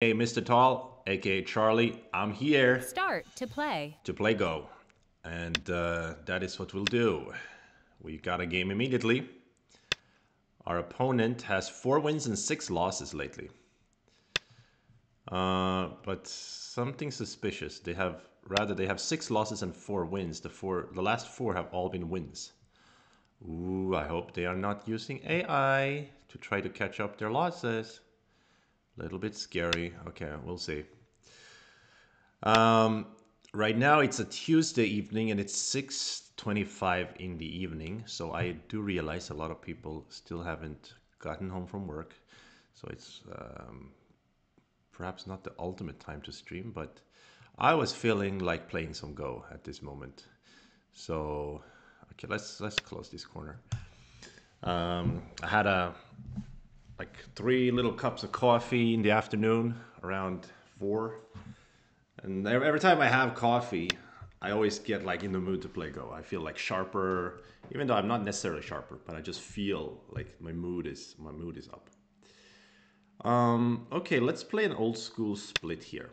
Hey, Mr. Tall, aka Charlie, I'm here Start to play. to play Go. And that is what we'll do. We got a game immediately. Our opponent has 4 wins and 6 losses lately. But something suspicious. They have 6 losses and 4 wins. The last 4 have all been wins. Ooh, I hope they are not using AI to try to catch up their losses. Little bit scary. Okay, we'll see. Um, right now it's a Tuesday evening and it's 6:25 in the evening. So I do realize a lot of people still haven't gotten home from work. So it's perhaps not the ultimate time to stream, but I was feeling like playing some Go at this moment. So okay, let's close this corner. I had a like 3 little cups of coffee in the afternoon around 4. And every time I have coffee, I always get like in the mood to play Go. I feel like sharper, even though I'm not necessarily sharper, but I just feel like my mood is up. Okay, let's play an old school split here.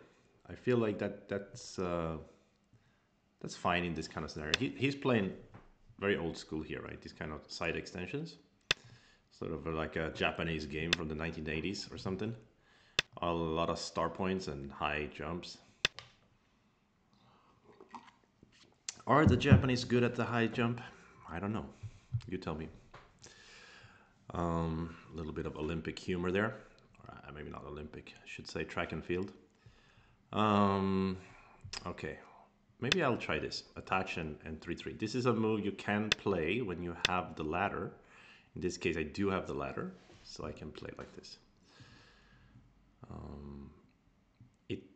I feel like that's fine in this kind of scenario. He's playing very old school here, right? These kind of side extensions, sort of like a Japanese game from the 1980s or something. A lot of star points and high jumps. Are the Japanese good at the high jump? I don't know. You tell me. A little bit of Olympic humor there. Maybe not Olympic. I should say track and field. Um, okay. Maybe I'll try this. Attach and 3-3. This is a move you can play when you have the ladder. In this case, I do have the ladder, so I can play like this.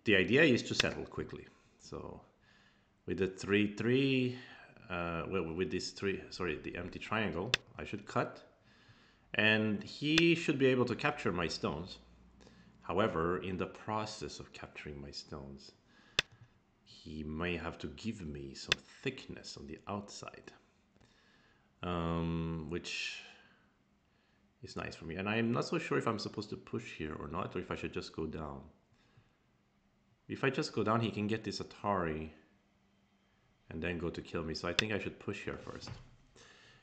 The idea is to settle quickly. So with the 3-3, with this 3, sorry, the empty triangle, I should cut. And he should be able to capture my stones. However, in the process of capturing my stones, he may have to give me some thickness on the outside, which is nice for me. And I'm not so sure if I'm supposed to push here or not, or if I should just go down. If I just go down, he can get this Atari and then go to kill me. So I think I should push here first.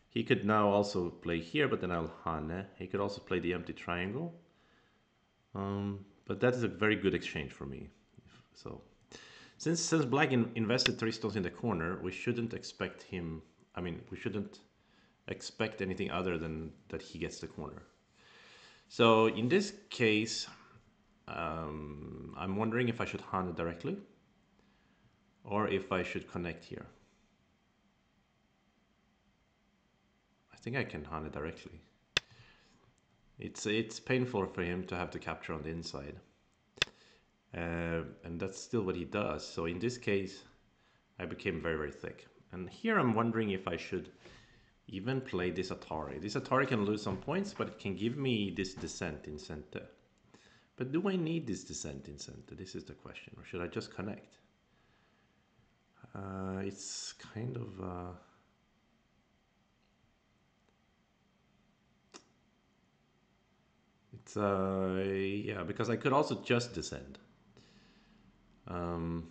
He could now also play here, but then I'll Hane. He could also play the empty triangle. But that is a very good exchange for me. So, since Black invested 3 stones in the corner, we shouldn't expect him. I mean, we shouldn't expect anything other than that he gets the corner. So in this case, I'm wondering if I should Hane directly or if I should connect here. I think I can Hane directly. It's painful for him to have to capture on the inside. And that's still what he does. So in this case, I became very, very thick. And here I'm wondering if I should even play this Atari. This Atari can lose some points, but it can give me this descent in center. But do I need this descent in center? This is the question. Or should I just connect? It's kind of... yeah, because I could also just descend. From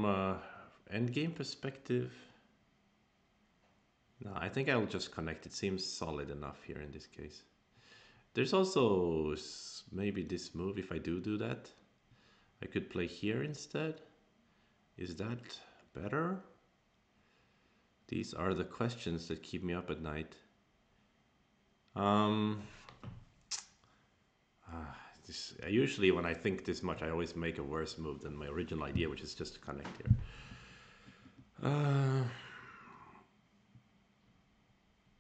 a end game perspective, no, I think I'll just connect. It seems solid enough here in this case. There's also maybe this move. If I do that, I could play here instead. Is that better? These are the questions that keep me up at night. Usually when I think this much, I always make a worse move than my original idea, which is just to connect here.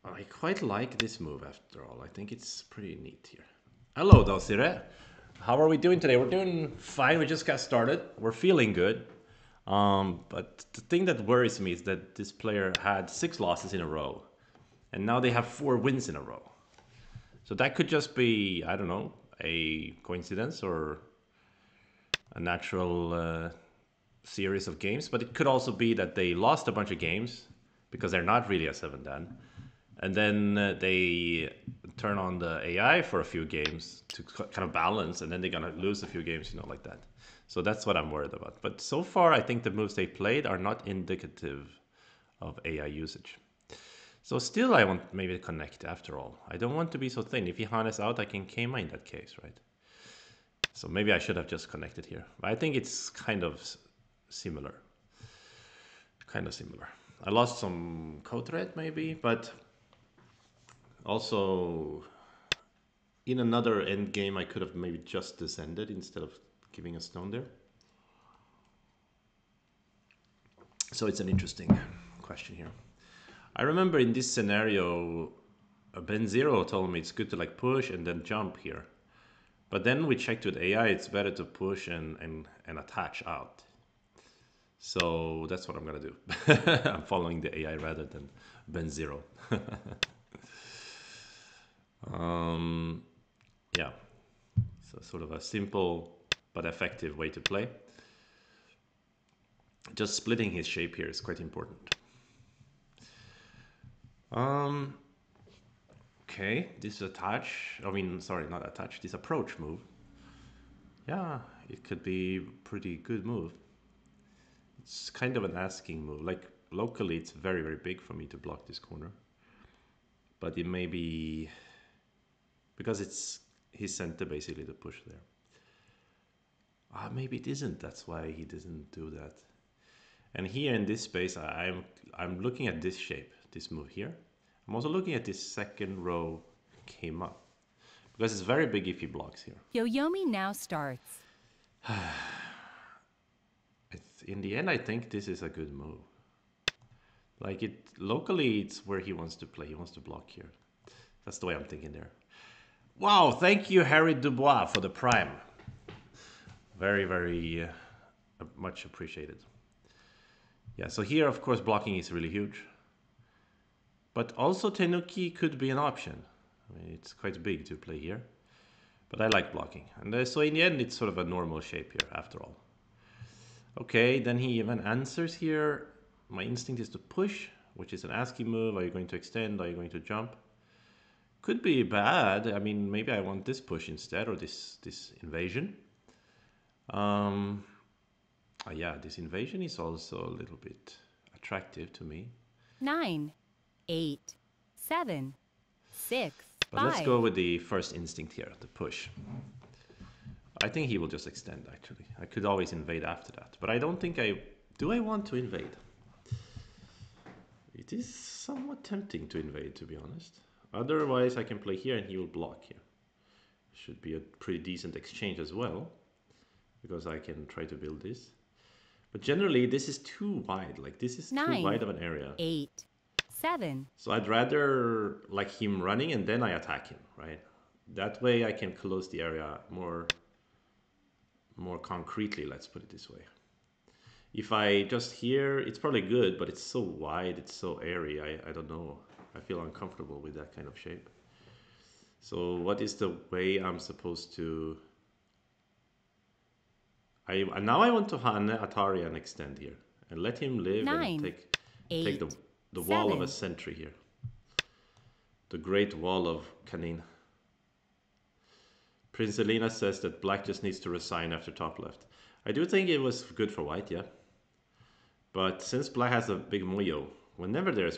I quite like this move after all. I think it's pretty neat here. Hello, Dosire. How are we doing today? We're doing fine. We just got started. We're feeling good. But the thing that worries me is that this player had 6 losses in a row, and now they have 4 wins in a row. So that could just be, I don't know, a coincidence or a natural series of games. But it could also be that they lost a bunch of games because they're not really a 7 dan. And then turn on the AI for a few games to kind of balance, and then they're gonna lose a few games, like that. So that's what I'm worried about. But so far, I think the moves they played are not indicative of AI usage. So still, I want maybe to connect after all. I don't want to be so thin. If he harness out, I can Kama in that case, right? So maybe I should have just connected here. I think it's kind of similar. Kind of similar. I lost some code red maybe, but also in another end game I could have maybe just descended instead of giving a stone there. So it's an interesting question here. I remember in this scenario, Ben Zero told me it's good to like push and then jump here. But then we checked with AI, it's better to push and attach out. So that's what I'm gonna do. I'm following the AI rather than Ben Zero. Yeah, so sort of a simple but effective way to play. Just splitting his shape here is quite important. Okay, this attach. I mean, sorry, not attach. This approach move. Yeah, it could be a pretty good move. It's kind of an asking move. Like locally, it's very, very big for me to block this corner. But it may be because it's his center basically to push there. Maybe it isn't. That's why he doesn't do that. And here in this space, I'm looking at this shape, this move here. I'm also looking at this second row came up because it's very big if he blocks here. Yoyomi now starts. In the end, I think this is a good move. Like it locally, it's where he wants to play. He wants to block here. That's the way I'm thinking there. Wow, thank you, Harry Dubois, for the prime. Very, very much appreciated. Yeah, so here, of course, blocking is really huge. But also Tenuki could be an option. I mean, it's quite big to play here. But I like blocking. And so in the end, it's sort of a normal shape here, after all. Okay, then he even answers here. My instinct is to push, which is an ASCII move. Are you going to extend? Are you going to jump? Could be bad. I mean, maybe I want this push instead, or this invasion. Yeah, this invasion is also a little bit attractive to me. 9, 8, 7, 6, But 5. let's go with the first instinct here, the push. I think he will just extend, actually. I could always invade after that. But I don't think do I want to invade? It is somewhat tempting to invade, to be honest. Otherwise, I can play here and he will block here. Should be a pretty decent exchange as well, because I can try to build this. But generally, this is too wide. Like, this is 9, too wide of an area. 8, 7. So I'd rather like him running and then I attack him, right? That way I can close the area more concretely, let's put it this way. If I just here, it's probably good, but it's so wide, it's so airy, I don't know. I feel uncomfortable with that kind of shape. So what is the way I'm supposed to... now I want to Hane Atari and extend here. And let him live 9, and take 8, the wall 7. of a sentry here. The great wall of Kanin. Prince Elena says that black just needs to resign after top left. I do think it was good for white, yeah. But since black has a big moyo, whenever there are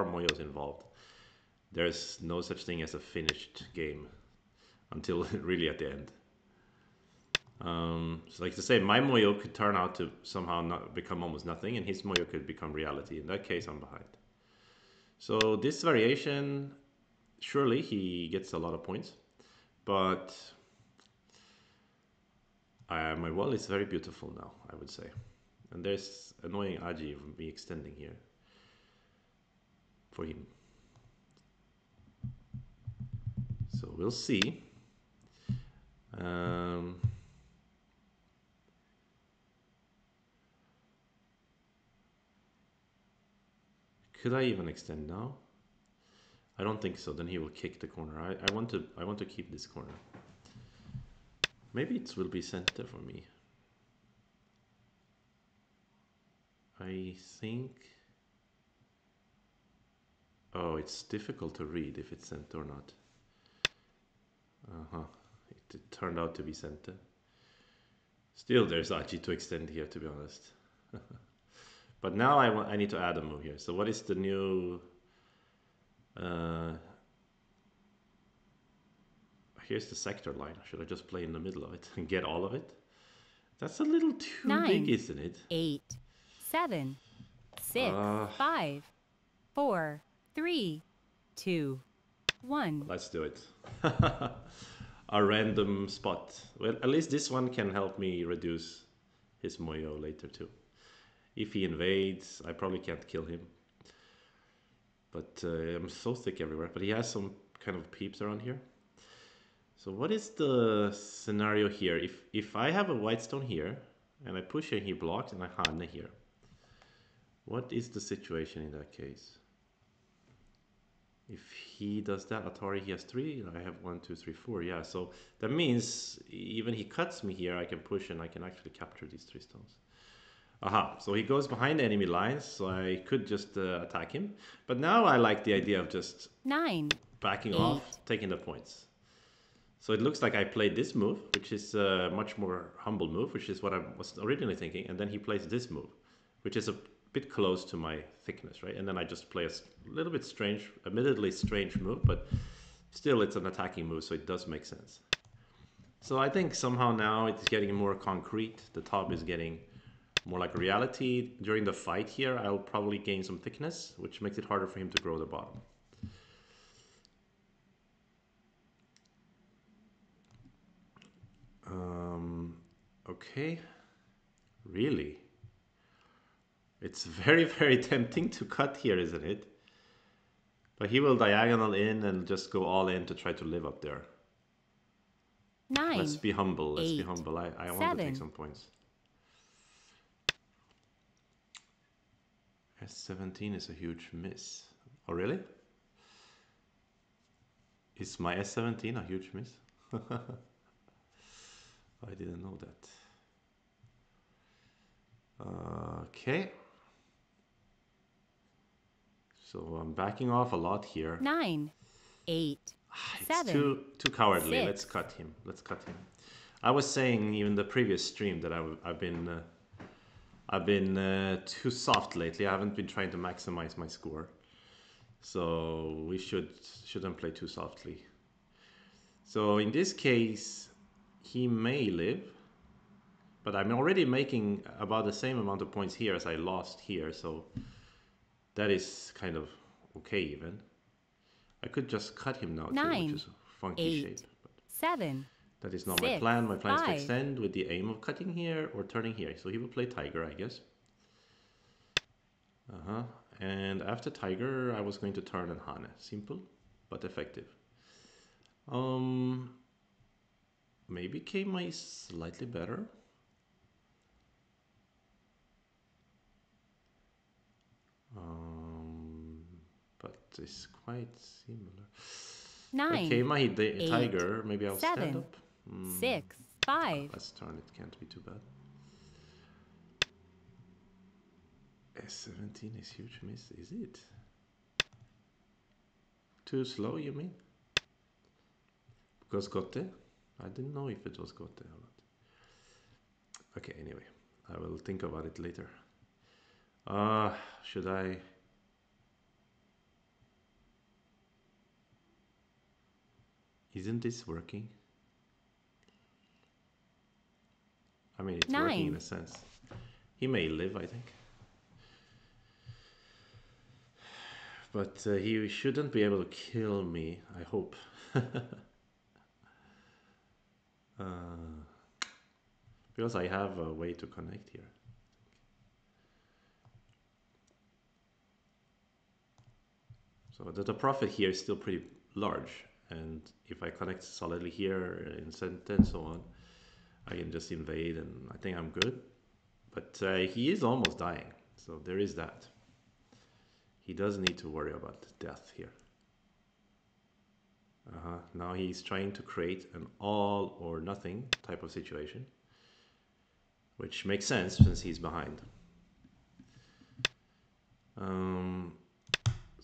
moyos involved, there's no such thing as a finished game until really at the end. So like to say, my moyo could turn out to somehow not become almost nothing, and his moyo could become reality. In that case, I'm behind. So this variation, surely he gets a lot of points, but my wall is very beautiful now, I would say. And there's annoying Aji from me extending here for him. So we'll see. Could I even extend now? I don't think so. Then he will kick the corner. I want to keep this corner. Maybe it will be center for me. I think Oh, it's difficult to read if it's sent or not. Uh-huh. It turned out to be sent. Still, there's Aji to extend here, to be honest. But now I need to add a move here. So what is the new... here's the sector line. Should I just play in the middle of it and get all of it? That's a little too big, 9, isn't it? 8, 7, 6, Uh, 5, 4, 3, 2, 1. let's do it. A random spot. Well, at least this one can help me reduce his Moyo later too. If he invades, I probably can't kill him. But I'm so thick everywhere. But he has some kind of peeps around here. So what is the scenario here? If I have a white stone here, and I push and he blocks, and I Hane here. What is the situation in that case? If he does that, Atari, he has 3, I have 1, 2, 3, 4. Yeah, so that means even he cuts me here, I can push and I can actually capture these 3 stones. Aha, so he goes behind the enemy lines, so I could just attack him. But now I like the idea of just 9, backing 8. off, taking the points. So it looks like I played this move, which is a much more humble move, which is what I was originally thinking. And then he plays this move, which is a bit close to my thickness, right? And then I just play a little bit strange, admittedly strange move, but still it's an attacking move, so it does make sense. So I think somehow now it's getting more concrete. The top is getting more like reality. During the fight here, I'll probably gain some thickness, which makes it harder for him to grow the bottom. Okay, really? It's very, very tempting to cut here, isn't it? But he will diagonal in and just go all in to try to live up there. 9, Let's be humble, let's be 8, humble. I want to take 7. some points. S17 is a huge miss. Oh, really? Is my S17 a huge miss? I didn't know that. Okay. So I'm backing off a lot here. 9, 8, It's 7. too cowardly. 6. Let's cut him. Let's cut him. I was saying even the previous stream that I've been too soft lately. I haven't been trying to maximize my score. So we shouldn't play too softly. So in this case, he may live, but I'm already making about the same amount of points here as I lost here. So that is kind of okay even. I could just cut him now too, 9, which is a funky 8, shape. But 7. that is not my 6, plan. My plan is to 5. extend with the aim of cutting here or turning here. So he will play Tiger, I guess. And after Tiger, I was going to turn and Hane. Simple, but effective. Maybe Keima is slightly better. But it's quite similar. 9, Keima, he the 8, Tiger. Maybe I'll 7, stand up. 6, 5. Let's turn. It can't be too bad. S17 is huge miss, is it? Too slow, you mean? Because Gotte? I didn't know if it was Gotte or not. Okay, anyway, I will think about it later. Should I? Isn't this working? I mean, it's working in 9. a sense. He may live, I think. But he shouldn't be able to kill me, I hope. Because I have a way to connect here. So the profit here is still pretty large. And if I connect solidly here in center and so on, I can just invade and I think I'm good. But he is almost dying. So there is that. He does need to worry about death here. Now he's trying to create an all or nothing type of situation, which makes sense since he's behind.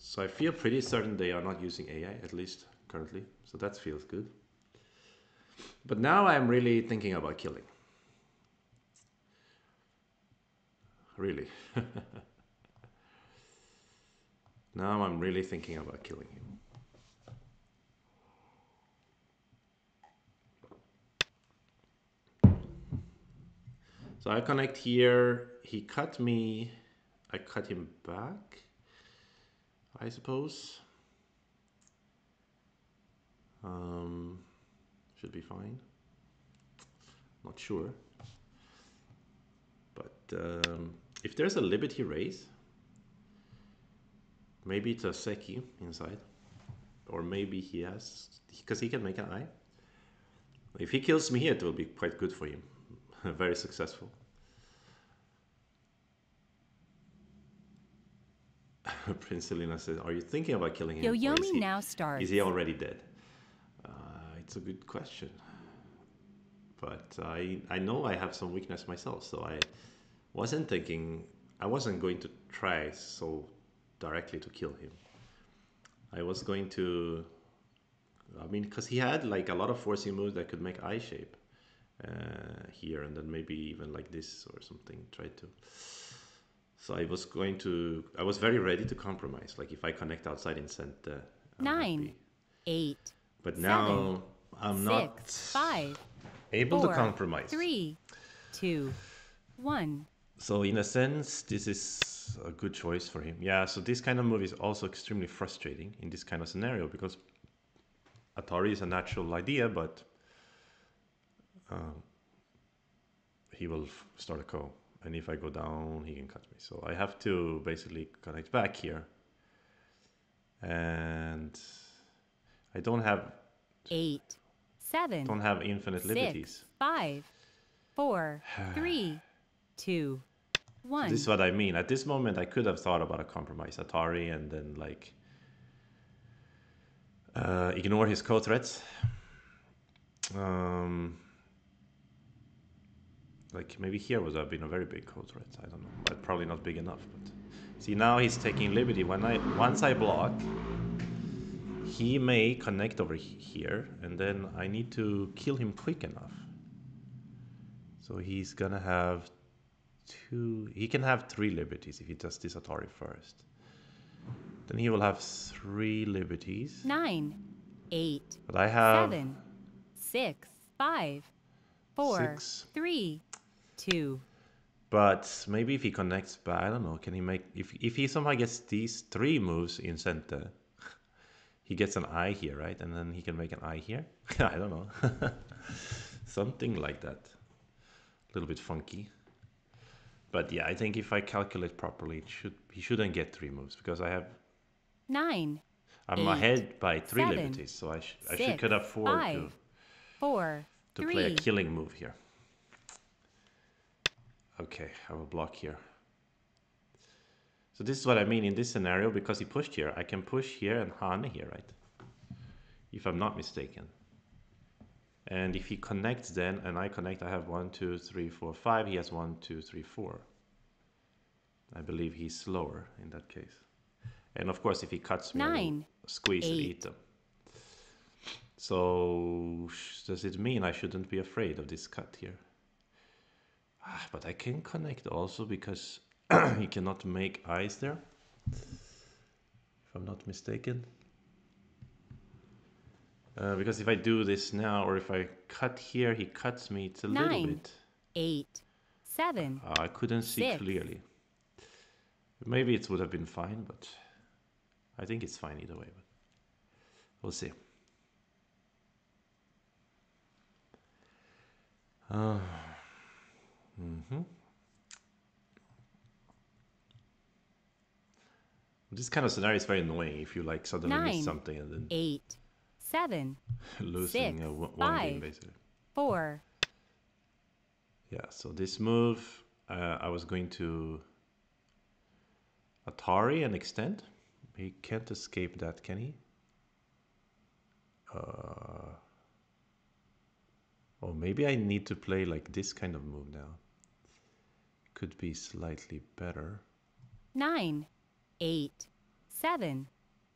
So I feel pretty certain they are not using AI, at least currently. So that feels good. But now I'm really thinking about killing. Really. Now I'm really thinking about killing him. So I connect here. He cut me. I cut him back, I suppose. Should be fine. Not sure. But if there's a Liberty raise, maybe it's a Seki inside. Or maybe he has, because he can make an eye. If he kills me here, it will be quite good for him. Very successful. Prince Selena says, are you thinking about killing him? Yoyomi now starts. Is he already dead? It's a good question. But I know I have some weakness myself, so I wasn't thinking, I wasn't going to try so directly to kill him. I was going to, I mean, because he had like a lot of forcing moves that could make eye shape here, and then maybe even like this or something, try to. So I was going to, I was very ready to compromise. Like if I connect outside in center, I'm 9, happy. 8, But 7, now I'm 6, not 5, able 4, to compromise. 3, 2, 1. So in a sense, this is a good choice for him. Yeah, so this kind of move is also extremely frustrating in this kind of scenario because Atari is a natural idea, but he will start a ko. And if I go down, he can cut me. So I have to basically connect back here. And I don't have 8, 7, don't have infinite 6, liberties. 5, 4, 3, 2, 1. This is what I mean. At this moment, I could have thought about a compromise Atari and then like ignore his code threats. Like maybe here would have been a very big code threat. I don't know, but probably not big enough. But see, now he's taking liberty. Once I block, he may connect over here, and then I need to kill him quick enough. So he's gonna have he can have 3 liberties if he does this Atari first. Then he will have 3 liberties. 9, 8, But I have 7, 6, 5, 4, 6. 3, 2. But maybe if he connects back, I don't know, can he make, if he somehow gets these 3 moves in center, he gets an eye here, right? And then he can make an eye here. I don't know. Something like that. A little bit funky. But yeah, I think if I calculate properly, he shouldn't get 3 moves because I have 9. I'm 8, ahead by 3 7, liberties, so I six, could afford 5, 4, to 3. play a killing move here. Okay, I will block here. So this is what I mean in this scenario, because he pushed here. I can push here and Han here, right? If I'm not mistaken. And if he connects then, and I connect, I have 1, 2, 3, 4, 5. He has 1, 2, 3, 4. I believe he's slower in that case. And of course, if he cuts me, 9, squeeze 8. and eat them. So does it mean I shouldn't be afraid of this cut here? But I can connect also because he cannot make eyes there, if I'm not mistaken. Because if I do this now, or if I cut here, he cuts me. It's a 9, little bit. 8, 7. I couldn't see 6. clearly. Maybe it would have been fine, but I think it's fine either way. But we'll see. This kind of scenario is very annoying if you like suddenly 9, miss something and then 8, 7, losing 6, one 5, game basically. 4. Yeah, so this move, I was going to Atari and extend. He can't escape that, can he? Oh, maybe I need to play like this kind of move now. Could be slightly better. 9, 8, 7,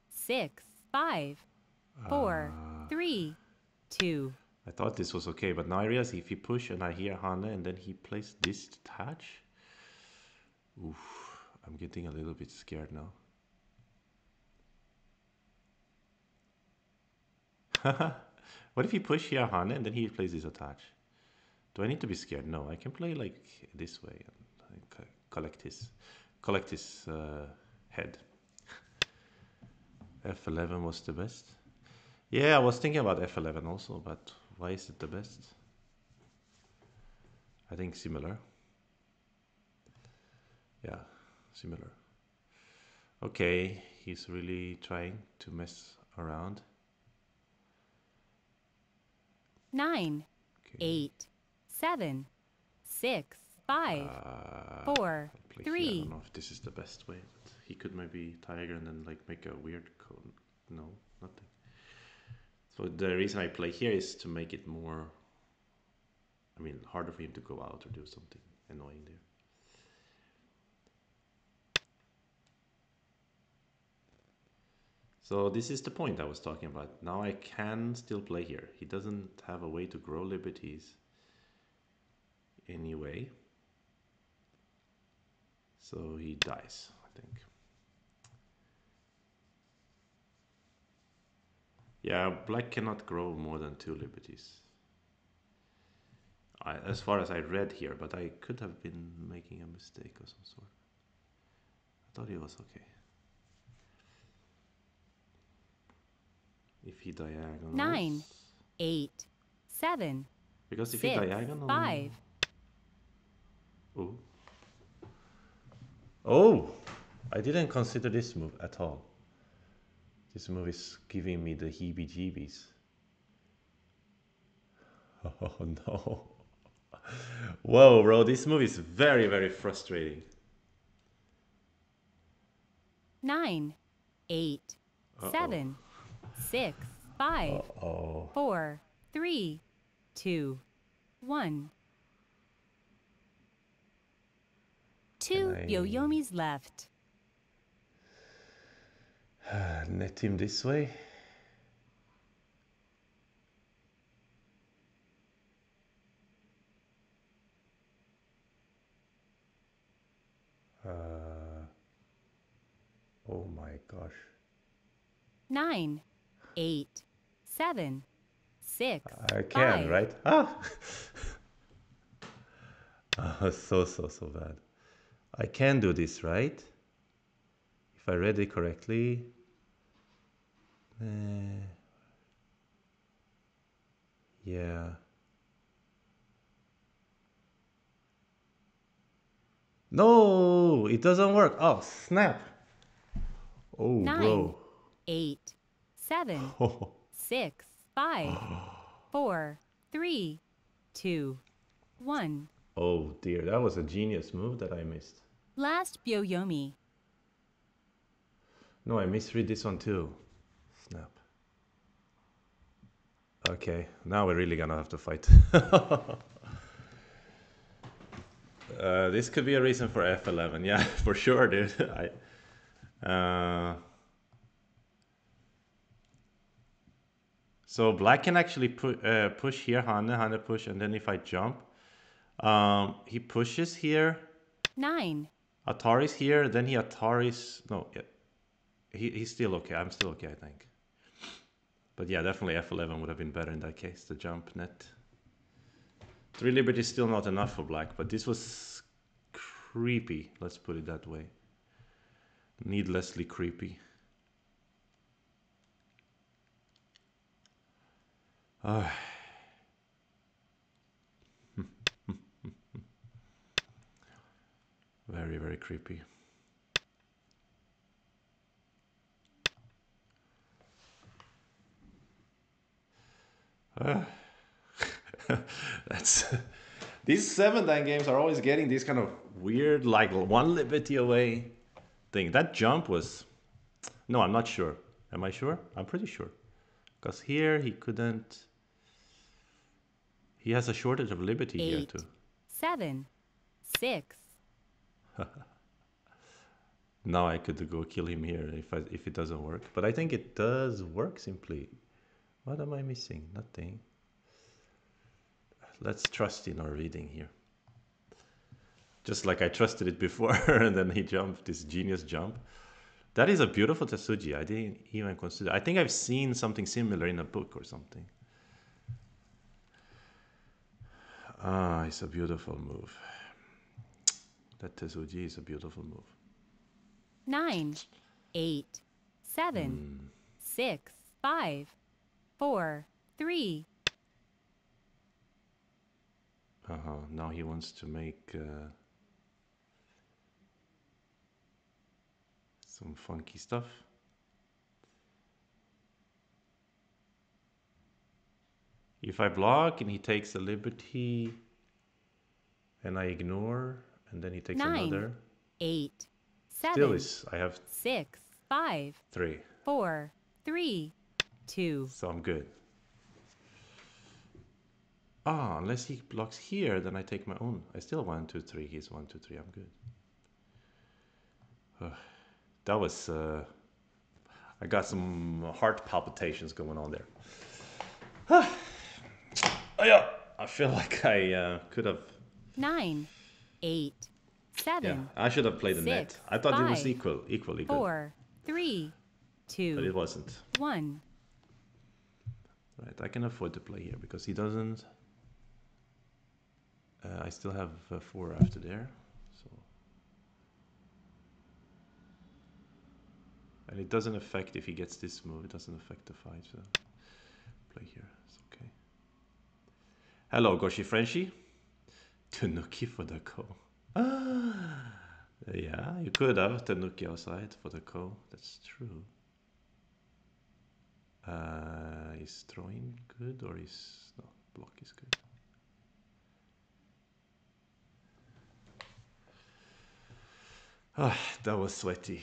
6, 5, 4, 3, 2. I thought this was okay, but now I realize if you push and I hear Hane and then he plays this detach. Oof, I'm getting a little bit scared now. What if you push here Hane and then he plays this attach? Do I need to be scared? No, I can play like this way and collect his head. F11 was the best. Yeah, I was thinking about F11 also, but why is it the best? I think similar. Yeah, similar. Okay, he's really trying to mess around. 9, Okay. 8, 7, 6, 5, 4, Play here. I 3. don't know if this is the best way, but he could maybe tiger and then like make a weird code. No, nothing. So the reason I play here is to make it more, I mean, harder for him to go out or do something annoying there. So this is the point I was talking about. Now I can still play here. He doesn't have a way to grow liberties anyway. So he dies, I think. Yeah, black cannot grow more than 2 liberties. As far as I read here, but I could have been making a mistake of some sort. I thought it was okay. If he diagonals... 9, 8, 7, because if 6, he diagonal... 5. Oh. Oh! I didn't consider this move at all. This move is giving me the heebie-jeebies. Oh no. Whoa, bro, this move is very, very frustrating. 9, 8, 7, 6, 5, 4, 3, 2, 1. 2 Yoyomis left. Net him this way. Oh my gosh. 9, 8, 7, 6, I can, 5. right? Ah! So bad. I can do this, right? If I read it correctly. Yeah. No, it doesn't work. Oh, snap. Oh, 9, bro. 8, 7, 6, 5, 4, 3, 2, 1. Oh dear, that was a genius move that I missed. Last Byoyomi. No, I misread this one too. Snap. Okay, now we're really gonna have to fight. This could be a reason for F11. Yeah, for sure, dude. So black can actually push here, Hane push, and then if I jump, he pushes here. 9, Atari's here, then he Atari's... No, yeah. He's still okay. I'm still okay, I think. But yeah, definitely F11 would have been better in that case, the jump net. 3 liberty is still not enough for black, but this was creepy, let's put it that way. Needlessly creepy. Very, very creepy. That's these 7-dan games are always getting these kind of weird, like 1 liberty away thing. That jump was... No, I'm not sure. Am I sure? I'm pretty sure. Because here he couldn't... He has a shortage of liberty 8, here too. 7, 6. Now I could go kill him here if it doesn't work. But I think it does work simply. What am I missing? Nothing. Let's trust in our reading here. Just like I trusted it before, and then he jumped, this genius jump. That is a beautiful Tesuji. I didn't even consider. I think I've seen something similar in a book or something. Ah, it's a beautiful move. That Tesuji is a beautiful move. 9, 8, 7, 6, 5, 4, 3. Now he wants to make some funky stuff. If I block and he takes a liberty and I ignore and then he takes 9, another. 8, Still 7, is, I have 6, 5, 3. 4, 3, 2. So I'm good. Ah, unless he blocks here, then I take my own. I still 1, 2, 3. He's 1, 2, 3. I'm good. That was. I got some heart palpitations going on there. Oh yeah, I feel like I could have. 9, 8, 7. Yeah, I should have played the net. I thought it was equally good. 4, 3, 2. But it wasn't. 1. Right, I can afford to play here because he doesn't. I still have 4 after there, so. And it doesn't affect if he gets this move. It doesn't affect the fight. So play here. It's okay. Hello, Goshi Frenchie. Tanuki for the ko. Yeah, you could have Tanuki outside for the ko. That's true. Is throwing good or is no block is good? Ah, that was sweaty.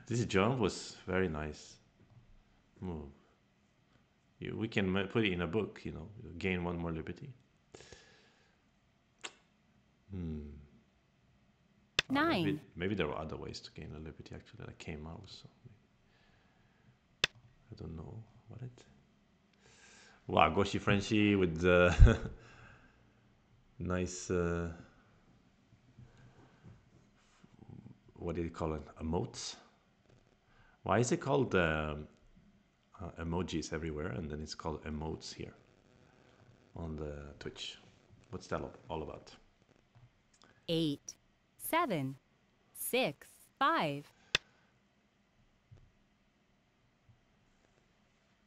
This jump was very nice move. We can put it in a book, you know, gain 1 more liberty. 9. Maybe there were other ways to gain a liberty actually that came out. So I don't know what it. Wow, Goshi Frenchie with the nice. What do you call it? Emotes. Why is it called emojis everywhere and then it's called emotes here on the Twitch? What's that all about? 8, 7, 6, 5.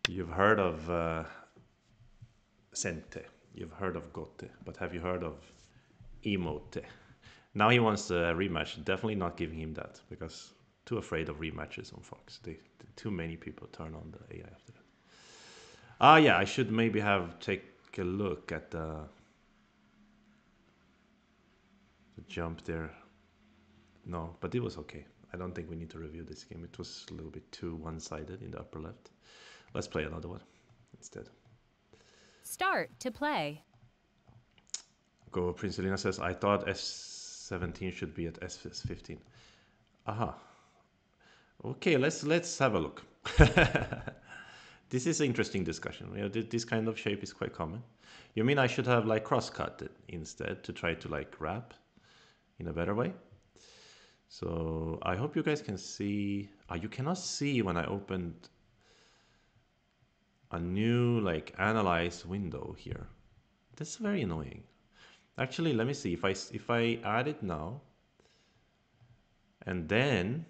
You've heard of Sente, you've heard of Gote, but have you heard of Emote? Now he wants a rematch. Definitely not giving him that because too afraid of rematches on Fox. Too many people turn on the AI after that. Ah, yeah, I should maybe take a look at the jump there. No, but it was okay. I don't think we need to review this game. It was a little bit too one-sided in the upper left. Let's play another one instead. Start to play. Go Princelina says, I thought S17 should be at S15. Aha. Okay, let's have a look. This is an interesting discussion. You know, this kind of shape is quite common. You mean I should have like cross-cut it instead to try to like wrap in a better way? So I hope you guys can see. You cannot see when I opened a new like analyze window here. That's very annoying. Actually, let me see if I add it now, and then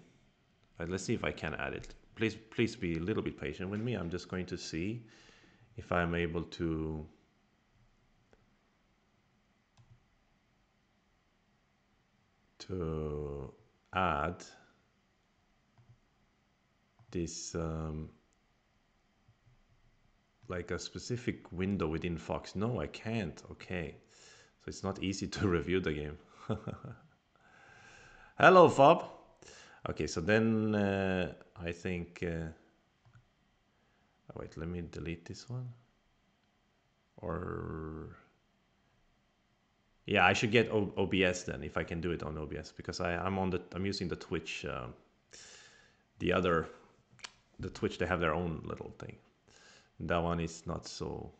let's see if I can add it. Please be a little bit patient with me. I'm just going to see if I'm able to add this like a specific window within Fox. No, I can't. Okay, so it's not easy to review the game. Hello, Fob. Okay, so then I think. Wait, let me delete this one. Or Yeah, I should get OBS then if I can do it on OBS, because I'm using the Twitch, the other the Twitch. They have their own little thing. That one is not so.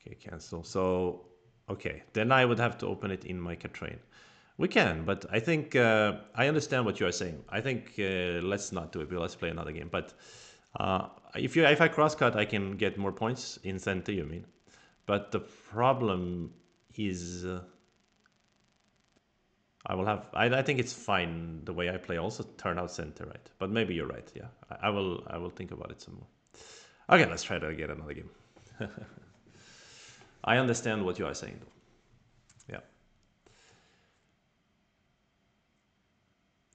Okay, cancel. So okay, then I would have to open it in my Katrain. We can, but I think I understand what you are saying. I think let's not do it. Let's play another game. But if I crosscut, I can get more points in center. You mean? But the problem is, I think it's fine the way I play. Also turn out center, right? But maybe you're right. Yeah, I will think about it some more. Okay, let's try to get another game. I understand what you are saying, though. Yeah.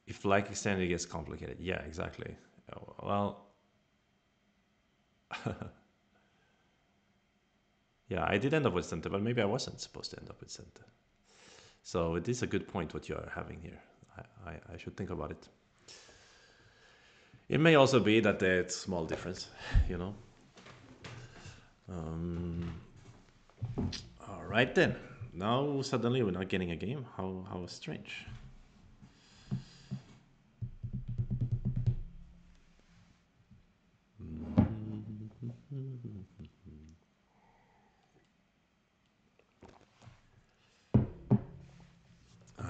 If like extended gets complicated. Yeah, exactly. Well, yeah, I did end up with center, but maybe I wasn't supposed to end up with center. So it is a good point what you are having here. I should think about it. It may also be that there's small difference, you know. All right then. Now suddenly we're not getting a game. How strange.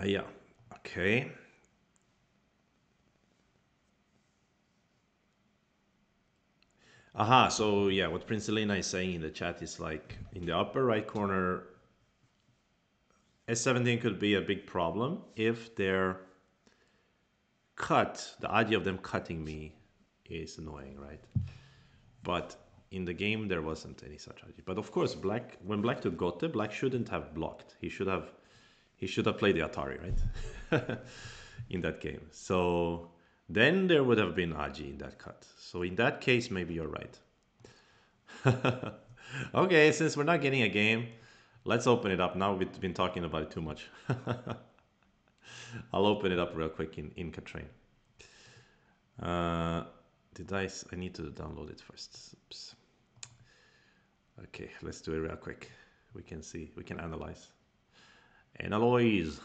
Yeah. Okay. Aha. So yeah, what Prince Elena is saying in the chat is like in the upper right corner, S17 could be a big problem if they're cut. The idea of them cutting me is annoying, right? But in the game there wasn't any such idea. But of course, when Black took Gote, Black shouldn't have blocked. He should have played the Atari, right? In that game. So then there would have been Aji in that cut. So in that case, maybe you're right. Okay, since we're not getting a game, let's open it up. Now we've been talking about it too much. I'll open it up real quick in Katrain. I need to download it first. Oops. Okay, let's do it real quick. We can see, we can analyze. Analyze.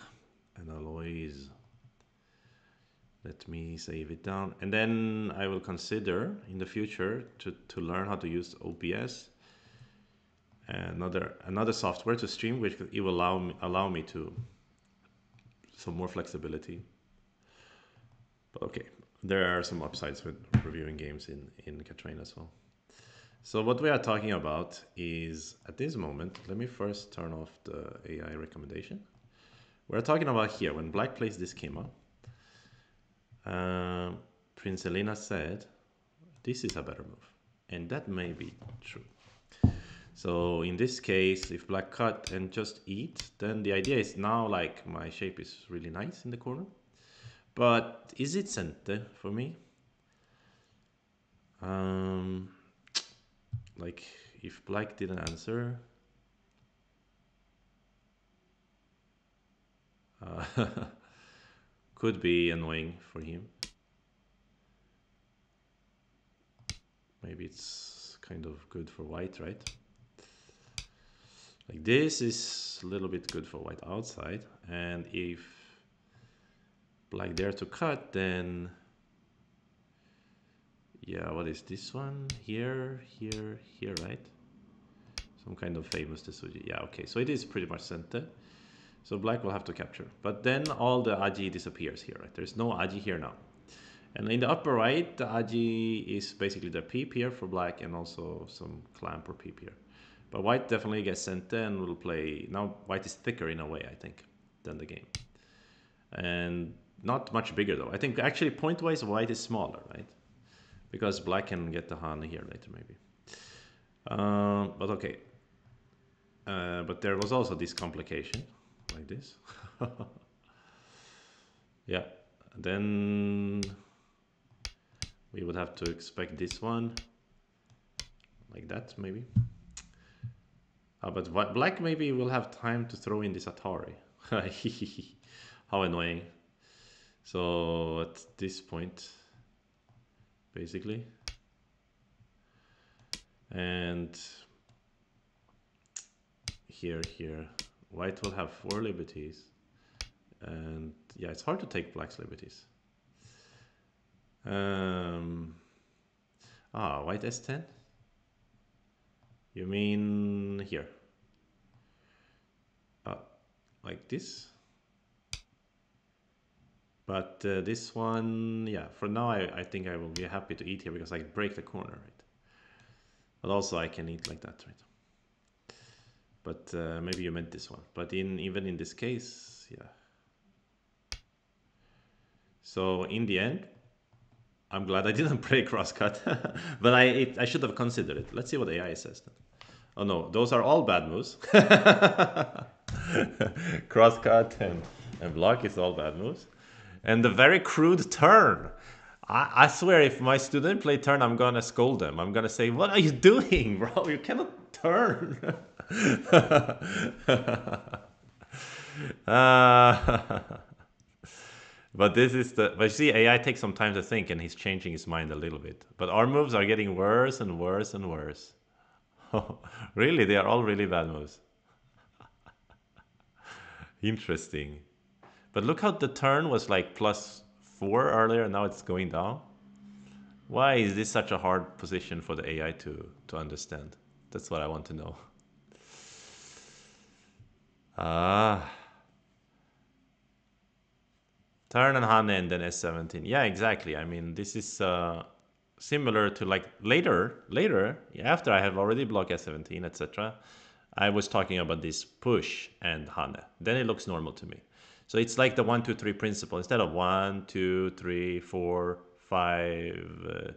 Let me save it down. And then I will consider in the future to learn how to use OBS. Another software to stream, which it will allow me to some more flexibility. But okay, there are some upsides with reviewing games in Katrain as well. So what we are talking about is, at this moment, let me first turn off the AI recommendation. We're talking about here, when Black plays this schema, Prince Elena said, this is a better move. And that may be true. So in this case, if Black cut and just eat, then the idea is now like my shape is really nice in the corner. But is it center for me? Like if Black didn't answer, could be annoying for him. Maybe it's kind of good for white, right? Like this is a little bit good for white outside, and if Black dare to cut, then yeah, what is this one? Here, right? Some kind of famous TESUJIS. Yeah, okay, so it is pretty much center. So Black will have to capture. But then all the Aji disappears here, right? There's no Aji here now. And in the upper right, the Aji is basically the peep here for Black and also some clamp or peep here. But white definitely gets center and will play. Now white is thicker in a way, I think, than the game. And not much bigger though. I think actually point-wise white is smaller, right? Because Black can get the Han here later maybe. But okay. But there was also this complication, like this. Yeah. Then we would have to expect this one, like that maybe. But what Black maybe will have time to throw in this Atari. How annoying. So at this point, basically. And here. White will have 4 liberties. And yeah, it's hard to take black's liberties. White S10? You mean here? Like this? But this one, yeah, for now I think I will be happy to eat here because I break the corner, right? But also I can eat like that, right? But maybe you meant this one. But even in this case, yeah. So in the end, I'm glad I didn't play crosscut, but I should have considered it. Let's see what AI says then. Oh no, those are all bad moves. Crosscut and block is all bad moves. And the very crude turn. I swear, if my student play turn, I'm gonna scold them. I'm gonna say, "What are you doing, bro? You cannot turn." But this is but you see, AI takes some time to think, and he's changing his mind a little bit. But our moves are getting worse and worse and worse. Really, they are all really bad moves. Interesting. But look how the turn was like +4 earlier, and now it's going down. Why is this such a hard position for the AI to understand? That's what I want to know. Ah. Turn and Hane and then S17. Yeah, exactly. I mean, this is similar to like later, after I have already blocked S17, etc. I was talking about this push and Hane. Then it looks normal to me. So it's like the 1, 2, 3 principle. Instead of 1, 2, 3, 4, 5,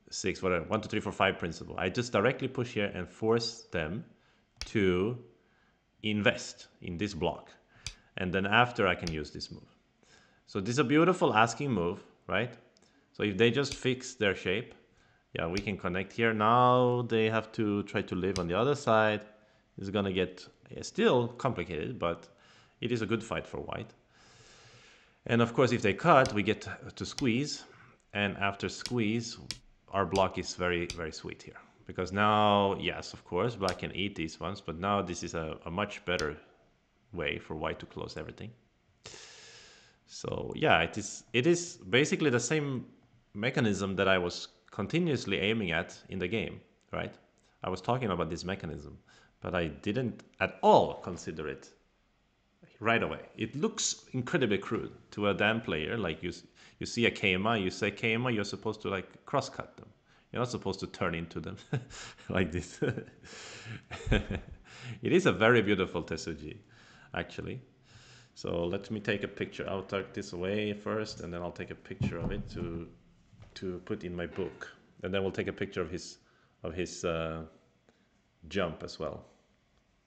6, whatever, 1, 2, 3, 4, 5 principle. I just directly push here and force them to invest in this block. And then after I can use this move. So this is a beautiful asking move, right? So if they just fix their shape, yeah, we can connect here. Now they have to try to live on the other side. It's gonna get still complicated, but it is a good fight for white. And of course, if they cut, we get to squeeze. And after squeeze, our block is very, very sweet here. Because now, yes, of course, black can eat these ones, but now this is a much better way for white to close everything. So yeah, it is basically the same mechanism that I was continuously aiming at in the game, right? I was talking about this mechanism, but I didn't at all consider it right away. It looks incredibly crude to a Dan player. Like you see a Keima, you say Keima, you're supposed to like cross-cut them. You're not supposed to turn into them like this. It is a very beautiful Tesuji, actually. So let me take a picture. I'll tuck this away first, and then I'll take a picture of it to put in my book. And then we'll take a picture of his jump as well.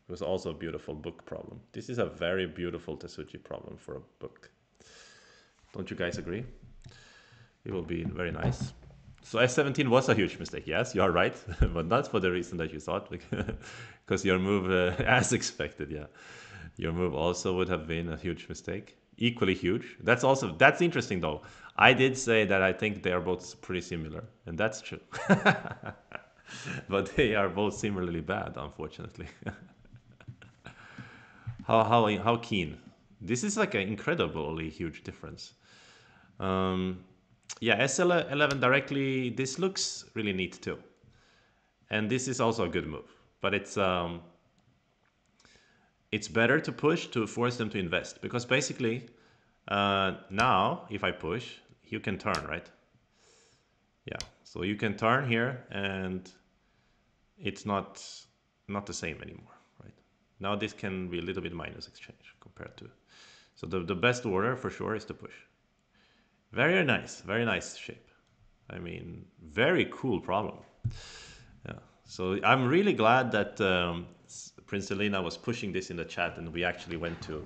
It was also a beautiful book problem. This is a very beautiful Tesuji problem for a book. Don't you guys agree? It will be very nice. So S17 was a huge mistake. Yes, you are right, but not for the reason that you thought, because your move, as expected, yeah. Your move also would have been a huge mistake. Equally huge. That's interesting though. I did say that I think they are both pretty similar, and that's true. But they are both similarly bad, unfortunately. How keen? This is like an incredibly huge difference. Yeah, SL11 directly. This looks really neat too, and this is also a good move. But it's better to push to force them to invest, because basically now if I push, you can turn, right? Yeah, so you can turn here and it's not the same anymore, right? Now this can be a little bit minus exchange compared to, so the best order for sure is to push. Very nice shape. I mean, very cool problem. Yeah, so I'm really glad that Prince Elena was pushing this in the chat, and we actually went to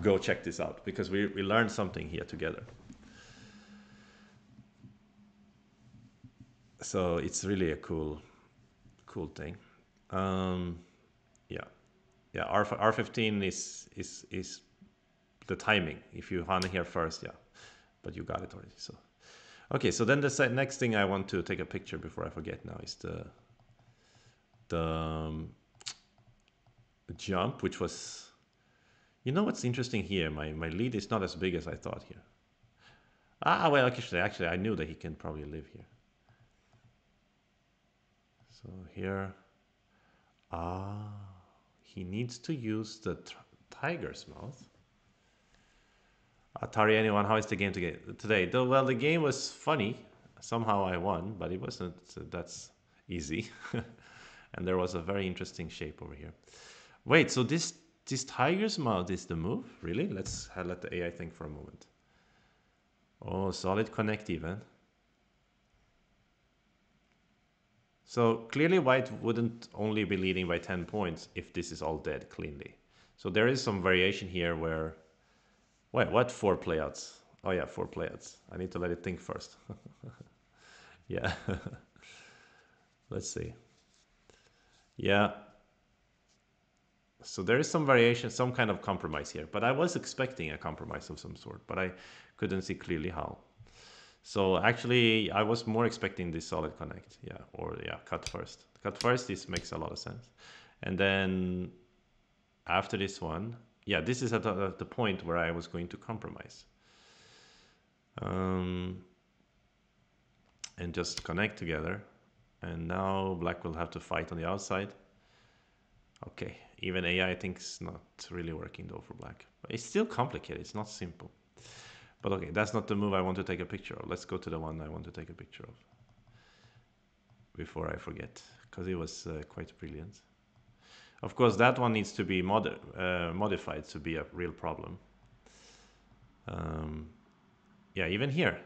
go check this out, because we learned something here together. So it's really a cool thing. Yeah, R15 is the timing. If you hunt here first, yeah, but you got it already. So okay, so then the next thing I want to take a picture before I forget now is jump, which was... You know what's interesting here? My lead is not as big as I thought here. Ah, well, actually, I knew that he can probably live here. So here... Ah, he needs to use the tiger's mouth. Atari, anyone, how is the game today? Well, the game was funny. Somehow I won, but it wasn't that's easy. And there was a very interesting shape over here. Wait, so this tiger's mouth is the move? Really? Let's let the AI think for a moment. Oh, solid connect even. So clearly white wouldn't only be leading by 10 points if this is all dead cleanly. So there is some variation here where... Wait, what 4 playouts? Oh yeah, 4 playouts. I need to let it think first. Yeah. Let's see. Yeah. So there is some variation, some kind of compromise here. But I was expecting a compromise of some sort, but I couldn't see clearly how. So actually, I was more expecting this solid connect. Yeah, or yeah, cut first. Cut first, this makes a lot of sense. And then after this one, yeah, this is at the point where I was going to compromise. And just connect together. And now black will have to fight on the outside. Okay, even AI I think is not really working though for black. But it's still complicated, it's not simple. But okay, that's not the move I want to take a picture of. Let's go to the one I want to take a picture of before I forget, because it was quite brilliant. Of course, that one needs to be modified to be a real problem. Yeah, even here.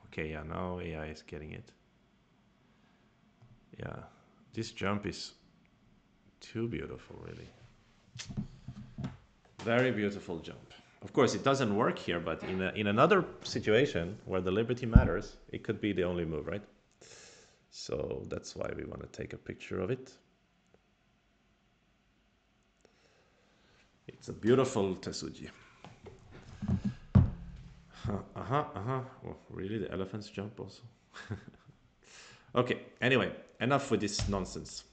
Okay, yeah, now AI is getting it. Yeah, this jump is too beautiful, really. Very beautiful jump. Of course, it doesn't work here, but in another situation where the liberty matters, it could be the only move, right? So that's why we want to take a picture of it. It's a beautiful Tesuji. Oh, really? The elephants jump also? Okay, anyway, enough with this nonsense.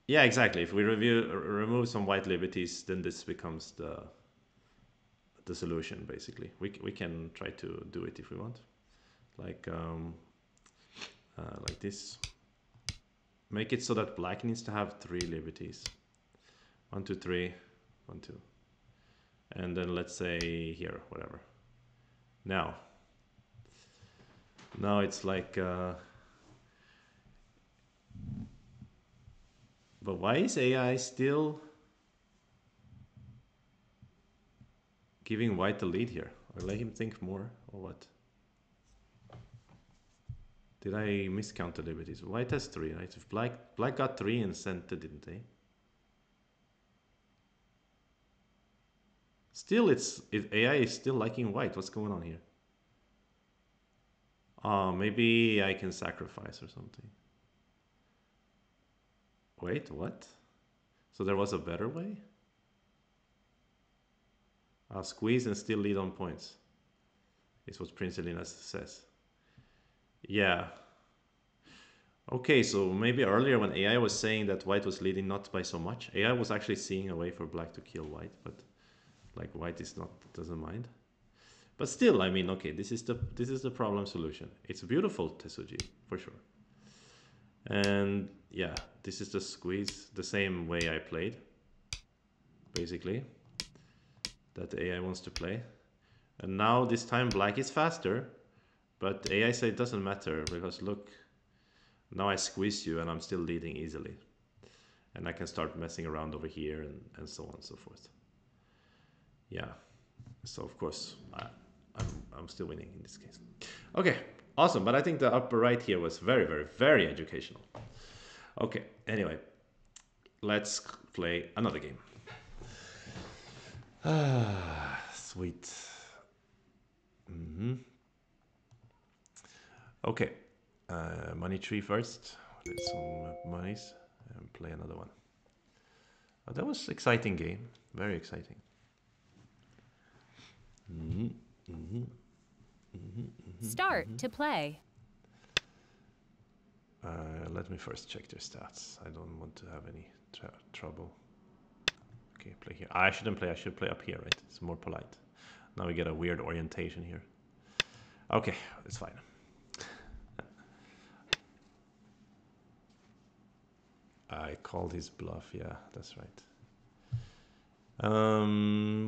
Yeah, exactly. If we remove some white liberties, then this becomes the solution, basically. We can try to do it if we want. Like this. Make it so that black needs to have 3 liberties. 1, 2, 3, 1, 2. And then let's say here, whatever. Now it's like... but why is AI still giving white the lead here? Or let him think more, or what? Did I miscount the liberties? White has 3, right? If black got 3 and sent it, didn't they? Still, if AI is still liking white, what's going on here? Maybe I can sacrifice or something. Wait, what? So there was a better way? Squeeze and still lead on points. Is what Prince Elena says. Yeah. Okay, so maybe earlier when AI was saying that white was leading not by so much, AI was actually seeing a way for black to kill white, but like white doesn't mind. But still, I mean, okay, this is the problem solution. It's a beautiful Tesuji, for sure. And yeah, this is the squeeze, the same way I played, basically, that the AI wants to play. And now this time black is faster, but AI said it doesn't matter because look, now I squeeze you and I'm still leading easily. And I can start messing around over here and so on and so forth. Yeah, so of course I'm still winning in this case. Okay, awesome, but I think the upper right here was very, very, very educational. Okay, anyway, let's play another game. Sweet. Okay, money tree first. Let's some monies and play another one. Oh, that was exciting game, very exciting. Start to play. Let me first check their stats. I don't want to have any trouble. Okay, play here. I shouldn't play. I should play up here, right? It's more polite. Now we get a weird orientation here. Okay, it's fine. I called his bluff. Yeah, that's right.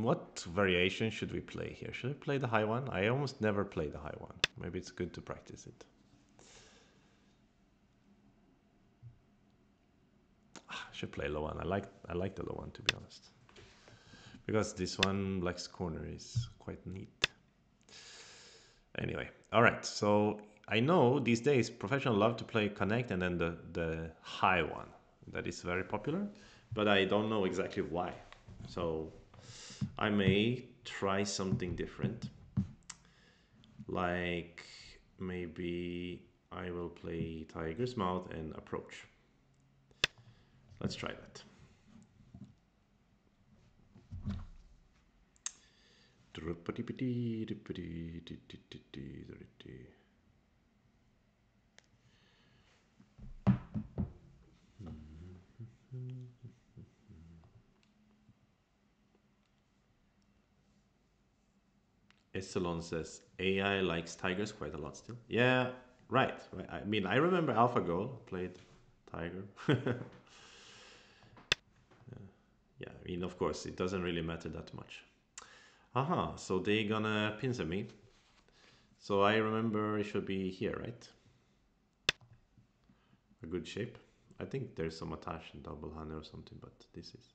What variation should we play here? Should I play the high one? I almost never play the high one. Maybe it's good to practice it. I should play low one. I like the low one, to be honest, because this one black's corner is quite neat. Anyway, all right. So I know these days professionals love to play connect and then the high one. That is very popular, but I don't know exactly why. So I may try something different. Like maybe I will play Tiger's Mouth and approach. Let's try that. Essalon says AI likes tigers quite a lot still. Yeah, right. I mean, I remember AlphaGo played tiger. Yeah, I mean, of course, it doesn't really matter that much. Aha, so they gonna pincer me. So I remember it should be here, right? A good shape. I think there's some attached double hand or something, but this is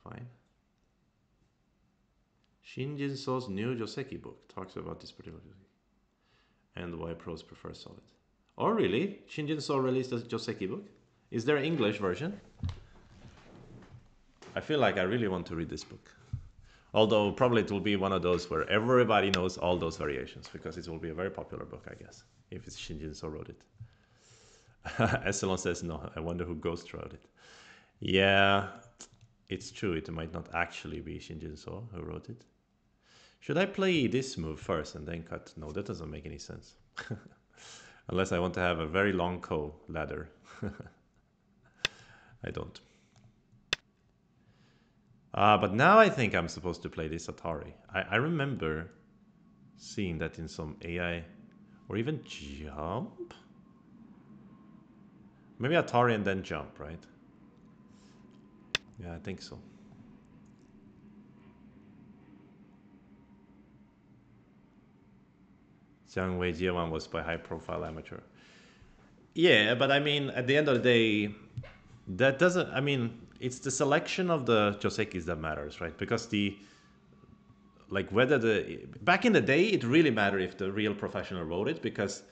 fine. Shinjin So's new Joseki book talks about this particular Joseki and why pros prefer solid. Oh, really? Shinjin So released a Joseki book? Is there an English version? I feel like I really want to read this book. Although probably it will be one of those where everybody knows all those variations because it will be a very popular book, I guess, if it's Shinjin So wrote it. Esselon says no. I wonder who Ghost wrote it. Yeah, it's true. It might not actually be Shinjin So who wrote it. Should I play this move first and then cut? No, that doesn't make any sense. Unless I want to have a very long ko ladder. I don't. But now I think I'm supposed to play this Atari. I remember seeing that in some AI or even jump. Maybe Atari and then jump, right? Yeah, I think so. Jiang Wei Jiewan was by high-profile amateur. Yeah, but I mean, at the end of the day, that doesn't. I mean, it's the selection of the Josekis that matters, right? Because like whether back in the day, it really mattered if the real professional wrote it because,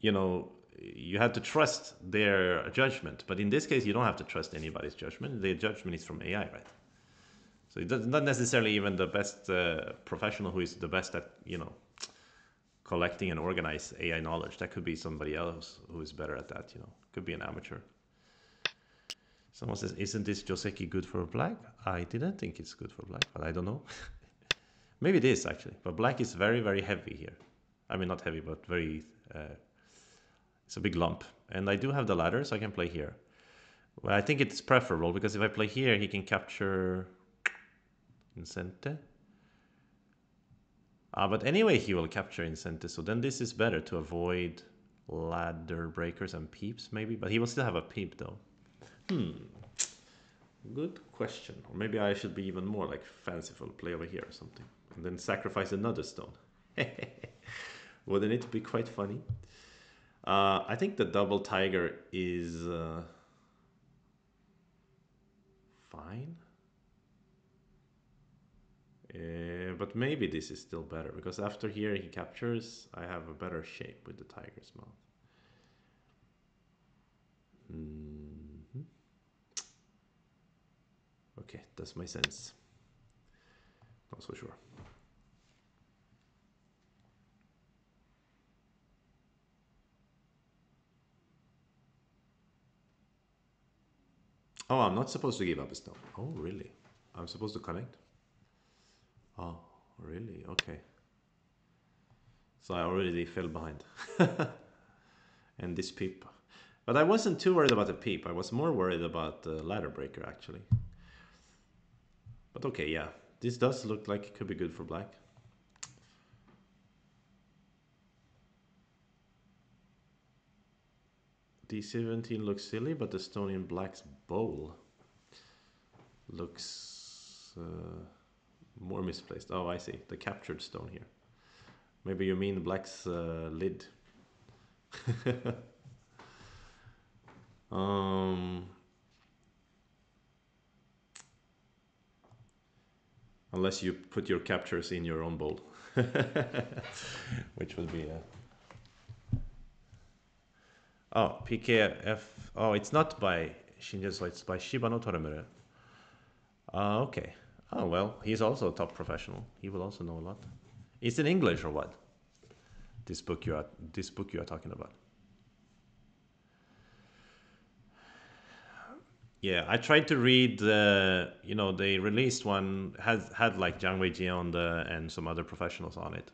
you know, you had to trust their judgment. But in this case, you don't have to trust anybody's judgment. The judgment is from AI, right? So it's not necessarily even the best professional who is the best at, you know, collecting and organize AI knowledge. That could be somebody else who is better at that, you know. Could be an amateur. Someone says, isn't this Joseki good for black? I didn't think it's good for black, but I don't know. Maybe it is, actually. But black is very, very heavy here. I mean, not heavy, but very... it's a big lump. And I do have the ladder, so I can play here. Well, I think it's preferable, because if I play here, he can capture... Incente. But anyway, he will capture Incente, so then this is better to avoid ladder breakers and peeps, maybe. But he will still have a peep, though. Good question. Or maybe I should be even more like fanciful, play over here or something, and then sacrifice another stone. Wouldn't it be quite funny? I think the double tiger is fine. But maybe this is still better, because after here he captures, I have a better shape with the tiger's mouth. Okay, that's my sense. Not so sure. Oh, I'm not supposed to give up a stone. Oh, really? I'm supposed to connect? Oh, really? Okay. So I already fell behind. And this peep. But I wasn't too worried about the peep. I was more worried about the ladder breaker, actually. But okay, yeah. This does look like it could be good for black. D17 looks silly, but the stone in black's bowl looks more misplaced. Oh, I see. The captured stone here. Maybe you mean black's lid. Unless you put your captures in your own bowl. Which would be a... Oh, PKF. Oh, it's not by Shinjuso, it's by Shiba no Toremure. Okay. Oh, well, he's also a top professional. He will also know a lot. It's in English or what? This book you are talking about. Yeah, I tried to read the, they released one, had like Jiang Weijie on and some other professionals on it.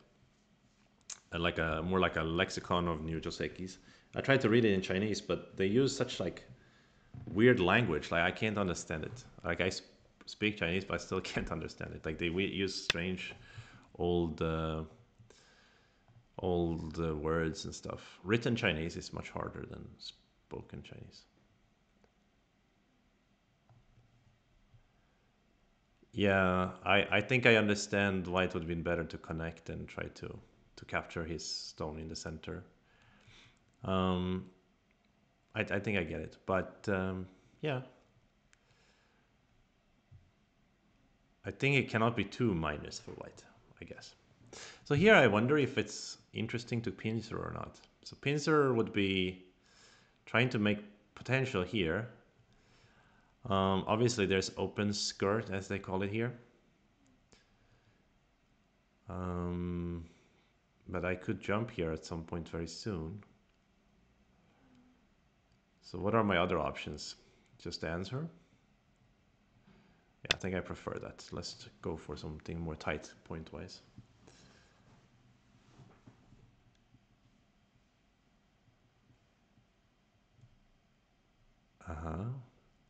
Like more like a lexicon of new josekis. I tried to read it in Chinese, but they use such like weird language. Like I can't understand it. Like I speak Chinese, but I still can't understand it. Like they use strange old words and stuff. Written Chinese is much harder than spoken Chinese. Yeah, I think I understand why it would have been better to connect and try to capture his stone in the center. I think I get it, but yeah. I think it cannot be too minus for white, I guess. So here I wonder if it's interesting to pincer or not. So pincer would be trying to make potential here. Obviously there's open skirt, as they call it here. But I could jump here at some point very soon. So what are my other options? Just answer? Yeah, I think I prefer that. Let's go for something more tight point-wise.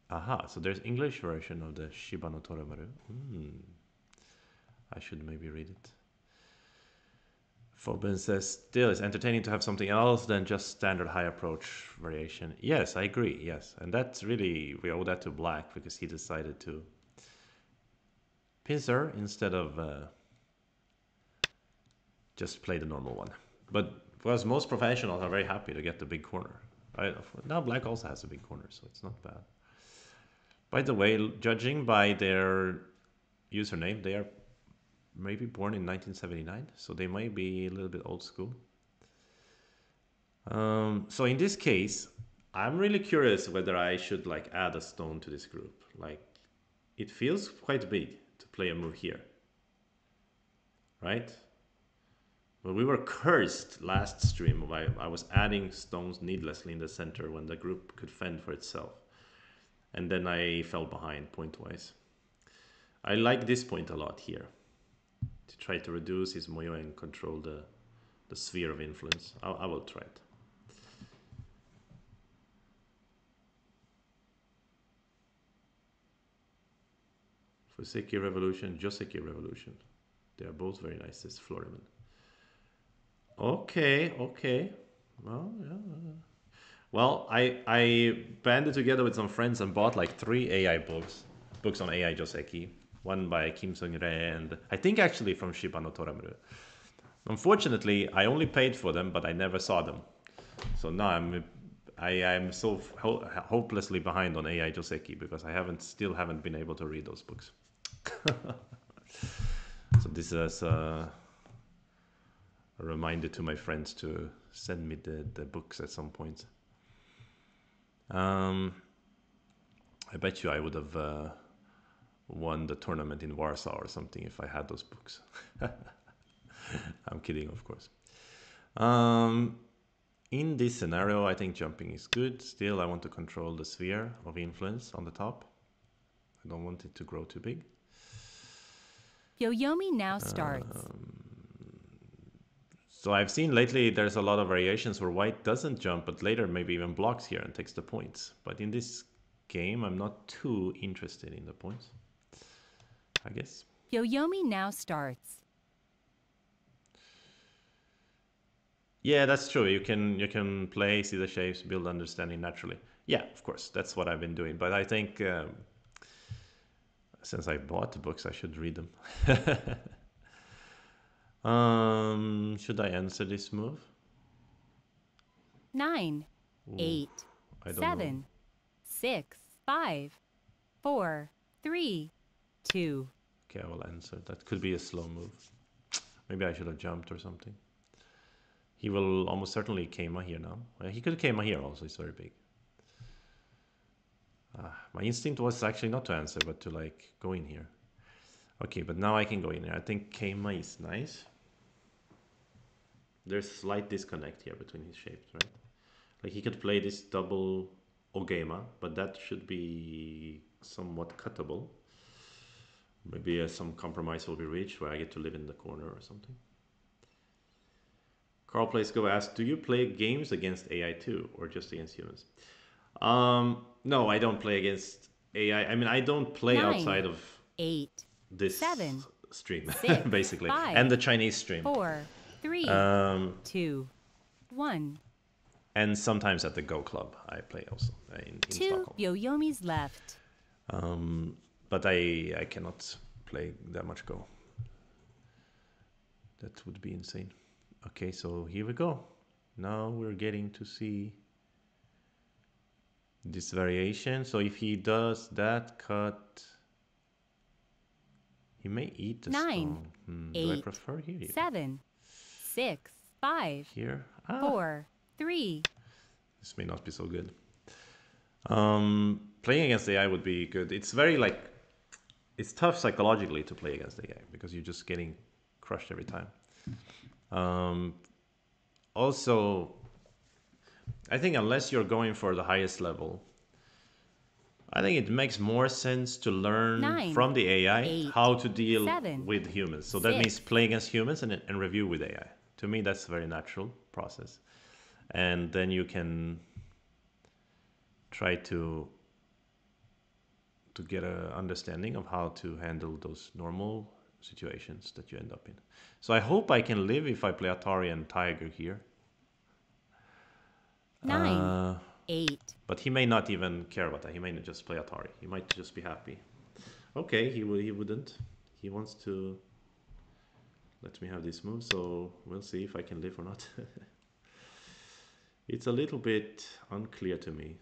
Aha, so there's English version of the Shiba no Toremaru. I should maybe read it. Foben says, still, it's entertaining to have something else than just standard high approach variation. Yes, I agree, yes. And that's really, we owe that to Black because he decided to pincer instead of just play the normal one. But because most professionals are very happy to get the big corner. Now Black also has a big corner, so it's not bad. By the way, judging by their username, they are maybe born in 1979, so they might be a little bit old school. So in this case, I'm really curious whether I should like add a stone to this group. Like, it feels quite big to play a move here, right? Well, we were cursed last stream. I was adding stones needlessly in the center when the group could fend for itself. And then I fell behind point-wise. I like this point a lot here. To try to reduce his moyo and control the sphere of influence. I will try it. Fuseki Revolution, Joseki Revolution. They are both very nice, this Floriman. Okay. Well, yeah. Well, I banded together with some friends and bought like 3 AI books on AI Joseki. One by Kim Sung-rae and I think actually from Shiba no Toremaru. Unfortunately, I only paid for them, but I never saw them. So now I'm so hopelessly behind on AI Joseki because I still haven't been able to read those books. So this is a reminder to my friends to send me the books at some point. I bet you I would have won the tournament in Warsaw or something if I had those books. I'm kidding, of course. In this scenario, I think jumping is good. Still, I want to control the sphere of influence on the top. I don't want it to grow too big. Yoyomi now starts. So I've seen lately there's a lot of variations where white doesn't jump, but later maybe even blocks here and takes the points. But in this game, I'm not too interested in the points, I guess. Yoyomi now starts. Yeah, that's true. You can play, see the shapes, build understanding naturally. Yeah, of course, that's what I've been doing. But I think since I bought the books, I should read them. Should I answer this move? 9, Ooh, 8, I don't know. 7, 6, 5, 4, 3, 2. Okay, I will answer. That could be a slow move. Maybe I should have jumped or something. He will almost certainly Keima here now. He could Keima here also. It's very big. My instinct was actually not to answer, but to like go in here. Okay, but now I can go in here. I think Keima is nice. There's slight disconnect here between his shapes, right? Like he could play this double Ogema, but that should be somewhat cuttable. Maybe some compromise will be reached where I get to live in the corner or something. Carl Plays Go asks, do you play games against AI too, or just against humans? No, I don't play against AI. I mean, I don't play 9, outside of 8, this 7, stream, 6, basically, 5, and the Chinese stream. 4, 3, 2, 1. And sometimes at the Go Club, I play also in 2 Stockholm. Yoyomis left. But I cannot play that much Go. That would be insane. Okay, so here we go. Now we're getting to see this variation. So if he does that cut, he may eat the 9, stone. 8, do I prefer here? 7, 6, 5, Here? 4, 3. This may not be so good. Playing against AI would be good. It's very like, it's tough psychologically to play against AI because you're just getting crushed every time. Also, I think unless you're going for the highest level, I think it makes more sense to learn 9, from the AI 8, how to deal 7, with humans. So that 6. means play against humans and review with AI. To me, that's a very natural process. And then you can try to get an understanding of how to handle those normal situations that you end up in. So I hope I can live if I play Atari and Tiger here. 9, 8. But he may not even care about that. He may not just play Atari. He might just be happy. Okay, he wouldn't. He wants to let me have this move, so we'll see if I can live or not. It's a little bit unclear to me.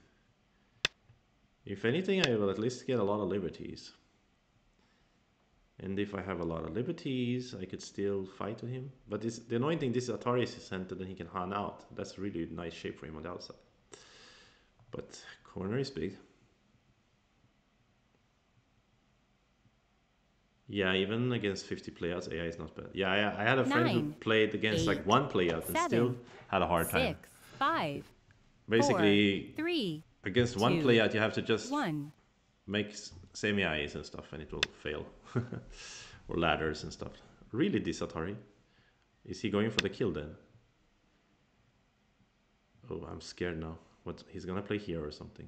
If anything, I will at least get a lot of liberties. And if I have a lot of liberties, I could still fight with him. But the annoying thing, this Atari is centered and he can Han out. That's really a nice shape for him on the outside. But corner is big. Yeah, even against 50 playouts, AI is not bad. Yeah, I had a friend 9, who played against 8, like one playout and 7, still had a hard time. 6, 5, Basically, 4, 3, against one 2, playout, you have to just 1. make semi-eyes and stuff and it will fail. Or ladders and stuff. Really, this Atari? Is he going for the kill then? Oh, I'm scared now. What, he's gonna play here or something.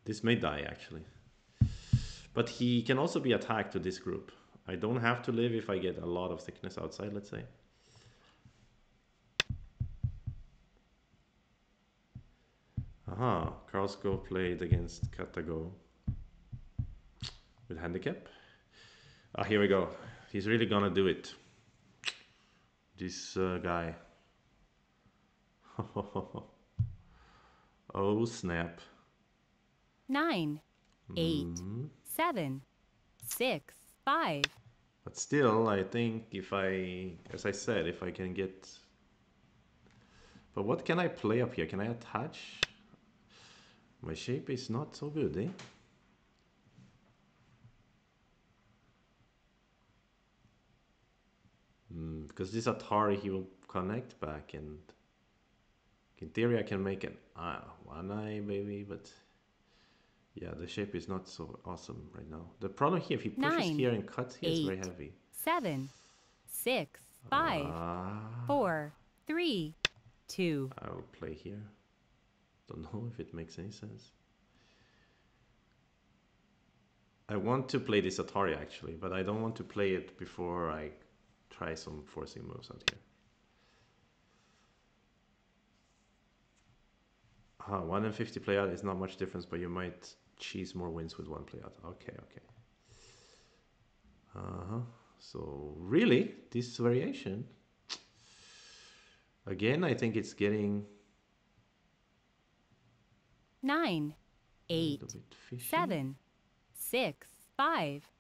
This may die actually. But he can also be attacked to this group. I don't have to live if I get a lot of thickness outside, let's say. Aha, Carlsco played against Katago with handicap. Ah, here we go. He's really gonna do it. This guy. Oh snap. 9, 8, 7, 6, 5. But still, I think if I, as I said, if I can get... But what can I play up here? Can I attach? My shape is not so good, eh? Because this Atari, he will connect back and... In theory, I can make an one eye, maybe, but... Yeah, the shape is not so awesome right now. The problem here, if he pushes 9, here and cuts here, it's very 8, heavy. 7, 6, 5, 4, 3, 2. I will play here. Don't know if it makes any sense. I want to play this Atari actually, but I don't want to play it before I try some forcing moves out here. 1 and 50 play out is not much difference, but you might cheese more wins with 1 play out. Okay. So really, this variation, again, I think it's getting 9, 8, 7, 6, 5,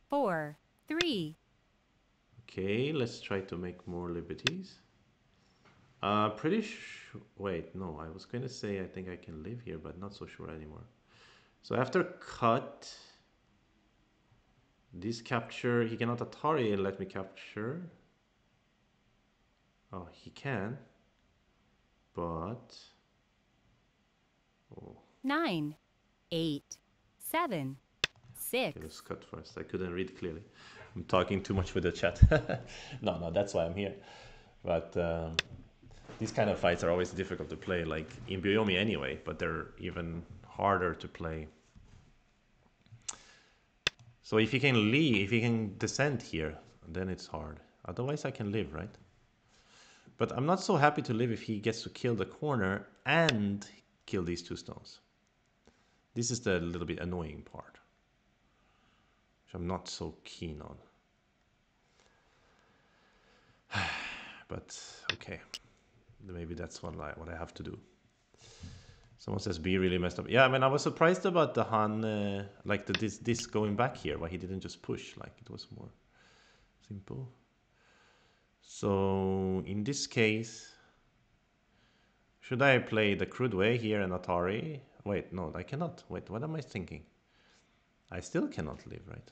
4, 3. Okay, let's try to make more liberties. Pretty sure. Wait, no, I was going to say I think I can live here, but not so sure anymore. So after cut, this capture, he cannot Atari and let me capture. Oh, he can, but 9, 8, 7, 6. Okay, let's cut first. I couldn't read clearly. I'm talking too much with the chat. No, that's why I'm here. But these kind of fights are always difficult to play, like in Byomi anyway, but they're even harder to play. So if he can leave, if he can descend here, then it's hard. Otherwise I can live, right? But I'm not so happy to live if he gets to kill the corner and kill these 2 stones. This is the little bit annoying part, which I'm not so keen on. But okay, maybe that's what I have to do. Someone says B really messed up. Yeah, I mean, I was surprised about the Han, like this going back here, why he didn't just push, like it was more simple. So in this case, should I play the crude way here and Atari? Wait, no, I cannot. Wait, what am I thinking? I still cannot live, right?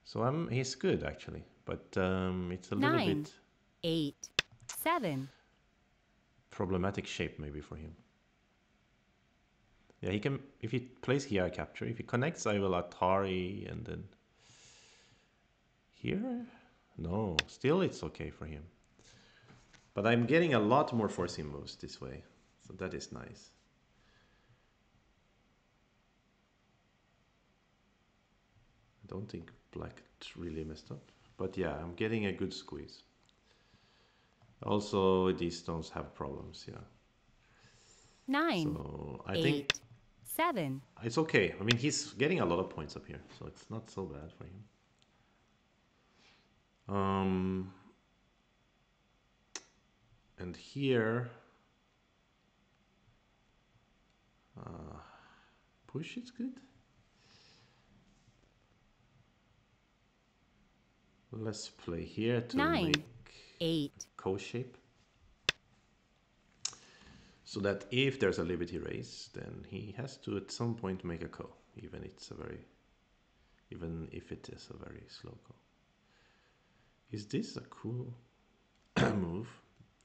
So he's good actually, but it's a little 9, bit 8, 7. problematic shape maybe for him. Yeah, he can, if he plays here I capture. If he connects I will Atari and then here? No, still it's okay for him. But I'm getting a lot more forcing moves this way, so that is nice. I don't think black really messed up, but yeah, I'm getting a good squeeze. Also, these stones have problems, yeah. 9, so I 8, think 7. it's okay. I mean, he's getting a lot of points up here, so it's not so bad for him. And here, push is good. Let's play here to 9, make 8. co shape. So that if there's a liberty race, then he has to at some point make a ko, even if it is a very slow ko. Is this a cool move?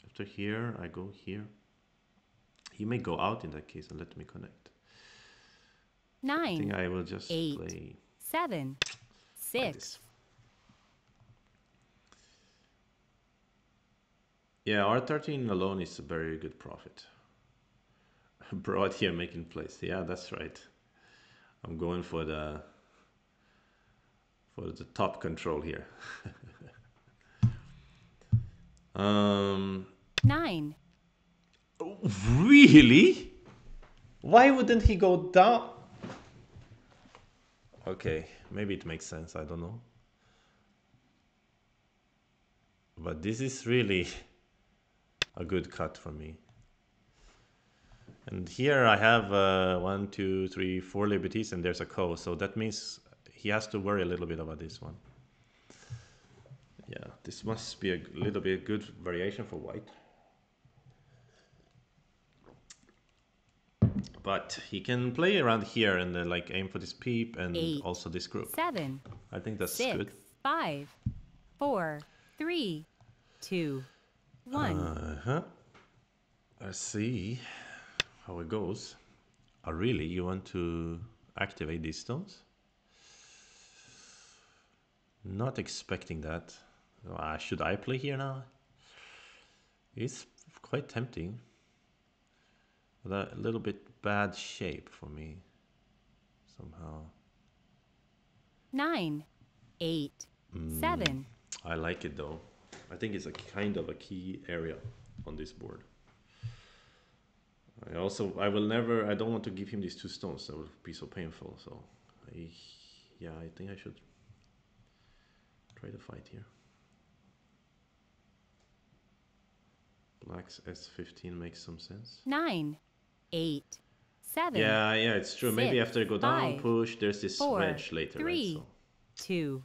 After here, I go here. He may go out in that case and let me connect. 9, I think I will just 8, play 7, like 6. this. Yeah, R13 alone is a very good profit. Broad here making plays. Yeah, that's right. I'm going for the top control here. 9. Really? Why wouldn't he go down? Okay, maybe it makes sense. I don't know. But this is really a good cut for me. And here I have 1, 2, 3, 4 liberties, and there's a ko. So that means he has to worry a little bit about this one. Yeah, this must be a little bit good variation for white. But he can play around here and then like aim for this peep and 8, also this group. 7. I think that's 6, good. 5, 4, 3, 2, 1. Let's see how it goes. Oh, really? You want to activate these stones? Not expecting that. Should I play here now? It's quite tempting. But a little bit bad shape for me somehow. 9, 8, 7, I like it though. I think it's a kind of a key area on this board. I will never, I don't want to give him these 2 stones. That would be so painful. So, yeah, I think I should try to fight here. Black's S15 makes some sense. 9, 8, 7. Yeah, it's true. 6, Maybe after I go down, 5, push, there's this 4, wedge later, 3, right? So 2,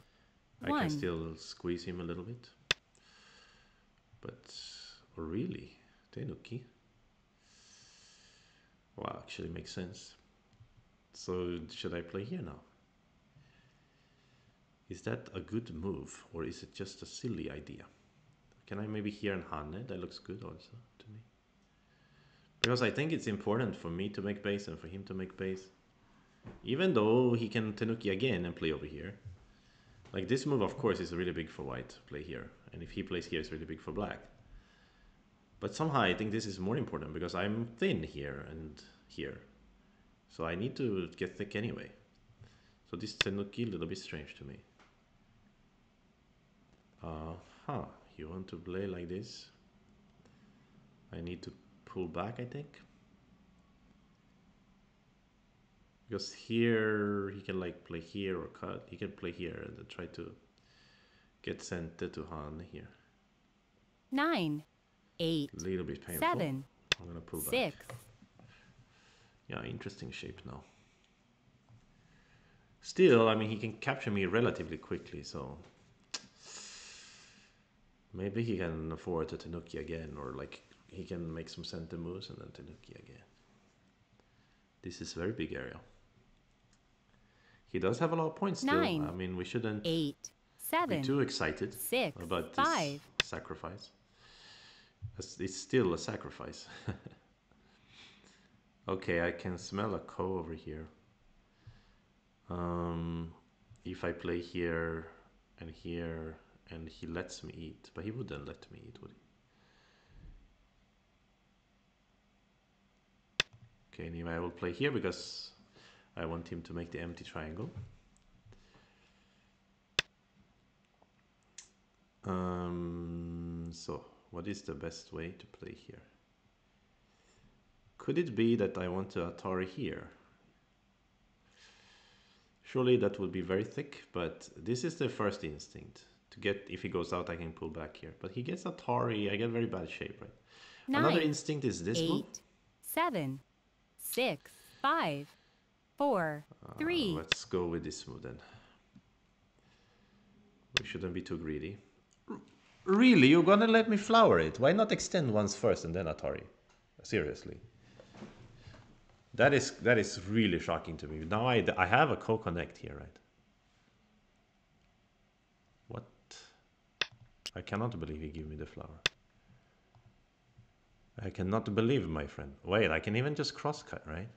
I 1. can still squeeze him a little bit. But really, Tenuki. Wow, actually makes sense. So should I play here now? Is that a good move or is it just a silly idea? Can I maybe here and Hane? That looks good also to me. Because I think it's important for me to make base and for him to make base. Even though he can Tenuki again and play over here. Like this move of course is really big for white to play here. And if he plays here it's really big for black. But somehow I think this is more important because I'm thin here and here. So I need to get thick anyway. So this Tenuki a little bit strange to me. You want to play like this? I need to pull back, I think. Because here he can like play here or cut. He can play here and try to get sent to Han here. 9, 8, A little bit painful. 7, I'm gonna pull 6. back. Yeah, interesting shape now. Still, I mean, he can capture me relatively quickly, so maybe he can afford to Tenuki again, or like he can make some center moves and then Tenuki again. This is a very big area. He does have a lot of points still. 9, I mean, we shouldn't 8, 7, be too excited 6, about 5. this sacrifice. It's still a sacrifice. Okay, I can smell a Ko over here. If I play here and he lets me eat, but he wouldn't let me eat, would he? Okay, anyway, I will play here because I want him to make the empty triangle. So what is the best way to play here? Could it be that I want to Atari here? Surely that would be very thick, but this is the first instinct. To get, if he goes out, I can pull back here. But he gets Atari, I get very bad shape, right? 9, Another instinct is this 8, move. 7, 6, 5, 4, 3. Let's go with this move then. We shouldn't be too greedy. Really? You're gonna let me flower it? Why not extend once first and then Atari? Seriously. That is really shocking to me. Now I have a co-connect here, right? What? I cannot believe he gave me the flower. I cannot believe, my friend. Wait, I can even just cross-cut, right?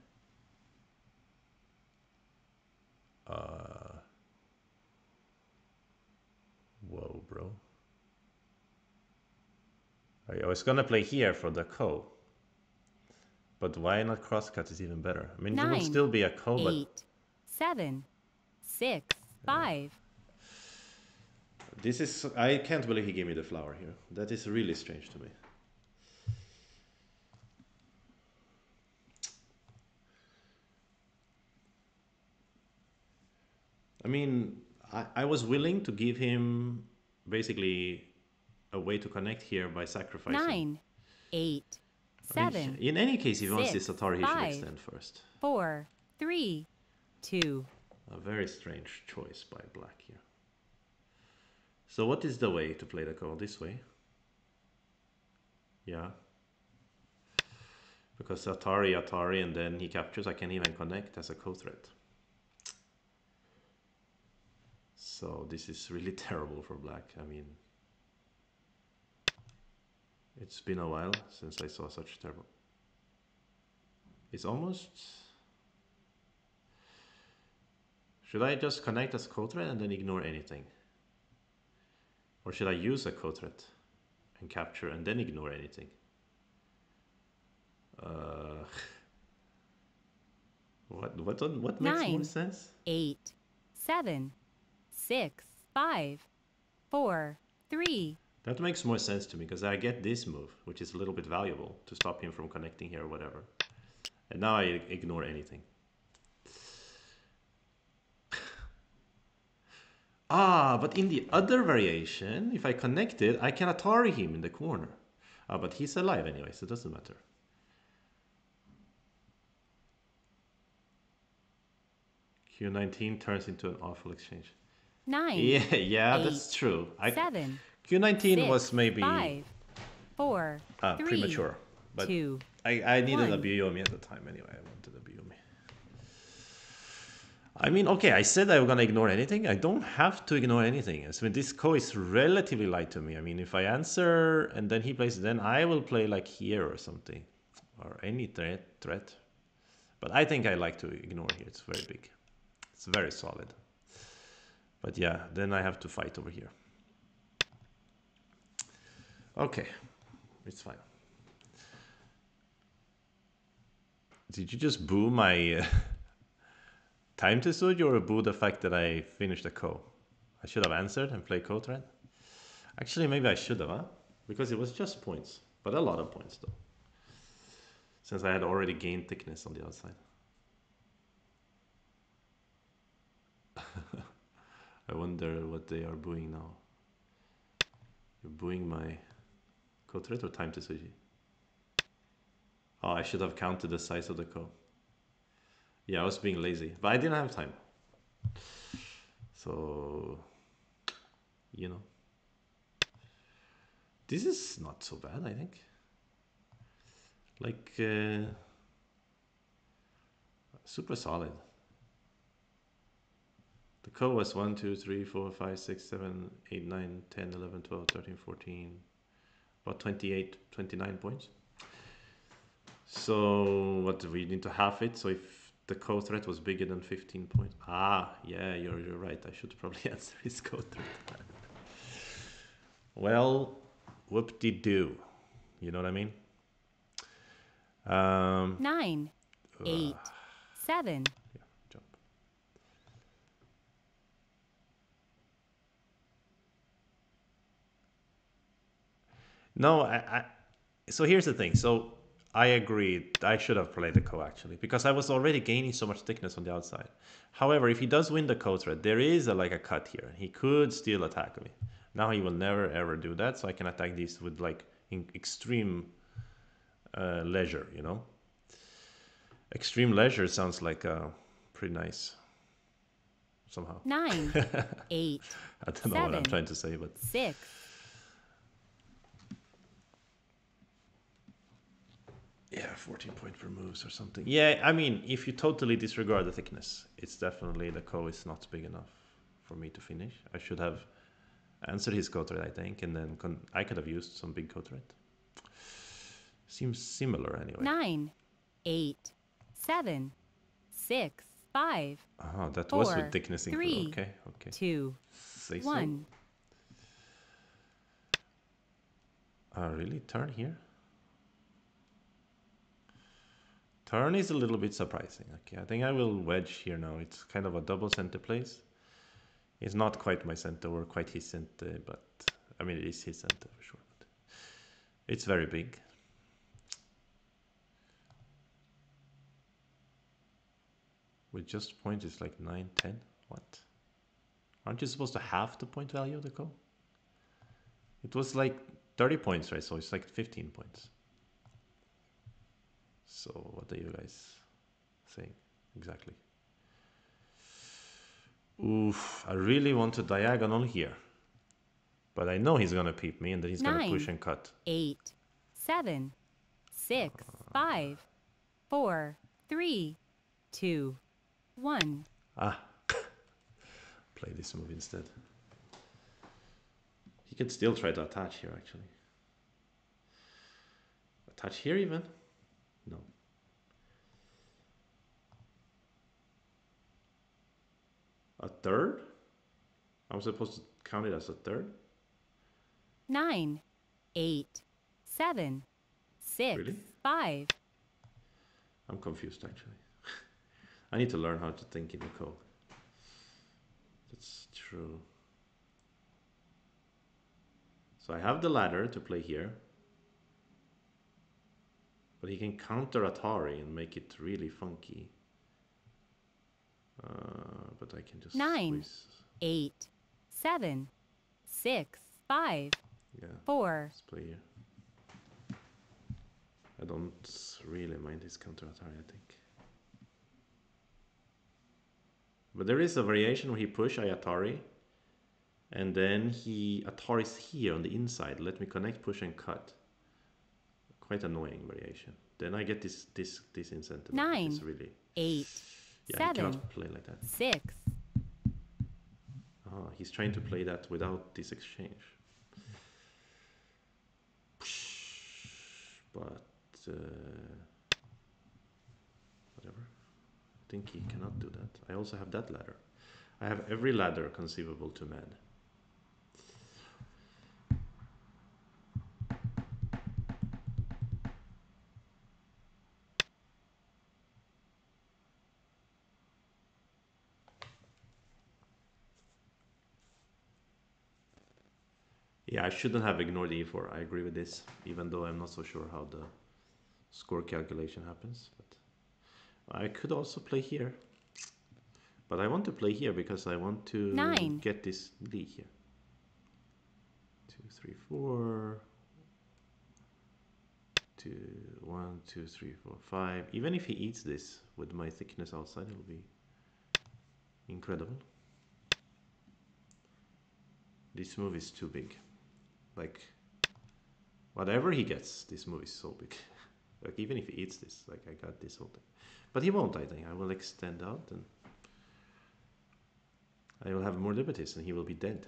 Whoa, bro. I was gonna play here for the ko. But why not crosscut is even better. I mean, 9, it will still be a ko, 8, 7, 6, 5. This is, I can't believe he gave me the flower here. That is really strange to me. I mean, I was willing to give him basically a way to connect here by sacrificing. 9, 8, 7. In any case, if he wants 6, this Atari, he 5, should extend first. 4, 3, 2. A very strange choice by black here. So what is the way to play the ko? This way? Yeah. Because Atari, and then he captures, I can even connect as a ko threat. So this is really terrible for black. I mean, it's been a while since I saw such terrible. It's almost... Should I just connect as ko threat and then ignore anything? Or should I use a code threat and capture and then ignore anything? Uh, what makes more 9, sense? 8, 7, 6, 5, 4, 3. That makes more sense to me because I get this move, which is a little bit valuable to stop him from connecting here or whatever. And now I ignore anything. Ah, but in the other variation, if I connect it, I can Atari him in the corner. Ah, but he's alive anyway, so it doesn't matter. Q19 turns into an awful exchange. 9, Yeah, 8, that's true. 7, Q19 6, was maybe 5, 4, 3, premature, but 2. I needed a 1. Biomi at the time anyway. I wanted a Biomi. I mean, okay, I said I was gonna ignore anything. I don't have to ignore anything. I mean, this ko is relatively light to me. I mean, if I answer and then he plays, then I will play like here or something, or any threat. But I think I like to ignore here. It's very big. It's very solid. But yeah, then I have to fight over here. Okay, it's fine. Did you just boo my time to suit or boo the fact that I finished the ko? I should have answered and played ko threat. Actually, maybe I should have, huh? Because it was just points, but a lot of points though. Since I had already gained thickness on the outside. I wonder what they are booing now. You're booing my ko threat or time to suji? Oh, I should have counted the size of the ko. Yeah, I was being lazy, but I didn't have time. So, you know. This is not so bad, I think. Like, super solid. The ko was 1, 2, 3, 4, 5, 6, 7, 8, 9, 10, 11, 12, 13, 14, about 28, 29 points. So what do we need to half it? So if the ko threat was bigger than 15 points. Ah, yeah, you're right. I should probably answer his ko threat. Well, whoop-de-doo. You know what I mean? 9, 8, 7. Yeah, jump. No, so here's the thing. So I agree. I should have played the ko actually because I was already gaining so much thickness on the outside. However, if he does win the ko thread, there is like a cut here. He could still attack me. Now he will never ever do that. So I can attack these with like extreme leisure. You know, extreme leisure sounds like pretty nice somehow. 9, 8, I don't know what I'm 7, trying to say, but 6. yeah, 14 point per moves or something. Yeah, I mean, if you totally disregard the thickness, it's definitely the ko is not big enough for me to finish. I should have answered his ko threat, I think, and then I could have used some big ko threat. Seems similar anyway. 9, 8, 7, 6, 5. Ah, that 4, was with thickness included. 3, Okay, okay. 2, Say 1. So. Really? Turn here? Turn is a little bit surprising. Okay, I think I will wedge here now. It's kind of a double center place. It's not quite my center or quite his center, but I mean, it is his center for sure. But it's very big. With just point, it's like 9, 10. What? Aren't you supposed to halve the point value of the ko? It was like 30 points, right? So it's like 15 points. So what are you guys saying exactly? Oof, I really want to diagonal here. But I know he's going to peep me and then he's going to push and cut. 8, 7, 6, 5, 4, 3, 2, 1. Ah, play this move instead. He could still try to attach here, actually. Attach here even? No. A third? I'm supposed to count it as a third? 9, 8, 7, 6, Really? 5. I'm confused actually. I need to learn how to think in the code. That's true. So I have the ladder to play here. But he can counter Atari and make it really funky. But I can just 9, 8, 7, 6, 5, yeah, 4. let's play here. I don't really mind his counter Atari, I think. But there is a variation where he push Atari, and then he Atari's here on the inside. Let me connect, push, and cut. Quite annoying variation. Then I get this incentive. 9, it's really 8, yeah, 7, he cannot play like that. 6. He's trying to play that without this exchange. But whatever. I think he cannot do that. I also have that ladder. I have every ladder conceivable to man. Yeah, I shouldn't have ignored e4. I agree with this, even though I'm not so sure how the score calculation happens. But I could also play here. But I want to play here because I want to 9. get this lead here. 2, 3, 4. 2, 1, 2, 3, 4, 5. Even if he eats this with my thickness outside, it'll be incredible. This move is too big. Like, whatever he gets, this move is so big. Like, even if he eats this, like, I got this whole thing. But he won't, I think. I will extend out and I will have more liberties and he will be dead.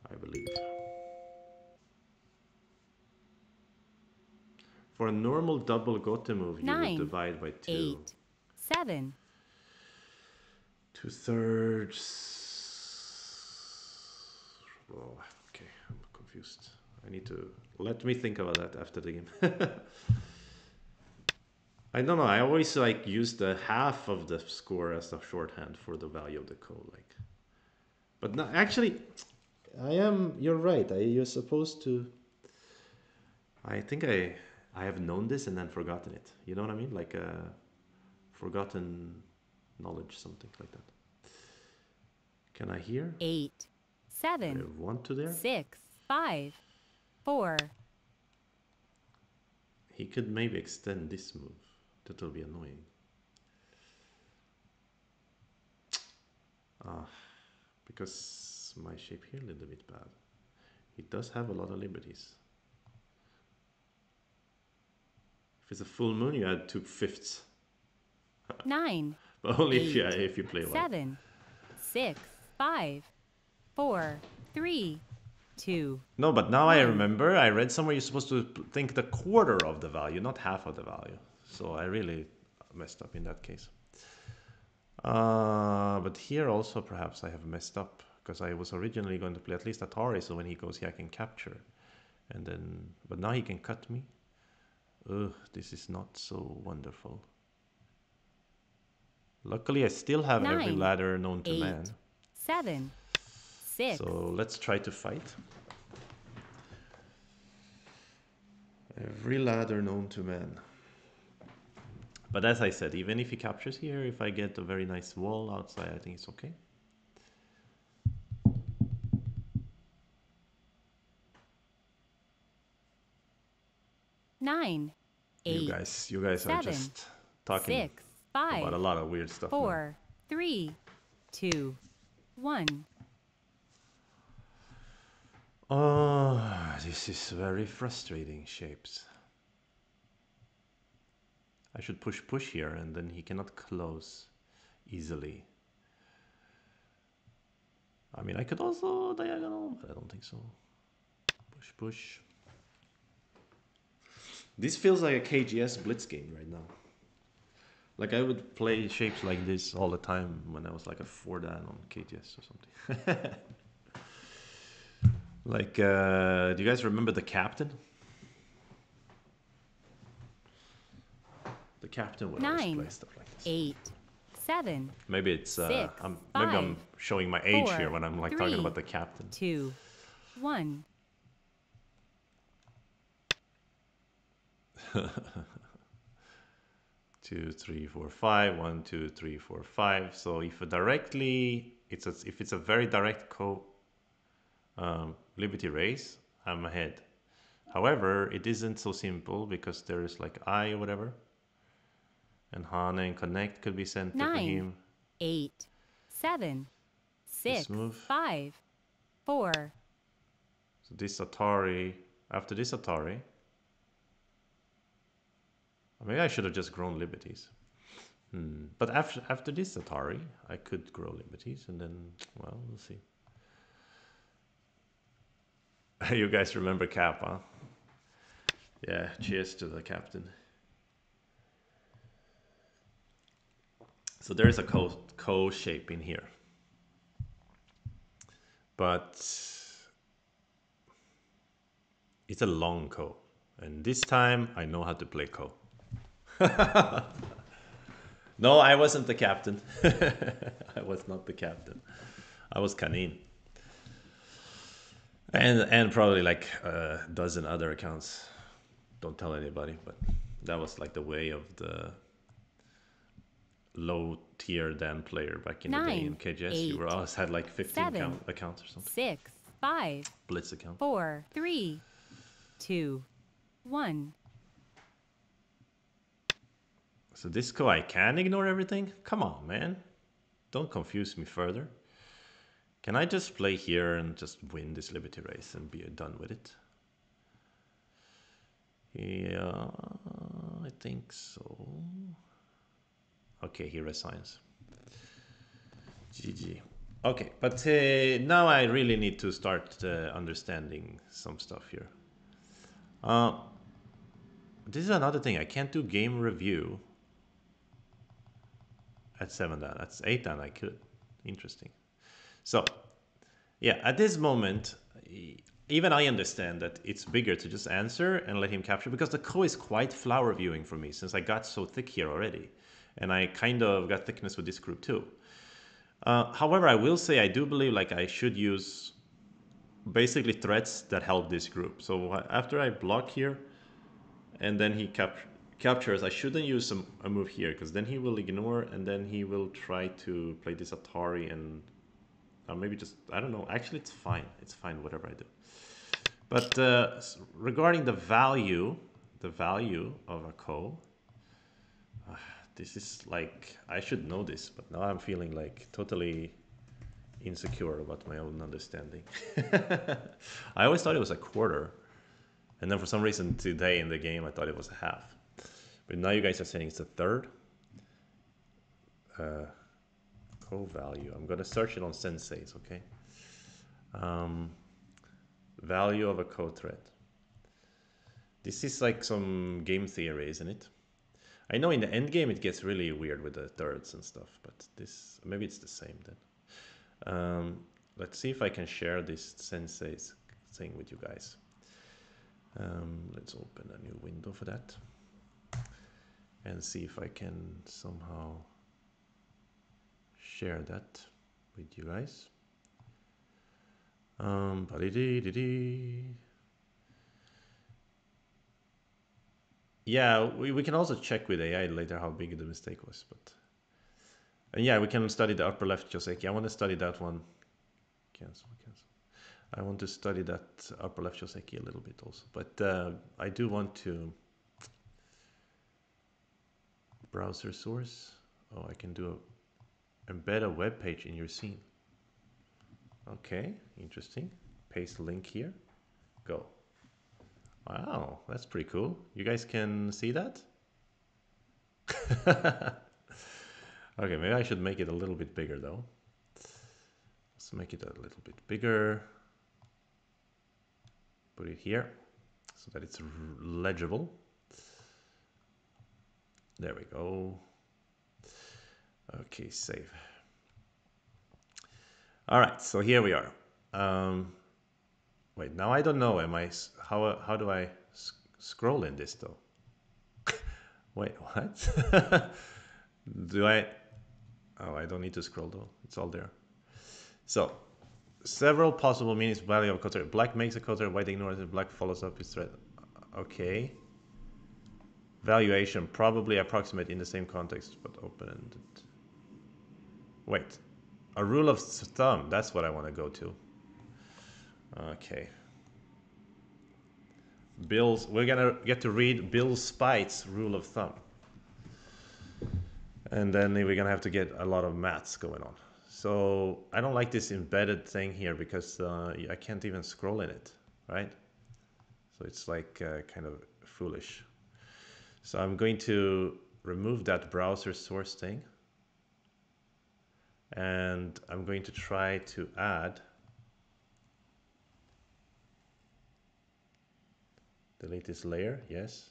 I believe. For a normal double Gote move, you 9, would divide by 2. 8, 7. 2/3. Oh, okay, I'm confused. I need to let me think about that after the game. I don't know. I always like use the half of the score as the shorthand for the value of the code. Like, but no, actually, You're right. You're supposed to. I think I have known this and then forgotten it. You know what I mean? Like forgotten knowledge, something like that. Can I hear? 8, 7, 1 to there? 6, 5, 4. He could maybe extend this move. That will be annoying. Because my shape here a little bit bad. He does have a lot of liberties. If it's a full moon, you add 2/5. 9, But only 8, if you play white. 7, 6, 5, 4, 3, 2. No, but now I 1. remember I read somewhere you're supposed to think the quarter of the value, not half of the value. So I really messed up in that case. But here also perhaps I have messed up because I was originally going to play at least Atari, so when he goes here I can capture. And then, but now he can cut me. Ugh, this is not so wonderful. Luckily I still have 9, every ladder known to 8, man. 7, 6. So let's try to fight. Every ladder known to man. But as I said, even if he captures here, if I get a very nice wall outside, I think it's okay. Nine, 8, You guys 7, are just talking 6, 5, about a lot of weird stuff. 4, 3, 2, 1. Oh, this is very frustrating shapes. I should push here and then he cannot close easily. I mean, I could also diagonal, but I don't think so. Push. This feels like a KGS Blitz game right now. Like I would play shapes like this all the time when I was like a 4 dan on KGS or something. Like, do you guys remember the captain? The captain would always play 9, stuff like this. 8, 7, Maybe it's 6, maybe 5, I'm showing my age here 4, when I'm like talking about 3, the captain. 2, 1. 2, 3, 4, 5. 1, 2, 3, 4, 5. So if if it's a very direct Liberty race, I'm ahead. However, it isn't so simple because there is like I or whatever, and Hana and Connect could be center for 9, him. 8, 7, This 6, move. 5, 4. So this Atari. After this Atari, maybe I should have just grown Liberties. But after this Atari, I could grow Liberties, and then, well, we'll see. You guys remember Cap, huh? Yeah, cheers to the captain. So there is a co shape in here. But it's a long co. And this time I know how to play co. No, I wasn't the captain. I was not the captain. I was Kanin. And probably like a dozen other accounts. Don't tell anybody, but that was like the way of the low tier Dan player back in the day in 9, KJS. You 8, were always had like 15 7, accounts or something. 6, 5, Blitz account. 4, 3, 2, 1. So this co, I can ignore everything? Come on, man. Don't confuse me further. Can I just play here and just win this Liberty race and be done with it? Yeah, I think so. Okay, he resigns. GG. Okay, but now I really need to start understanding some stuff here. This is another thing. I can't do game review at 7 dan. That's 8 dan I could. Interesting. So, yeah, at this moment, even I understand that it's bigger to just answer and let him capture, because the co is quite flower viewing for me since I got so thick here already. And I kind of got thickness with this group too. However, I will say I do believe like I should use basically threats that help this group. So after I block here and then he captures, I shouldn't use a move here because then he will ignore and then he will try to play this Atari and maybe just, I don't know. Actually, it's fine. It's fine, whatever I do. But regarding the value of a co, this is like, I should know this, but now I'm feeling like totally insecure about my own understanding. I always thought it was a quarter. And then for some reason today in the game, I thought it was a half. But now you guys are saying it's a third. Co-value. I'm going to search it on Senseis, okay? Value of a co-thread. This is like some game theory, isn't it? I know in the end game it gets really weird with the thirds and stuff, but this, maybe it's the same then. Let's see if I can share this Sensei's thing with you guys. Let's open a new window for that and see if I can somehow share that with you guys. Yeah, we can also check with AI later how big the mistake was, but yeah, we can study the upper left Joseki. I want to study that one. Cancel. I want to study that upper left Joseki a little bit also, but I do want to browser source. Oh, I can do embed a web page in your scene. Okay, interesting. Paste link here. Go. Wow, that's pretty cool. You guys can see that? Okay, maybe I should make it a little bit bigger though. Let's make it a little bit bigger. Put it here so that it's legible. There we go. Okay, save. All right, so here we are. Wait, now I don't know. How do I scroll in this though? Wait, what? Do I? Oh, I don't need to scroll though. It's all there. So, several possible meanings value of counter. Black makes a counter, white ignores it, black follows up his threat. Okay. Valuation, probably approximate in the same context, but open-ended. Wait. A rule of thumb, that's what I want to go to. Okay. We're gonna get to read Bill Spite's rule of thumb. And then we're gonna have to get a lot of maths going on. So I don't like this embedded thing here because I can't even scroll in it, right? So it's like kind of foolish. So I'm going to remove that browser source thing. And I'm going to try to add, delete this layer, yes.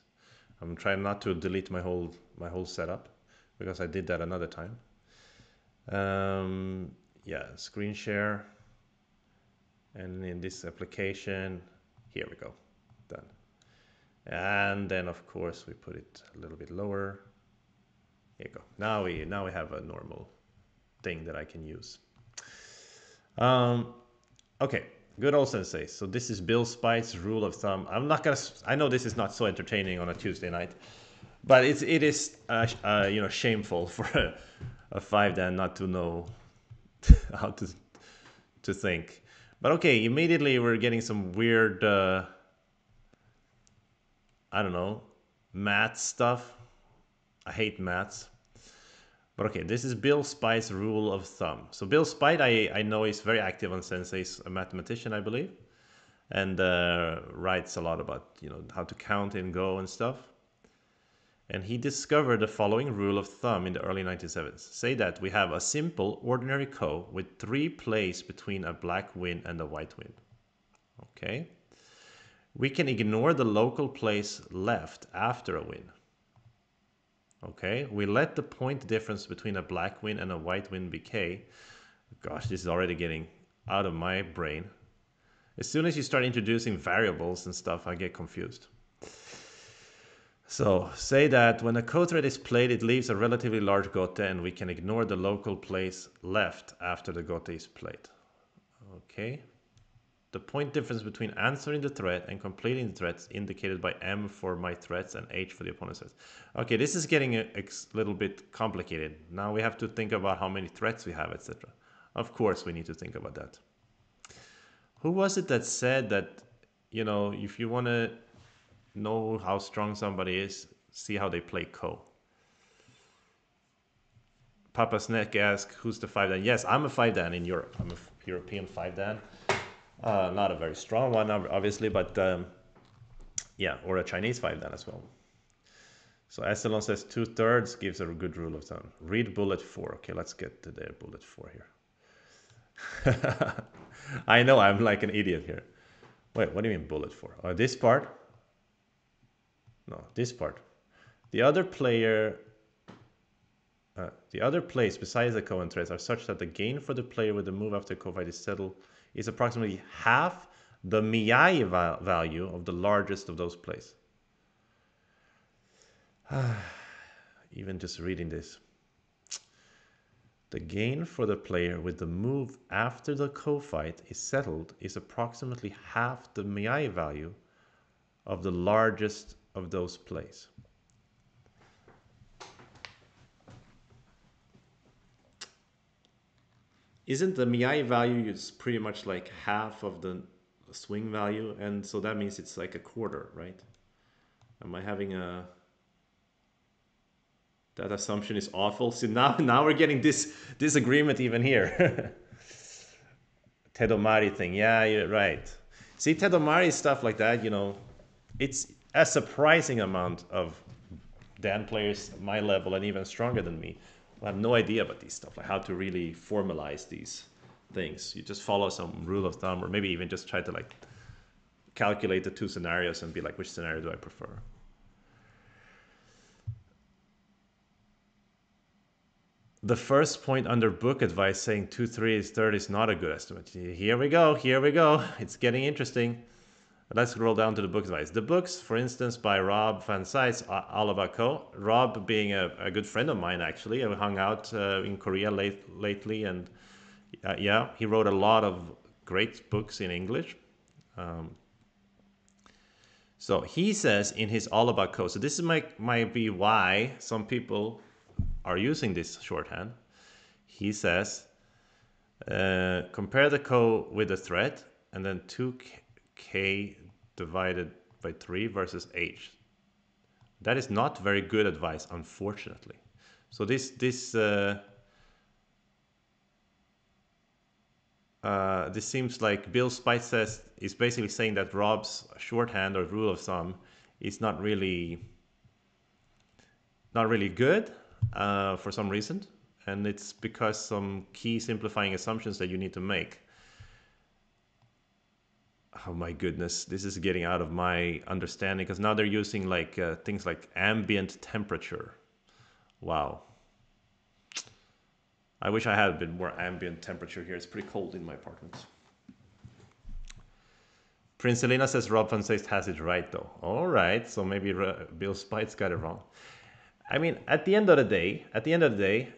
I'm trying not to delete my whole setup because I did that another time. Yeah, screen share. And in this application, here we go, done. And then of course we put it a little bit lower. Here you go. Now we have a normal thing that I can use. Okay, good old sensei. So this is Bill Spite's rule of thumb. I'm not gonna. I know this is not so entertaining on a Tuesday night, but it is you know, shameful for a 5-dan not to know how to think. But okay, immediately we're getting some weird I don't know, math stuff. I hate maths. But okay, this is Bill Spite's rule of thumb. So Bill Spite, I know is very active on Sensei's, a mathematician, I believe, and writes a lot about, you know, how to count in Go and stuff. And he discovered the following rule of thumb in the early 1970s. Say that we have a simple ordinary Ko with 3 plays between a black win and a white win. Okay. We can ignore the local place left after a win. Okay, we let the point difference between a black win and a white win be K. Gosh, this is already getting out of my brain. As soon as you start introducing variables and stuff, I get confused. So, say that when a Ko thread is played, it leaves a relatively large gote, and we can ignore the local place left after the gote is played. Okay. The point difference between answering the threat and completing the threats indicated by M for my threats and H for the opponent's threats. Okay, this is getting a little bit complicated. Now we have to think about how many threats we have, etc. Of course, we need to think about that. Who was it that said that, you know, if you want to know how strong somebody is, see how they play Ko? Papa Snack asked, who's the 5-dan? Yes, I'm a 5-dan in Europe. I'm a European 5-dan. Not a very strong one, obviously, but yeah, or a Chinese 5-dan as well. So Estelon says 2/3 gives a good rule of thumb. Read bullet 4. Okay, let's get to the bullet 4 here. I know I'm like an idiot here. Wait, what do you mean bullet 4? Oh, this part? No, this part. The other player... the other plays besides the Ko and threats are such that the gain for the player with the move after Ko fight is settled is approximately half the Miyai value of the largest of those plays. Even just reading this. The gain for the player with the move after the Ko fight is settled is approximately half the Miyai value of the largest of those plays. Isn't the Miyai value is pretty much like half of the swing value? And so that means it's like a quarter, right? Am I having a... That assumption is awful. See, now we're getting this disagreement even here. Tedomari thing. Yeah, you're right. See, Tedomari stuff like that, you know, it's a surprising amount of Dan players my level and even stronger than me who have no idea about these stuff, like how to really formalize these things. You just follow some rule of thumb, or maybe even just try to like calculate the 2 scenarios and be like, which scenario do I prefer? The first point under book advice saying 2-3 is third is not a good estimate. Here we go. Here we go. It's getting interesting. Let's scroll down to the book advice. The books, for instance, by Rob Van Zijs, all about Co. Rob being a good friend of mine, actually. I hung out in Korea lately, and yeah, he wrote a lot of great books in English. So he says in his All About Co. So this might be why some people are using this shorthand. He says, compare the Co with the thread, and then 2K divided by 3 versus H. That is not very good advice, unfortunately. So this seems like Bill Spice says is basically saying that Rob's shorthand or rule of thumb is not really good for some reason, and it's because some key simplifying assumptions that you need to make. Oh my goodness, this is getting out of my understanding, because now they're using like things like ambient temperature. Wow. I wish I had a bit more ambient temperature here. It's pretty cold in my apartment. Prince Elena says Rob Van Zijs has it right, though. All right, so maybe Bill Spites got it wrong. I mean, at the end of the day,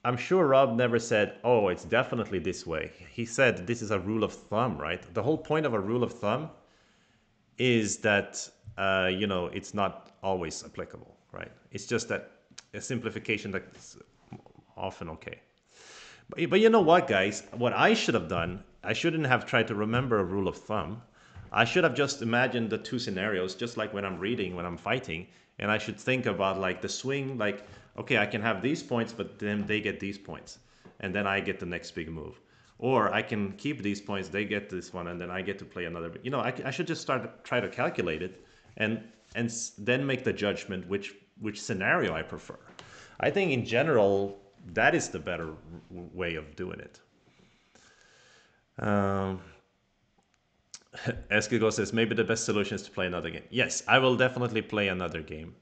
I'm sure Rob never said, oh, it's definitely this way. He said this is a rule of thumb, right? The whole point of a rule of thumb is that, it's not always applicable, right? It's just that a simplification that's often okay. But you know what, guys? What I should have done, I shouldn't have tried to remember a rule of thumb. I should have just imagined the two scenarios, just like when I'm reading, when I'm fighting, and I should think about like the swing, like, okay, I can have these points, but then they get these points, and then I get the next big move. Or I can keep these points, they get this one, and then I get to play another. I should just try to calculate it, and then make the judgment which scenario I prefer. I think in general, that is the better way of doing it. Eskigo says, maybe the best solution is to play another game. Yes, I will definitely play another game.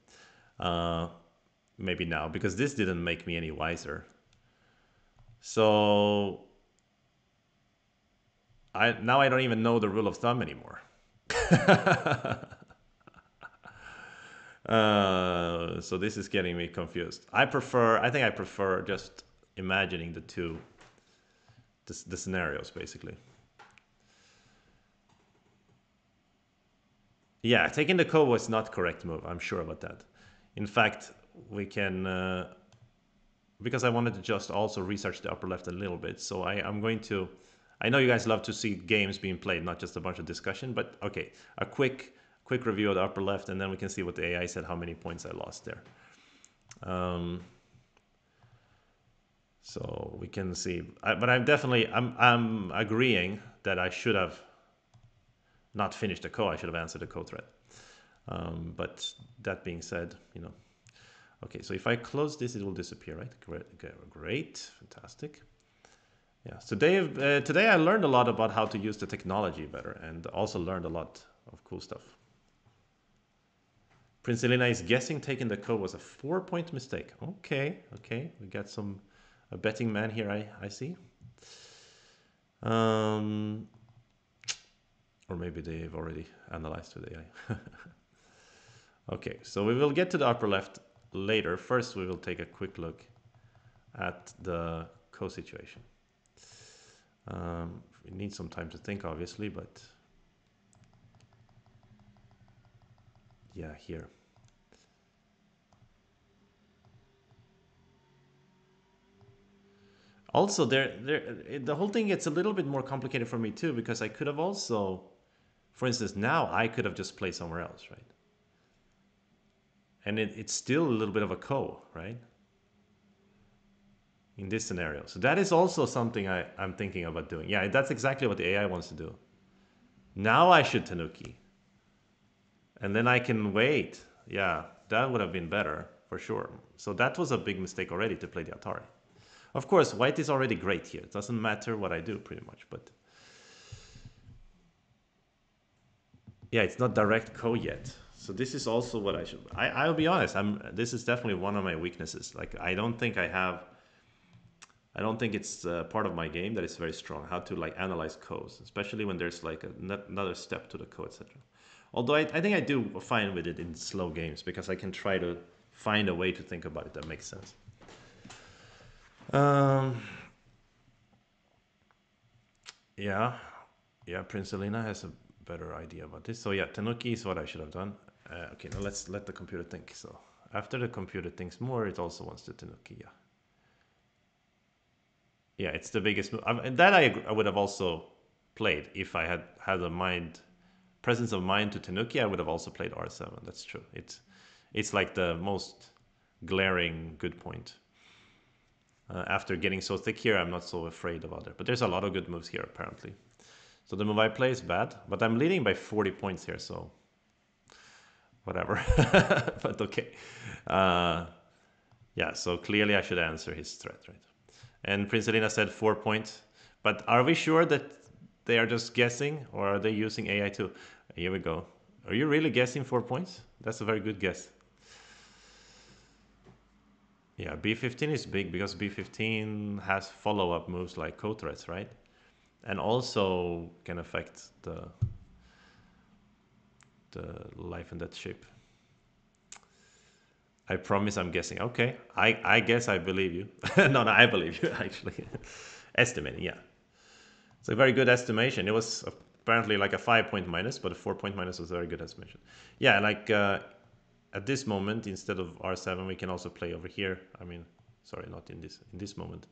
Maybe now, because this didn't make me any wiser. So now I don't even know the rule of thumb anymore. So this is getting me confused. I think I prefer just imagining the scenarios, basically. Yeah, taking the Co was not correct move. I'm sure about that. In fact, we can, because I wanted to just also research the upper left a little bit. So I'm going to, I know you guys love to see games being played, not just a bunch of discussion, but okay, a quick review of the upper left, and then we can see what the AI said, how many points I lost there. So we can see, but I'm agreeing that I should have not finished the Co. I should have answered the Co thread. But that being said, okay, so if I close this, it will disappear, right? Great, fantastic. Yeah, so today I learned a lot about how to use the technology better, and also learned a lot of cool stuff. Prince Elena is guessing taking the Co was a 4-point mistake. Okay, we got a betting man here, I see. Or maybe they've already analyzed with AI. Okay, so we will get to the upper left later. First, we will take a quick look at the Co situation. We need some time to think, obviously, but yeah, here. Also, the whole thing gets a little bit more complicated for me too, because I could have also, for instance, now I could have just played somewhere else, right? And it's still a little bit of a Co, right? In this scenario. So that is also something I'm thinking about doing. Yeah, that's exactly what the AI wants to do. Now I should Tanuki. And then I can wait. Yeah, that would have been better, for sure. So that was a big mistake already to play the Atari. Of course, white is already great here. It doesn't matter what I do, pretty much. But yeah, it's not direct Co yet. So this is also what I should. I'll be honest. This is definitely one of my weaknesses. Like I don't think I have. I don't think it's part of my game that is very strong. How to like analyze codes, especially when there's like another step to the code, etc. Although I think I do fine with it in slow games because I can try to find a way to think about it that makes sense. Um, yeah, yeah. Prince Elena has a better idea about this. So yeah, Tanuki is what I should have done. Okay, now let's let the computer think. So after the computer thinks more, it also wants the Tanuki. Yeah, yeah. It's the biggest move. And that I would have also played if I had a mind presence of mind to Tanuki. I would have also played R7. That's true. It's like the most glaring good point. After getting so thick here, I'm not so afraid of other. But there's a lot of good moves here, apparently. So the move I play is bad, but I'm leading by 40 points here, so whatever. But okay. Uh, yeah, so clearly I should answer his threat, right? And Prince Elena said 4 points. But are we sure that they are just guessing, or are they using AI too? Here we go. Are you really guessing 4 points? That's a very good guess. Yeah, B15 is big because B15 has follow-up moves like code threats, right? And also can affect the life and death shape. I promise I'm guessing. Okay, I guess I believe you. No, I believe you actually. Estimating, yeah. It's a very good estimation. It was apparently like a 5 point minus, but a 4 point minus was a very good estimation. Yeah, like at this moment, instead of R7, we can also play over here. I mean, sorry, not in this moment,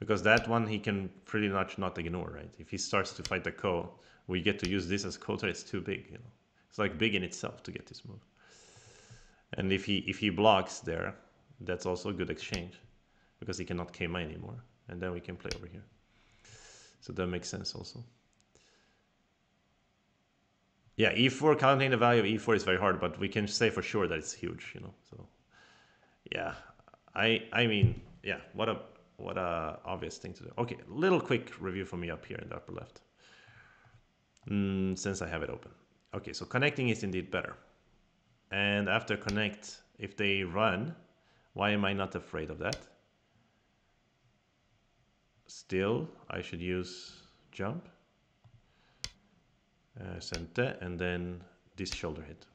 because that one he can pretty much not ignore, right? If he starts to fight the Ko, we get to use this as counter. It's too big, you know. It's like big in itself to get this move. And if he blocks there, that's also a good exchange because he cannot Kma anymore, and then we can play over here. So that makes sense also. Yeah, e4, counting the value of e4 is very hard, but we can say for sure that it's huge, you know. So yeah, I mean, yeah, what a obvious thing to do. Okay, little quick review for me up here in the upper left, since I have it open. Okay, so connecting is indeed better. And after connect, if they run, why am I not afraid of that? Still, I should use jump, center, and then this shoulder hit.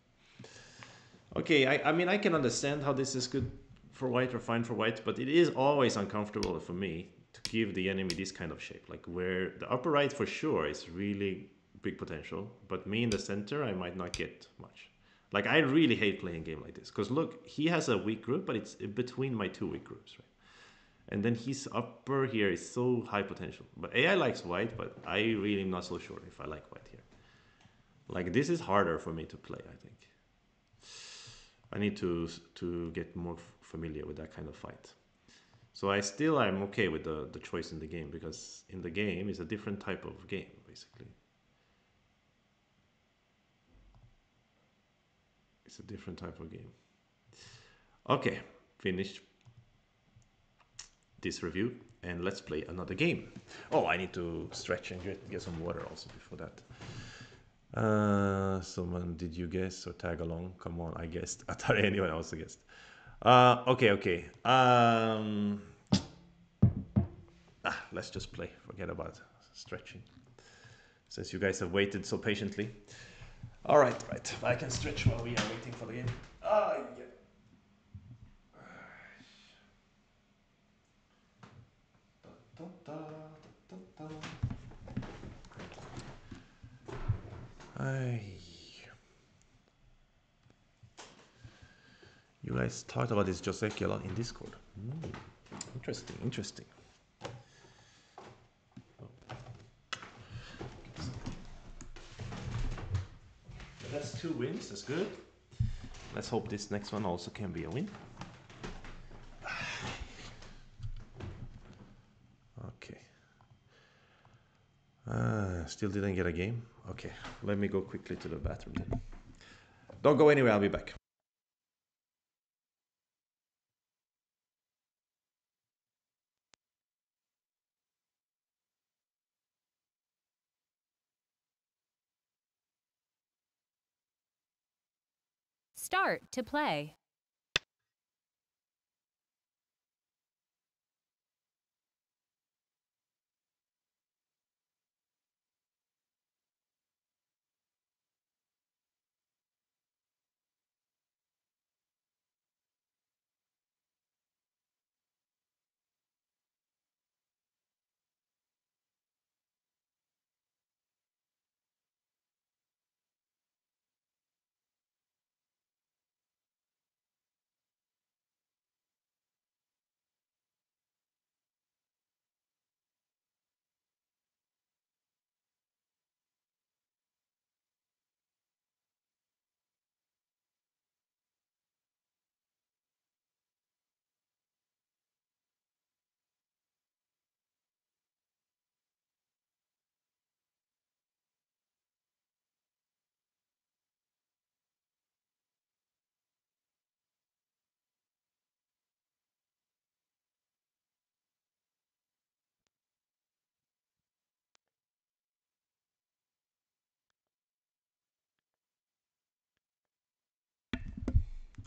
Okay, I mean, I can understand how this is good for white or fine for white, but it is always uncomfortable for me to give the enemy this kind of shape, like where the upper right for sure is really big potential, but me in the center, I might not get much. Like, I really hate playing a game like this, because look, he has a weak group, but it's between my two weak groups, right? And then his upper here is so high potential. But AI likes white, but I really am not so sure if I like white here. Like, this is harder for me to play, I think. I need to get more familiar with that kind of fight. So I'm okay with the choice in the game, because in the game is a different type of game, basically. It's a different type of game. Okay, finished this review, and let's play another game. Oh, I need to stretch and get some water also before that. Someone, did you guess or tag along? Come on, I guessed. I thought anyone else guessed. Okay. Let's just play. Forget about stretching. Since you guys have waited so patiently. All right. I can stretch while we are waiting for the game. Yeah. Da, da, da, da, da. You guys talked about this Joseki a lot in Discord. Interesting. That's 2 wins. That's good. Let's hope this next one also can be a win. Okay. Still didn't get a game. Okay, let me go quickly to the bathroom then. Don't go anywhere. I'll be back. Start to play.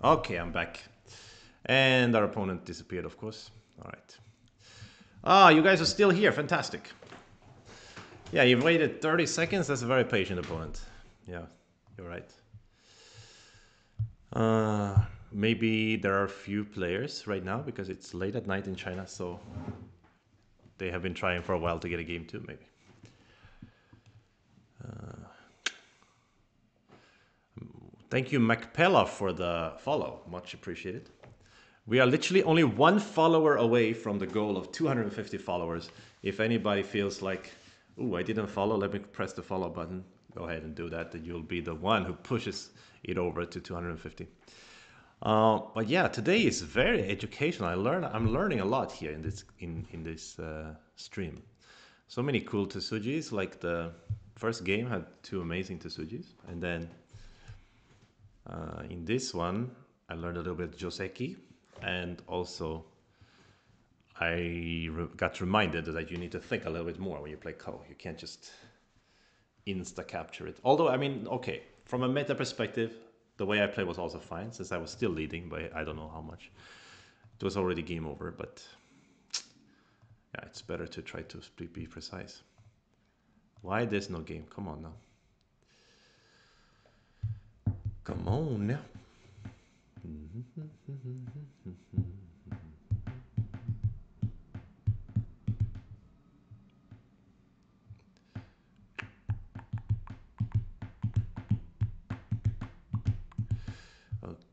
Okay, I'm back. And our opponent disappeared, of course. All right. Ah, you guys are still here. Fantastic. Yeah, you've waited 30 seconds. That's a very patient opponent. Yeah, you're right. Maybe there are few players right now because it's late at night in China, so they have been trying for a while to get a game too, maybe. Thank you, Macpella, for the follow. Much appreciated. We are literally only one follower away from the goal of 250 followers. If anybody feels like, ooh, I didn't follow, let me press the follow button. Go ahead and do that, and you'll be the one who pushes it over to 250. But yeah, today is very educational. I'm learning a lot here in this stream. So many cool TESUJIS. Like the first game had two amazing TESUJIS, and then in this one I learned a little bit Joseki, and also got reminded that you need to think a little bit more when you play Ko. You can't just insta capture it. Although, I mean, okay, from a meta perspective, the way I play was also fine, since I was still leading by I don't know how much. It was already game over, but yeah, it's better to try to be precise. Why there's no game? Come on now. Come on now.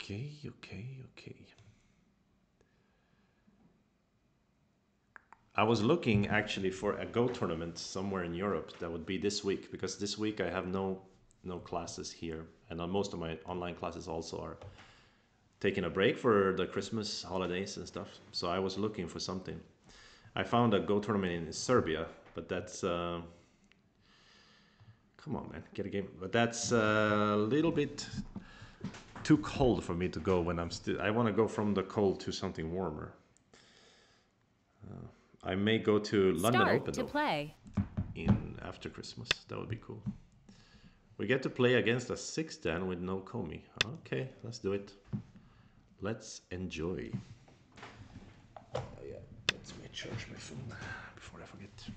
Okay. I was looking actually for a Go tournament somewhere in Europe that would be this week, because this week I have no classes here, and most of my online classes also are taking a break for the Christmas holidays and stuff. So I was looking for something. I found a Go tournament in Serbia, but that's come on, man, get a game. But that's a little bit too cold for me to go when I'm still. I want to go from the cold to something warmer. I may go to London Start Open to though play. in after Christmas. That would be cool. We get to play against a 6-dan with no Komi. Okay, let's do it. Let's enjoy. Oh yeah, let me charge my phone before I forget.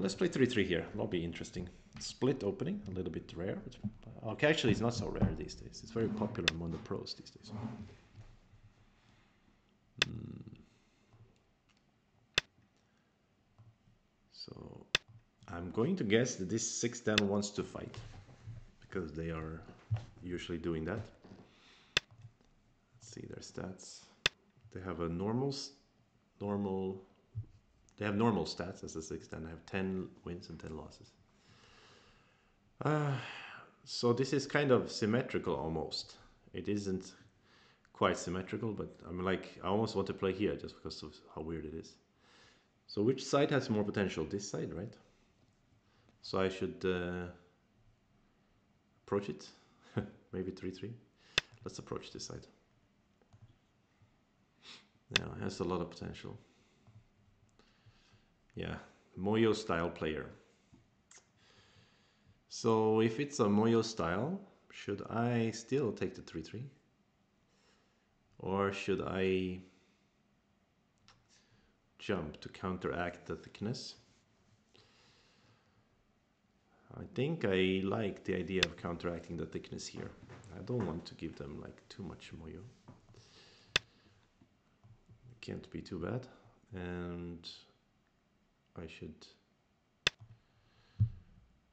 Let's play 3-3 here. That'll be interesting. Split opening, a little bit rare. But, okay, actually, it's not so rare these days. It's very popular among the pros these days. So I'm going to guess that this 6-dan wants to fight, because they are usually doing that. Let's see their stats. They have a normal. They have normal stats as a 6-dan. They have 10 wins and 10 losses. So this is kind of symmetrical almost. It isn't quite symmetrical, but I'm like, I almost want to play here just because of how weird it is. So which side has more potential? This side, right? So I should approach it. Maybe 3-3. Let's approach this side. Yeah, it has a lot of potential. Yeah, Moyo style player. So if it's a Moyo style, Should I still take the 3-3? Or should I jump to counteract the thickness? I think I like the idea of counteracting the thickness here. I don't want to give them like too much moyo. It can't be too bad. And I should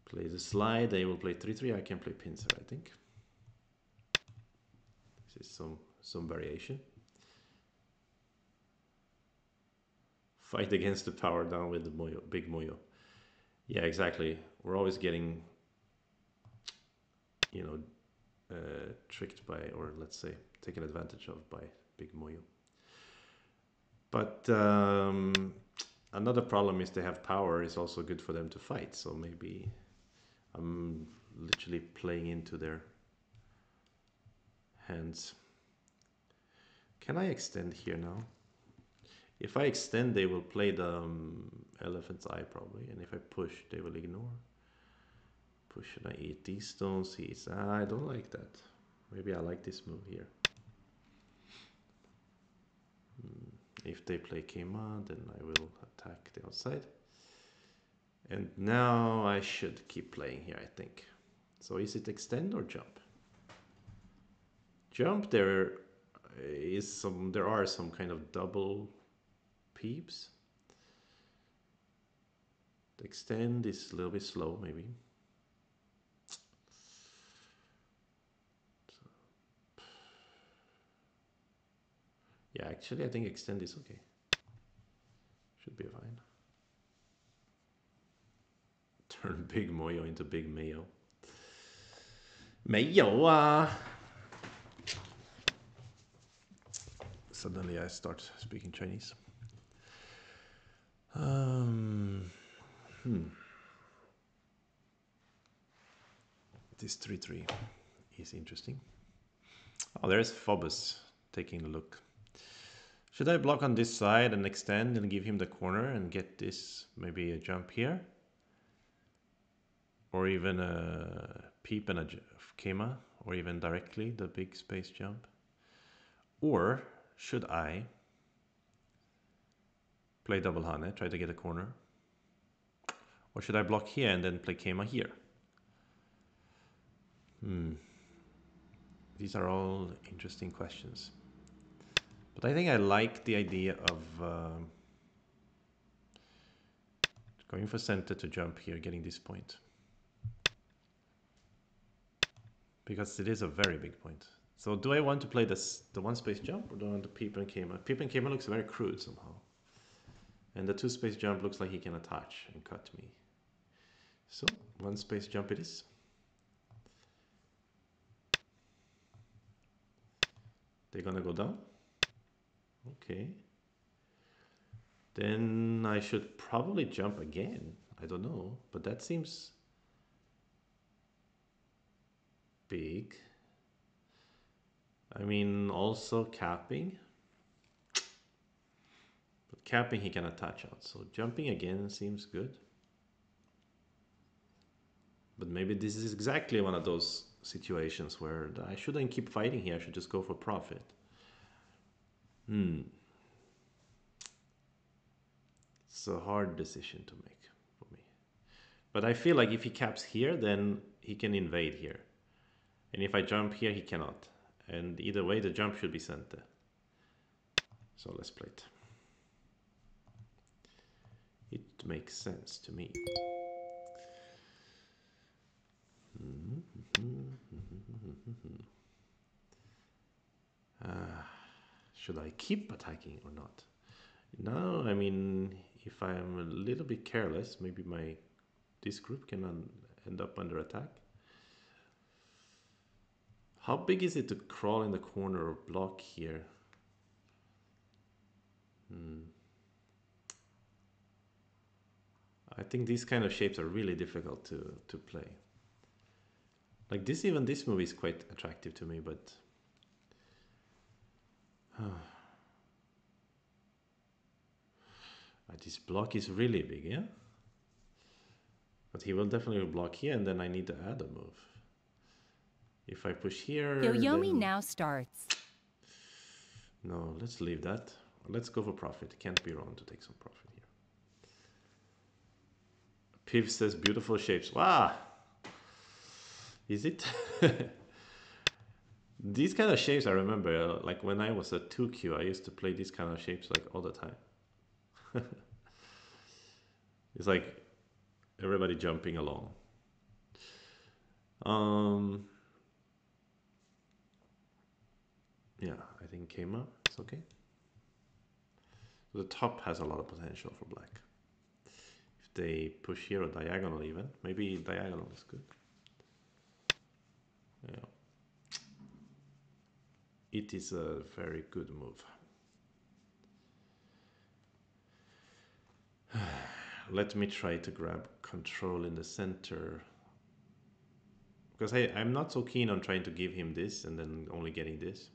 play the slide. They will play 3-3. I can play pincer, I think. This is some variation. Fight against the power down with the moyo, big moyo. Yeah, exactly. We're always getting, you know, tricked by, or let's say, taken advantage of by big moyo. But another problem is they have power. It's also good for them to fight. So maybe I'm literally playing into their hands. Can I extend here now? If I extend, they will play the elephant's eye probably. And if I push, they will ignore. Push and I eat these stones. I don't like that. Maybe I like this move here. If they play Keima, then I will attack the outside. And now I should keep playing here, I think. So is it extend or jump? Jump, there are some kind of double peeps. The extend is a little bit slow, maybe. Yeah, actually, I think extend is okay. Should be fine. Turn big moyo into big mayo. Mayo! Suddenly I start speaking Chinese. This 3-3 is interesting. Oh, there's Phobos taking a look. Should I block on this side and extend and give him the corner and get this, maybe a jump here? Or even a peep and a Keima, or even directly the big space jump? Or should I play double Hane, try to get a corner? Or should I block here and then play Keima here? These are all interesting questions. But I think I like the idea of going for center to jump here, getting this point. Because it is a very big point. So do I want to play the one space jump or do I want to peep and Keima? Peep and Keima looks very crude somehow. And the two space jump looks like he can attach and cut me. So one space jump it is. They're gonna go down. Okay. Then I should probably jump again. I don't know, but that seems big. I mean, also capping. But capping he can attach out. So jumping again seems good. But maybe this is exactly one of those situations where I shouldn't keep fighting here. I should just go for profit. It's a hard decision to make for me. But I feel like if he caps here, then he can invade here. And if I jump here, he cannot. And either way, the jump should be center. So let's play it. It makes sense to me. Should I keep attacking or not? No, I mean, if I'm a little bit careless, maybe this group can end up under attack. How big is it to crawl in the corner or block here? I think these kind of shapes are really difficult to play. Like even this move is quite attractive to me, but this block is really big, yeah? But he will definitely block here, and then I need to add a move. If I push here, Yoyomi then... now starts. No, let's leave that. Let's go for profit. Can't be wrong to take some profit here. Piv says beautiful shapes. Wow! Is it? These kind of shapes I remember, like when I was at 2Q, I used to play these kind of shapes like all the time. It's like everybody jumping along. Yeah, I think came up. It's okay. So the top has a lot of potential for black. If they push here or diagonal even, maybe diagonal is good. Yeah. It is a very good move. Let me try to grab control in the center. Because I'm not so keen on trying to give him this and then only getting this.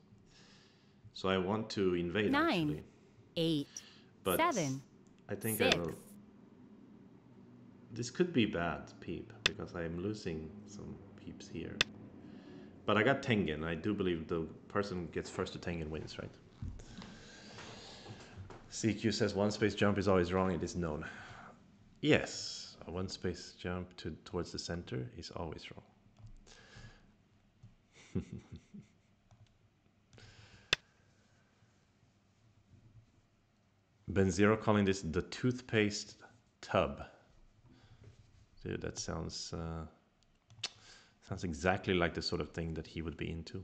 So I want to invade 9, actually. 8, But 7, I think 6. I will. This could be bad, peep, because I'm losing some peeps here. But I got Tengen. I do believe the person gets first to Tengen wins, right? CQ says one space jump is always wrong. It is known. Yes, a one space jump towards the center is always wrong. Benzero calling this the toothpaste tub. Dude, that sounds exactly like the sort of thing that he would be into.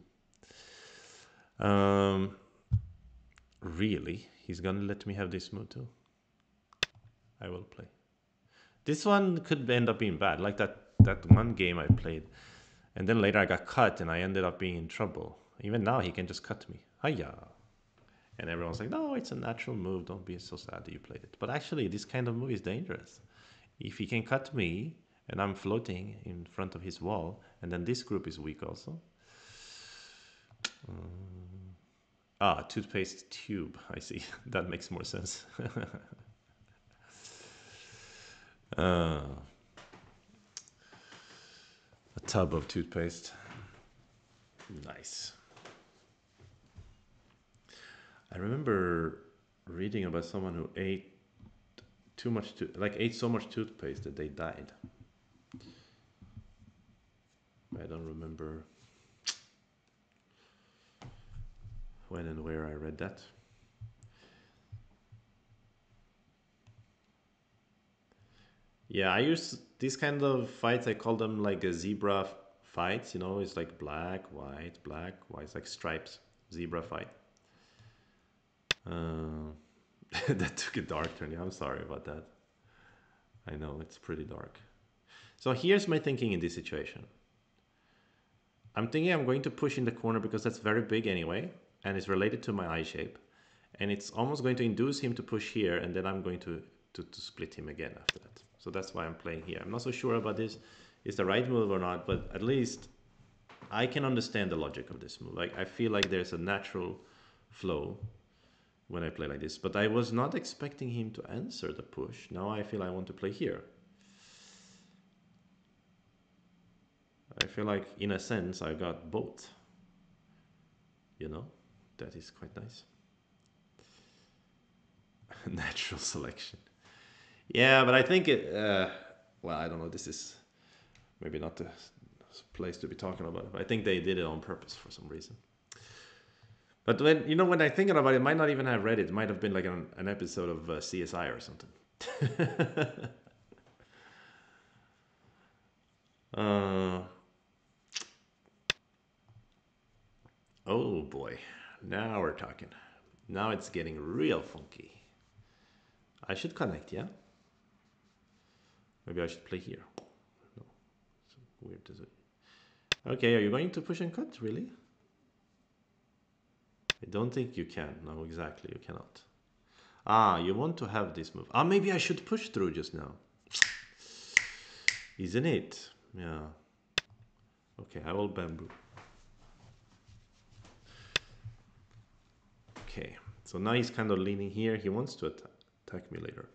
Really? He's gonna let me have this move too? I will play. This one could end up being bad, like that one game I played. And then later I got cut and I ended up being in trouble. Even now he can just cut me. Hiya! And everyone's like, no, it's a natural move. Don't be so sad that you played it. But actually, this kind of move is dangerous. If he can cut me and I'm floating in front of his wall, and then this group is weak also. Toothpaste tube. I see. That makes more sense. A tub of toothpaste. Nice. I remember reading about someone who ate too much, ate so much toothpaste that they died. I don't remember when and where I read that. Yeah, I use these kind of fights. I call them like a zebra fights. You know, it's like black, white, it's like stripes. Zebra fight. That took a dark turn. Yeah, I'm sorry about that. I know it's pretty dark. So here's my thinking in this situation. I'm thinking I'm going to push in the corner because that's very big anyway, and it's related to my eye shape. And it's almost going to induce him to push here, and then I'm going to split him again after that. So that's why I'm playing here. I'm not so sure about this is the right move or not, but at least I can understand the logic of this move. Like I feel like there's a natural flow when I play like this, but I was not expecting him to answer the push. Now I feel I want to play here. I feel like in a sense I got both. You know, that is quite nice. Natural selection. Yeah, but I think it, well, I don't know, this is maybe not the place to be talking about it, but I think they did it on purpose for some reason. But when I think about it, it might not even have read it. It might have been like an episode of CSI or something. Oh boy, now we're talking. Now it's getting real funky. I should connect, yeah? Maybe I should play here. No, it's weird to say. Okay, are you going to push and cut, really? I don't think you can. No, exactly, you cannot. You want to have this move. Maybe I should push through just now. Isn't it? Yeah. Okay, I will bamboo. Okay, so now he's kind of leaning here. He wants to attack me later.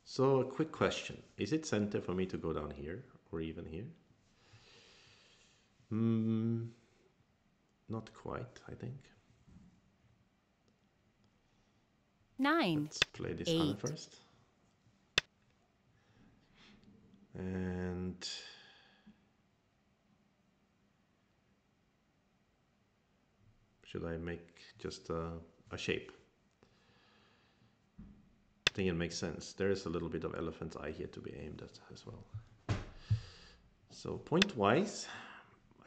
So a quick question. Is it center for me to go down here or even here? Hmm, not quite, I think. 9, Let's play this hand 8, first. And should I make just a shape? I think it makes sense. There is a little bit of elephant's eye here to be aimed at as well. So point-wise,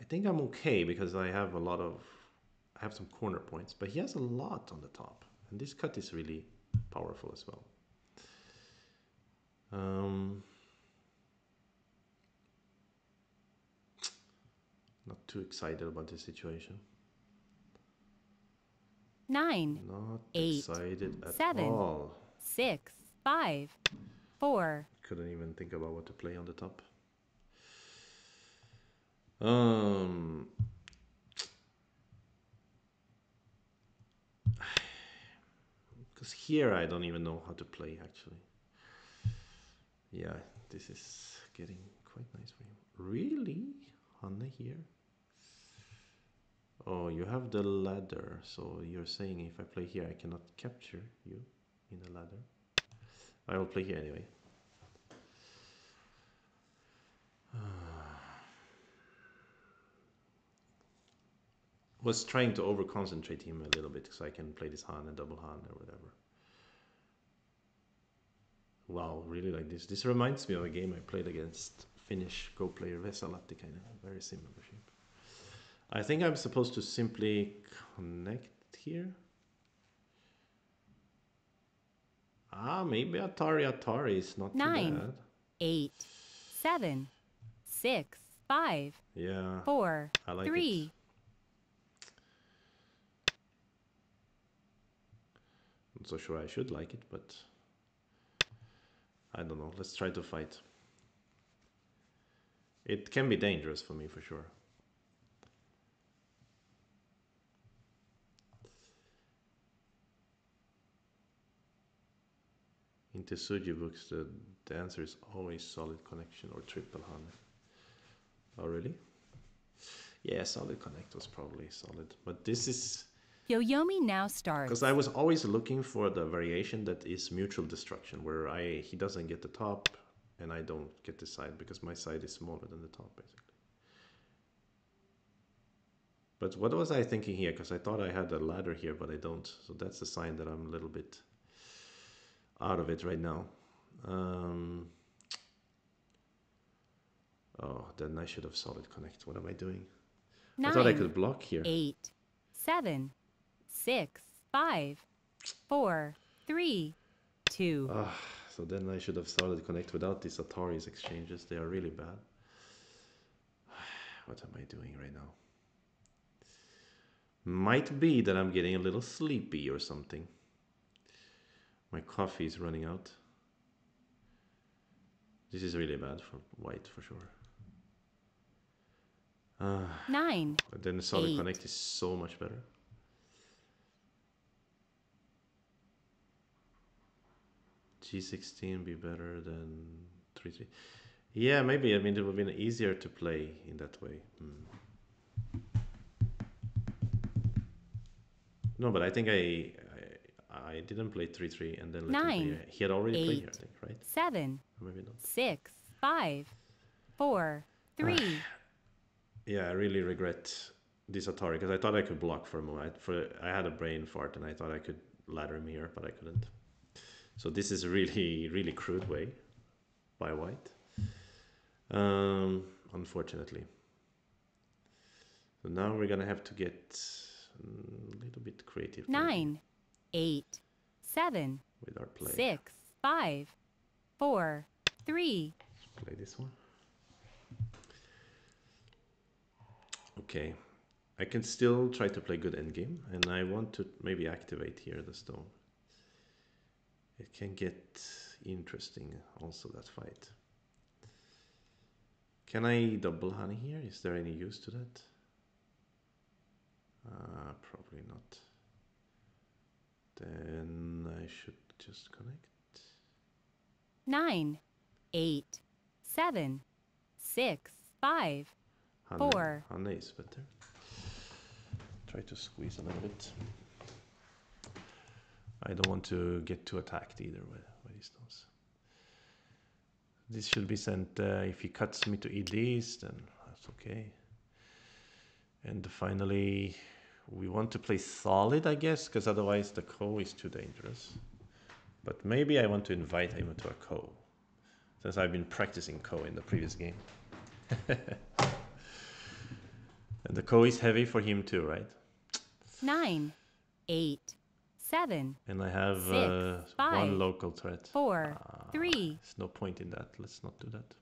I think I'm okay because I have I have some corner points, but he has a lot on the top. And this cut is really powerful as well. Not too excited about this situation. 9, Not 8, excited at 7, all. 6, 5, 4. Couldn't even think about what to play on the top. Because here I don't even know how to play actually. Yeah, this is getting quite nice for him. Really? Hanne here? Oh, you have the ladder, so you're saying if I play here I cannot capture you in the ladder. I will play here anyway. Was trying to over concentrate him a little bit so I can play this hand and double hand or whatever. Wow, really like this. This reminds me of a game I played against Finnish Go player Vesalatti, kind of very similar shape. I think I'm supposed to simply connect here. Ah, maybe Atari is not 9, too bad. 8, 7, 6, 5, Yeah, 4, I like 3. it. Not so sure I should like it, but I don't know. Let's try to fight. It can be dangerous for me for sure. In TESUJIS books, the answer is always solid connection or triple hand. Oh, really? Yeah, solid connect was probably solid. But this is... Yoyomi now starts. Because I was always looking for the variation that is mutual destruction, where he doesn't get the top and I don't get the side, because my side is smaller than the top, basically. But what was I thinking here? Because I thought I had a ladder here, but I don't. So that's a sign that I'm a little bit out of it right now. Oh, then I should have solid connect. What am I doing? 9, I thought I could block here. 8, 7, 6, 5, 4, 3, 2. So then I should have solid connect without these Atari's exchanges. They are really bad. What am I doing right now? Might be that I'm getting a little sleepy or something. My coffee is running out. This is really bad for white for sure. 9, But then the solid 8. connect is so much better. G16 be better than 3-3. Yeah, maybe. I mean, it would have been easier to play in that way. No, but I think I didn't play 3-3 and then let him 9, play. He had already 8, played here, I think, right? 7, Or maybe not. 6, 5, 4, 3. Yeah, I really regret this Atari because I thought I could block for a moment. I had a brain fart and I thought I could ladder him here, but I couldn't. So this is a really, really crude way by white. Unfortunately. So now we're gonna have to get a little bit creative. 9, 8, 7, with our play. 6, 5, 4, 3. Let's play this one. Okay, I can still try to play good endgame, and I want to maybe activate here the stone. It can get interesting also, that fight. Can I double honey here? Is there any use to that? Probably not. Then I should just connect. 9, 8, 7, 6, 5, 4. Hanne is better. Try to squeeze a little bit. I don't want to get too attacked either with these stones. This should be sent, if he cuts me to EDs, then that's okay. And finally, we want to play solid, I guess, because otherwise the Ko is too dangerous. But maybe I want to invite him to a Ko, since I've been practicing Ko in the previous game. And the Ko is heavy for him too, right? 9, 8, 7. And I have 6, 5, one local threat. 4, 3. There's no point in that. Let's not do that.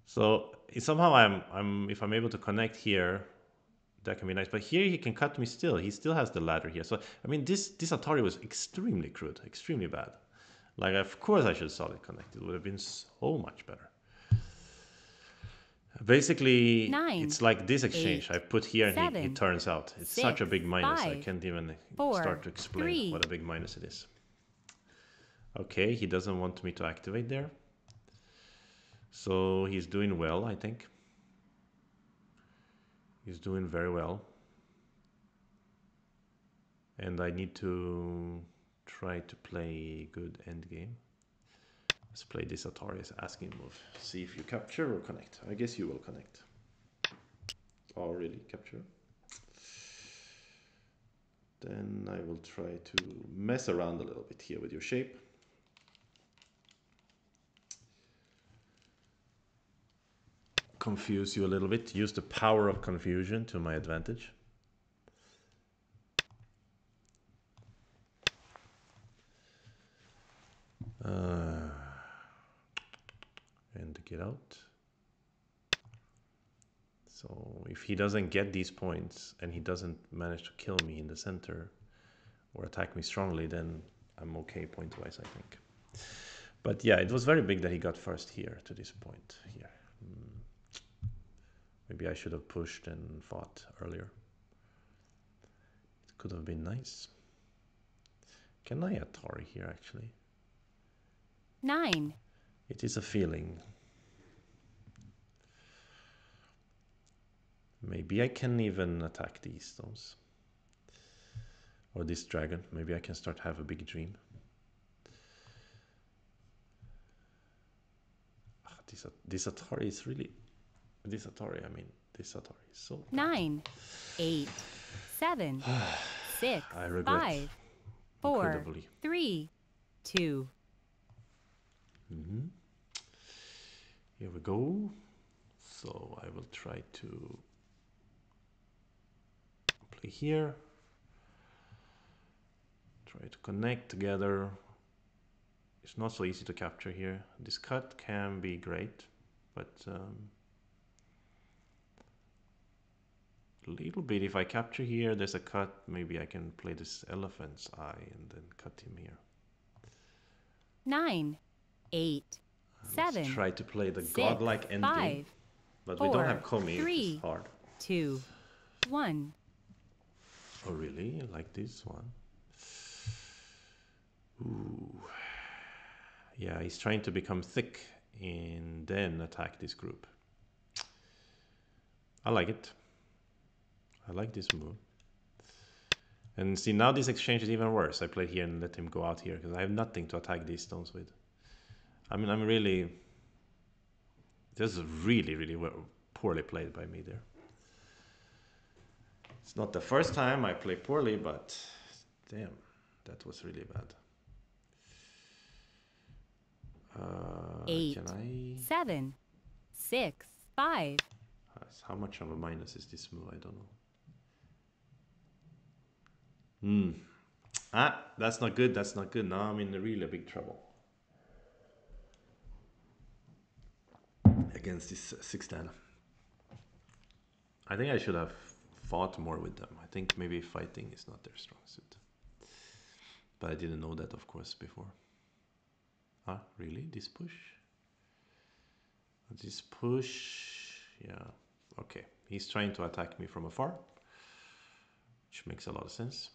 So somehow if I'm able to connect here, that can be nice. But here he can cut me still. He still has the ladder here. So I mean, this Atari was extremely crude, extremely bad. Like, of course I should solid connect. It would have been so much better. Basically, 9, it's like this exchange 8, I put here, and 7, he turns out. It's 6, such a big minus. 5, I can't even 4, start to explain 3. what a big minus it is. Okay, he doesn't want me to activate there. So he's doing well, I think. He's doing very well. And I need to try to play good endgame. Let's play this Atari's asking move. See if you capture or connect. I guess you will connect. Oh, really? Capture? Then I will try to mess around a little bit here with your shape. Confuse you a little bit. Use the power of confusion to my advantage. And get out. So if he doesn't get these points and he doesn't manage to kill me in the center or attack me strongly, then I'm okay point-wise, I think. But yeah, it was very big that he got first here to this point here. Maybe I should have pushed and fought earlier. It could have been nice. Can I Atari here, actually? 9. It is a feeling. Maybe I can even attack these stones. Or this dragon. Maybe I can start have a big dream. This Atari is really... This Atari is so... 9, 8, 7, 6, I regret 5, 4, incredibly. 3, 2. Here we go. So I will try to play here. Try to connect together. It's not so easy to capture here. This cut can be great, but a little bit, if I capture here, there's a cut, maybe I can play this elephant's eye and then cut him here. 9, 8, 7. Let's try to play the 6, godlike endgame, 5, but 4, we don't have Komi, 3, which is hard. 2, 1. Oh really? I like this one. Ooh. Yeah, he's trying to become thick and then attack this group. I like it. I like this move. And see, now this exchange is even worse. I played here and let him go out here because I have nothing to attack these stones with. I mean, I'm really... This is really, really poorly played by me there. It's not the first time I play poorly, but damn, that was really bad. 8, can I... 7, 6, 5. How much of a minus is this move? I don't know. That's not good. That's not good. Now I'm in really big trouble against this 6-10. I think I should have fought more with them. I think maybe fighting is not their strong suit. But I didn't know that, of course, before. Really? This push? This push... Yeah. Okay. He's trying to attack me from afar, which makes a lot of sense.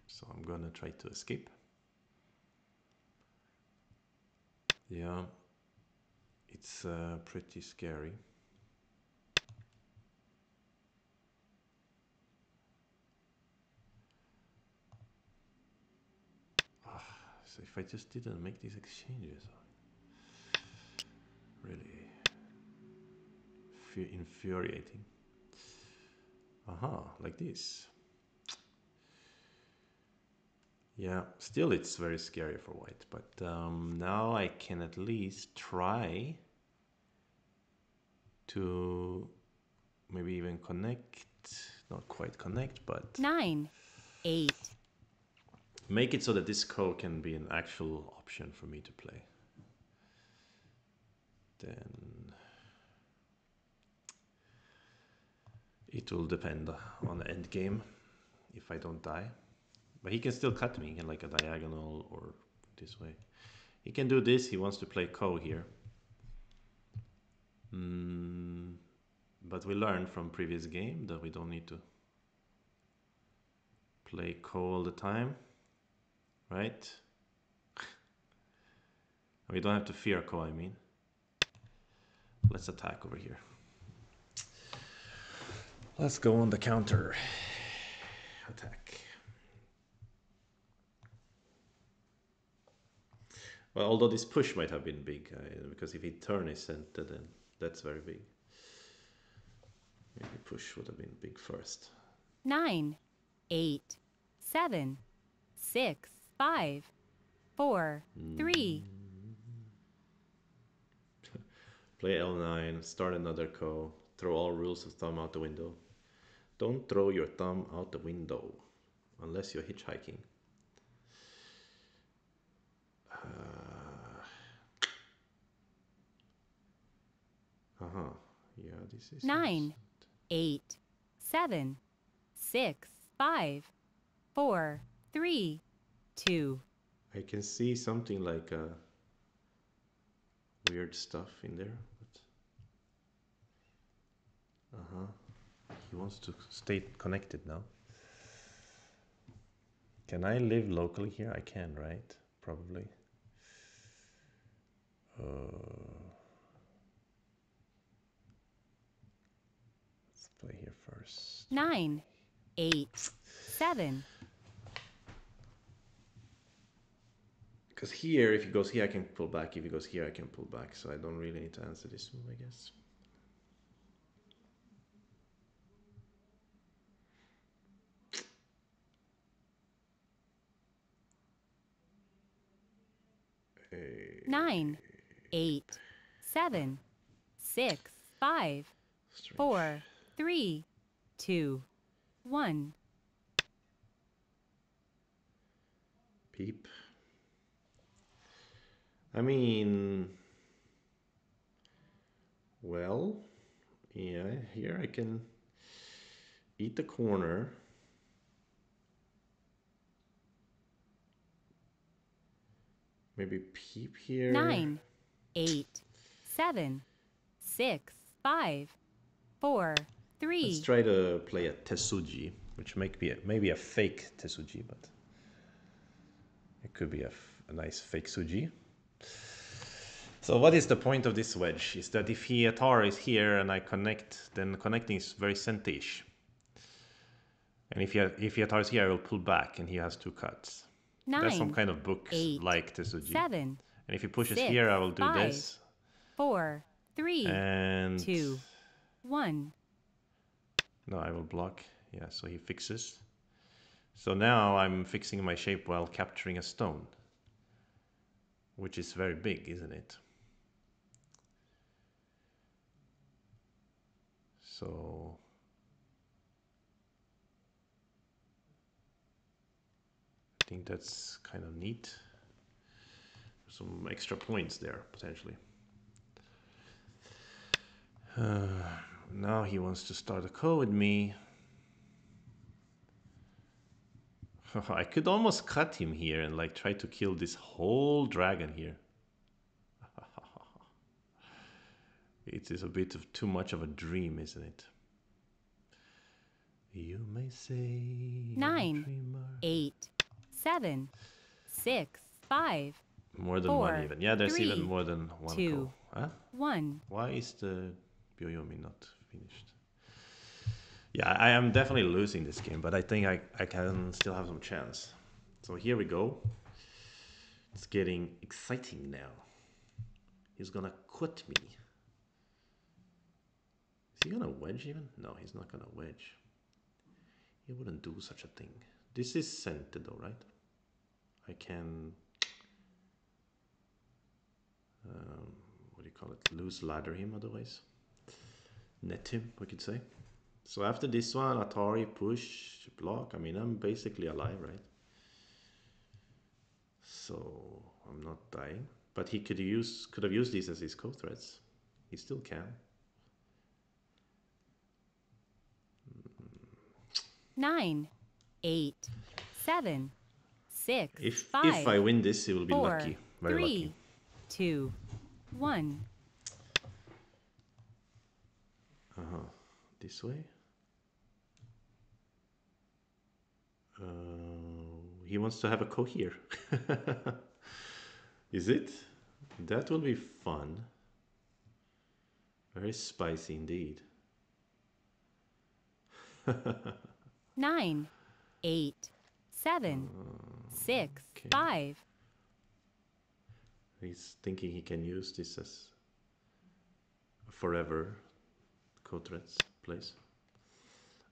So I'm gonna try to escape. Yeah. It's pretty scary. So if I just didn't make these exchanges, really infuriating. Aha, like this. Yeah, still it's very scary for white, but now I can at least try to maybe even connect, not quite connect, but 9, 8, make it so that this ko can be an actual option for me to play. Then it will depend on the end game if I don't die. But he can still cut me in like a diagonal or this way. He can do this. He wants to play ko here. But we learned from previous game that we don't need to play ko all the time, right? We don't have to fear ko, I mean. Let's attack over here. Let's go on the counter attack. Well, although this push might have been big, because if he turn his center, then that's very big. Maybe push would have been big first. 9, 8, 7, 6, 5, 4, 3. Play L9, start another ko, throw all rules of thumb out the window. Don't throw your thumb out the window unless you're hitchhiking. Yeah, this is 9, 8, 7, 6, 5, 4, 3, 2. I can see something like weird stuff in there. But he wants to stay connected now. Can I live locally here? I can, right? Probably. Let's play here first. 9, 8, 7. Because here, if he goes here, I can pull back. If he goes here, I can pull back. So I don't really need to answer this move, I guess. Hey. 9, 8, 7, 6, 5, Strange. 4, 3, 2, 1. Peep. I mean, well, yeah, here I can eat the corner. Maybe peep here. 9, 8, 7, 6, 5, 4, 3. Let's try to play a Tesuji, which maybe a fake Tesuji, but it could be a nice fake Suji. So what is the point of this wedge? Is that if he Atar is here and I connect, then connecting is very center-ish. And if he Atar is here, I will pull back and he has two cuts. 9, That's some kind of book 8, like Tesuji. 7. And if he pushes 6, here, I will do 5, this. 4, 3, And 2, 1. No, I will block. Yeah, so he fixes. So now I'm fixing my shape while capturing a stone, which is very big, isn't it? So I think that's kind of neat. Some extra points there, potentially. Now he wants to start a ko with me. I could almost cut him here and like try to kill this whole dragon here. It is a bit of too much of a dream, isn't it? You may say 9, 8, 7, 6, 5, More than one 4, even. Yeah, there's even 3, more than one 2, ko. Huh? 1. Why is the Byoyomi not finished? Yeah, I am definitely losing this game, but I think I can still have some chance. So here we go. It's getting exciting now. He's gonna quit me. Is he gonna wedge even? No, he's not gonna wedge. He wouldn't do such a thing. This is scented though, right? I can... what do you call it? Loose ladder him otherwise. Net him, we could say. So after this one, Atari, push, block. I mean, I'm basically alive, right? So I'm not dying. But he could have used these as his co-threads. He still can. 9, 8, 7, 6, If 5, I win this, he will be 4, lucky. Very 3, lucky. 2, 1. This way. He wants to have a ko here. Is it? That will be fun. Very spicy indeed. 9, 8, 7, 6, Okay. 5. He's thinking he can use this as a forever co-threads place.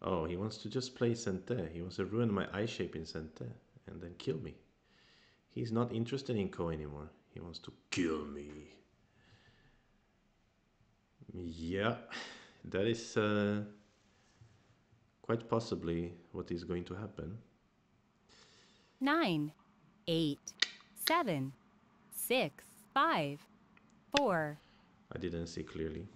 Oh, he wants to just play Sente. He wants to ruin my eye shape in Sente and then kill me. He's not interested in ko anymore. He wants to kill me. Yeah, that is quite possibly what is going to happen. 9, 8, 7, 6, 5, 4. I didn't see clearly.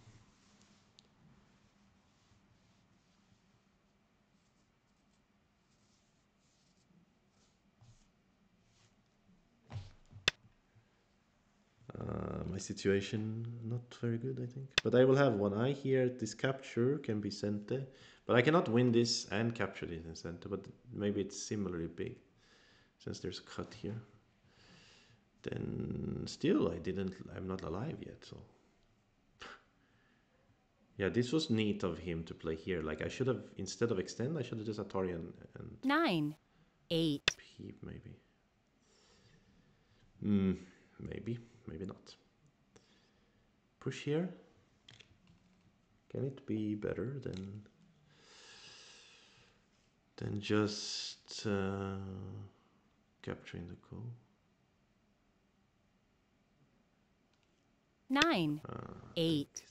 My situation not very good, I think. But I will have one eye here. This capture can be Sente. But I cannot win this and capture this in Sente. But maybe it's similarly big. Since there's a cut here. Then still I'm not alive yet. So yeah, this was neat of him to play here. Like I should have, instead of extend, I should have just Atari and 9, 8. peep maybe. Maybe not. Push here. Can it be better than just capturing the ko? 9, 8.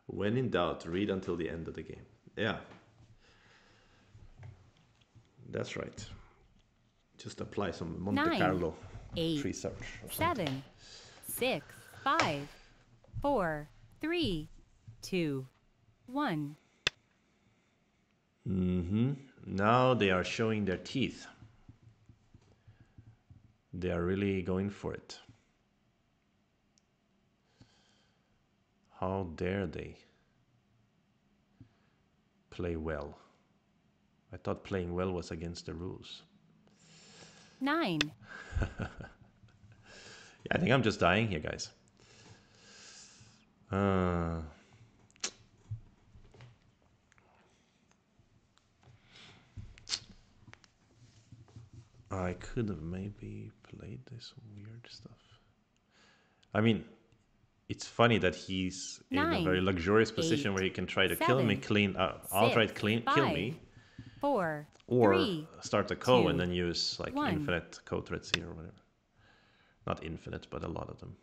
When in doubt, read until the end of the game. Yeah. That's right. Just apply some Monte 9, Carlo 8, tree search. Or something. 7, 6, 5, 4, 3, 2, 1. Now they are showing their teeth. They are really going for it. How dare they play well? I thought playing well was against the rules. 9, Yeah, I think I'm just dying here, guys. I could have maybe played this weird stuff. I mean, it's funny that he's in a very luxurious position where he can try to kill me clean, outright kill me, 4, or 3, start a ko 2, and then use like 1. infinite ko threads here or whatever. Not infinite, but a lot of them.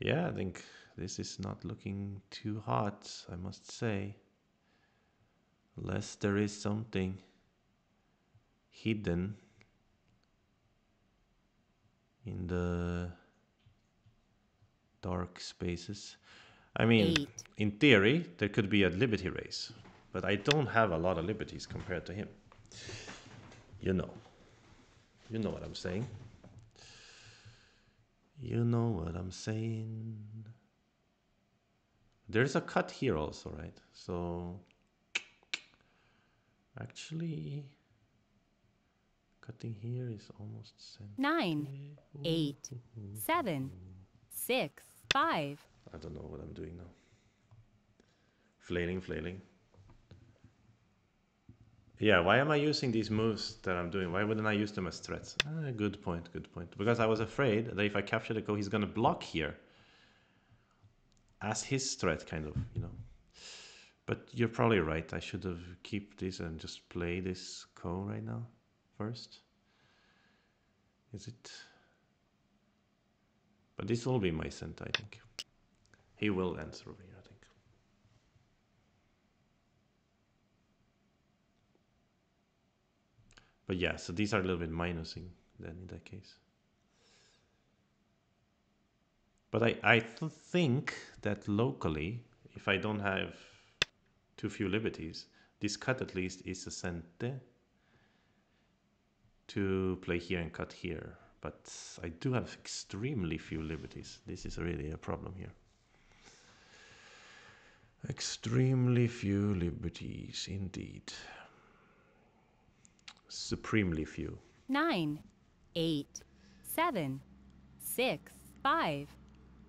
Yeah, I think this is not looking too hot, I must say. Unless there is something hidden in the dark spaces. I mean, 8. in theory, there could be a liberty race, but I don't have a lot of liberties compared to him. You know what I'm saying. You know what I'm saying. There's a cut here also, right? So actually, cutting here is almost sent. 9, 8, 7, 6, 5. I don't know what I'm doing now. Flailing, flailing. Yeah, why am I using these moves that I'm doing? Why wouldn't I use them as threats? Good point, good point. Because I was afraid that if I capture the go, he's going to block here. As his threat, kind of, you know. But you're probably right. I should have keep this and just play this ko right now first. Is it? But this will be my cent, I think. He will answer over here, I think. But yeah, so these are a little bit minusing then in that case. But I think that locally, if I don't have too few liberties, this cut at least is a cente to play here and cut here. But I do have extremely few liberties. This is really a problem here. Extremely few liberties indeed. Supremely few. 9, 8, 7, 6, 5,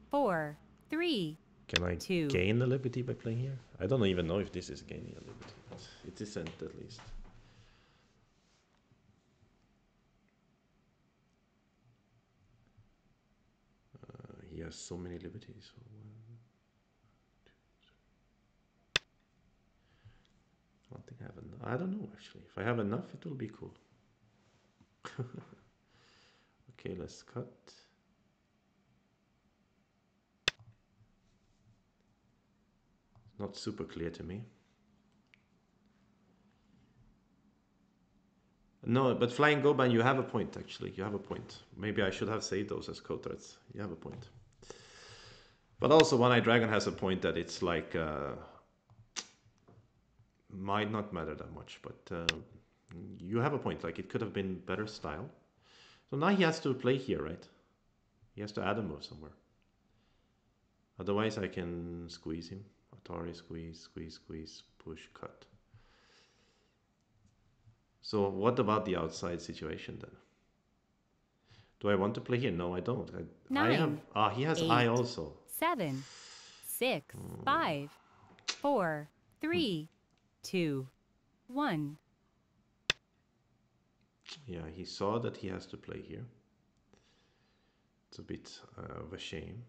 4, 3, Can I 2. gain a liberty by playing here? I don't even know if this is gaining a liberty, but it isn't at least. He has so many liberties. I don't think I have enough. I don't know actually. If I have enough, it will be cool. Okay, let's cut. It's not super clear to me. No, but flying Goban, you have a point actually. You have a point. Maybe I should have saved those as code threats. You have a point. But also One Eye Dragon has a point that it's like might not matter that much, but you have a point. Like it could have been better style. So now he has to play here, right? He has to add a move somewhere. Otherwise I can squeeze him. Atari, squeeze, squeeze, squeeze, push, cut. So what about the outside situation then? Do I want to play here? No, I don't. I have. He has 8, I also. 7, 6, 5, 4, 3, 2, 1. Yeah, he saw that he has to play here. It's a bit of a shame.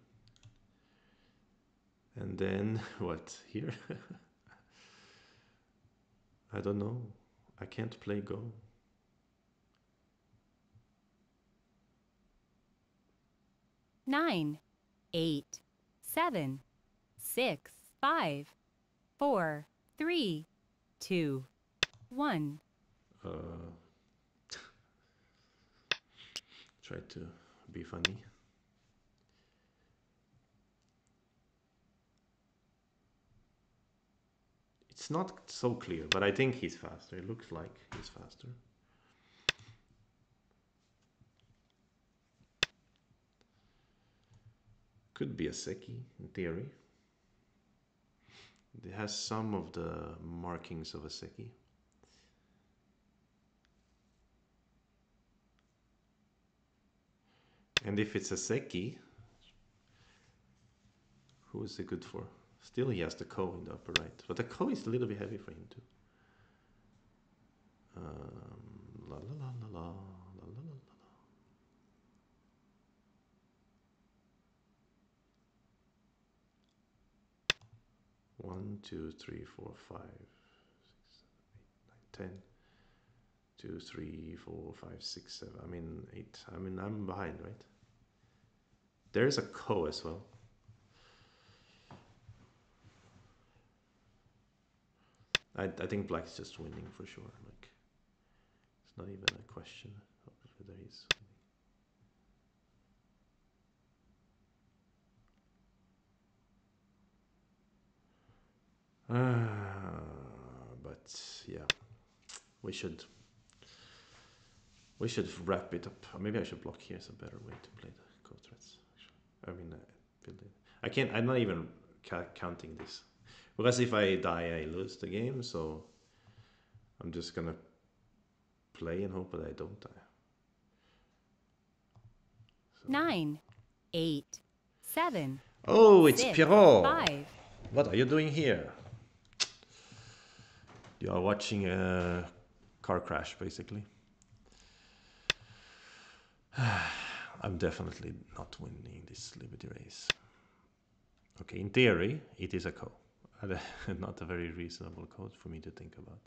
And then what? Here? I don't know. I can't play Go. Nine, 8, 7, 6, 5, 4, 3, 2, 1. Try to be funny. It's not so clear, but I think he's faster. It looks like he's faster. Could be a Seki in theory. It has some of the markings of a Seki. And if it's a Seki, who is it good for? Still he has the Ko in the upper right. But the Ko is a little bit heavy for him too. La la la la la la la la la. 1, 2, 3, 4, 5, 6, 7, 8, 9, 10. 2, 3, 4, 5, 6, 7. I mean 8. I mean I'm behind, right? There's a Ko as well. I think black is just winning for sure. Like it's not even a question of whether he's winning. But yeah, we should wrap it up. Or maybe I should block here. It's a better way to play the code threats. I mean, build it. I can't. I'm not even counting this. Because if I die, I lose the game. So I'm just gonna play and hope that I don't die. So. 9, 8, 7. Oh, it's 6, Pierrot. 5. What are you doing here? You are watching a car crash, basically. I'm definitely not winning this Liberty race. Okay, in theory, it is a code. Not a very reasonable code for me to think about.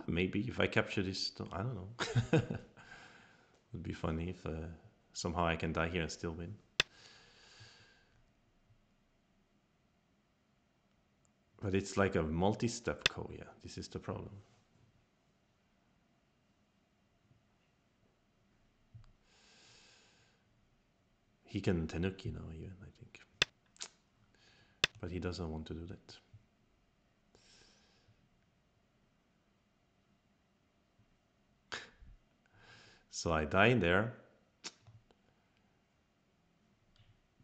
Maybe if I capture this, I don't know. It would be funny if somehow I can die here and still win. But it's like a multi-step code, yeah. This is the problem. He can Tenuki now even, I think. But he doesn't want to do that. So I die in there.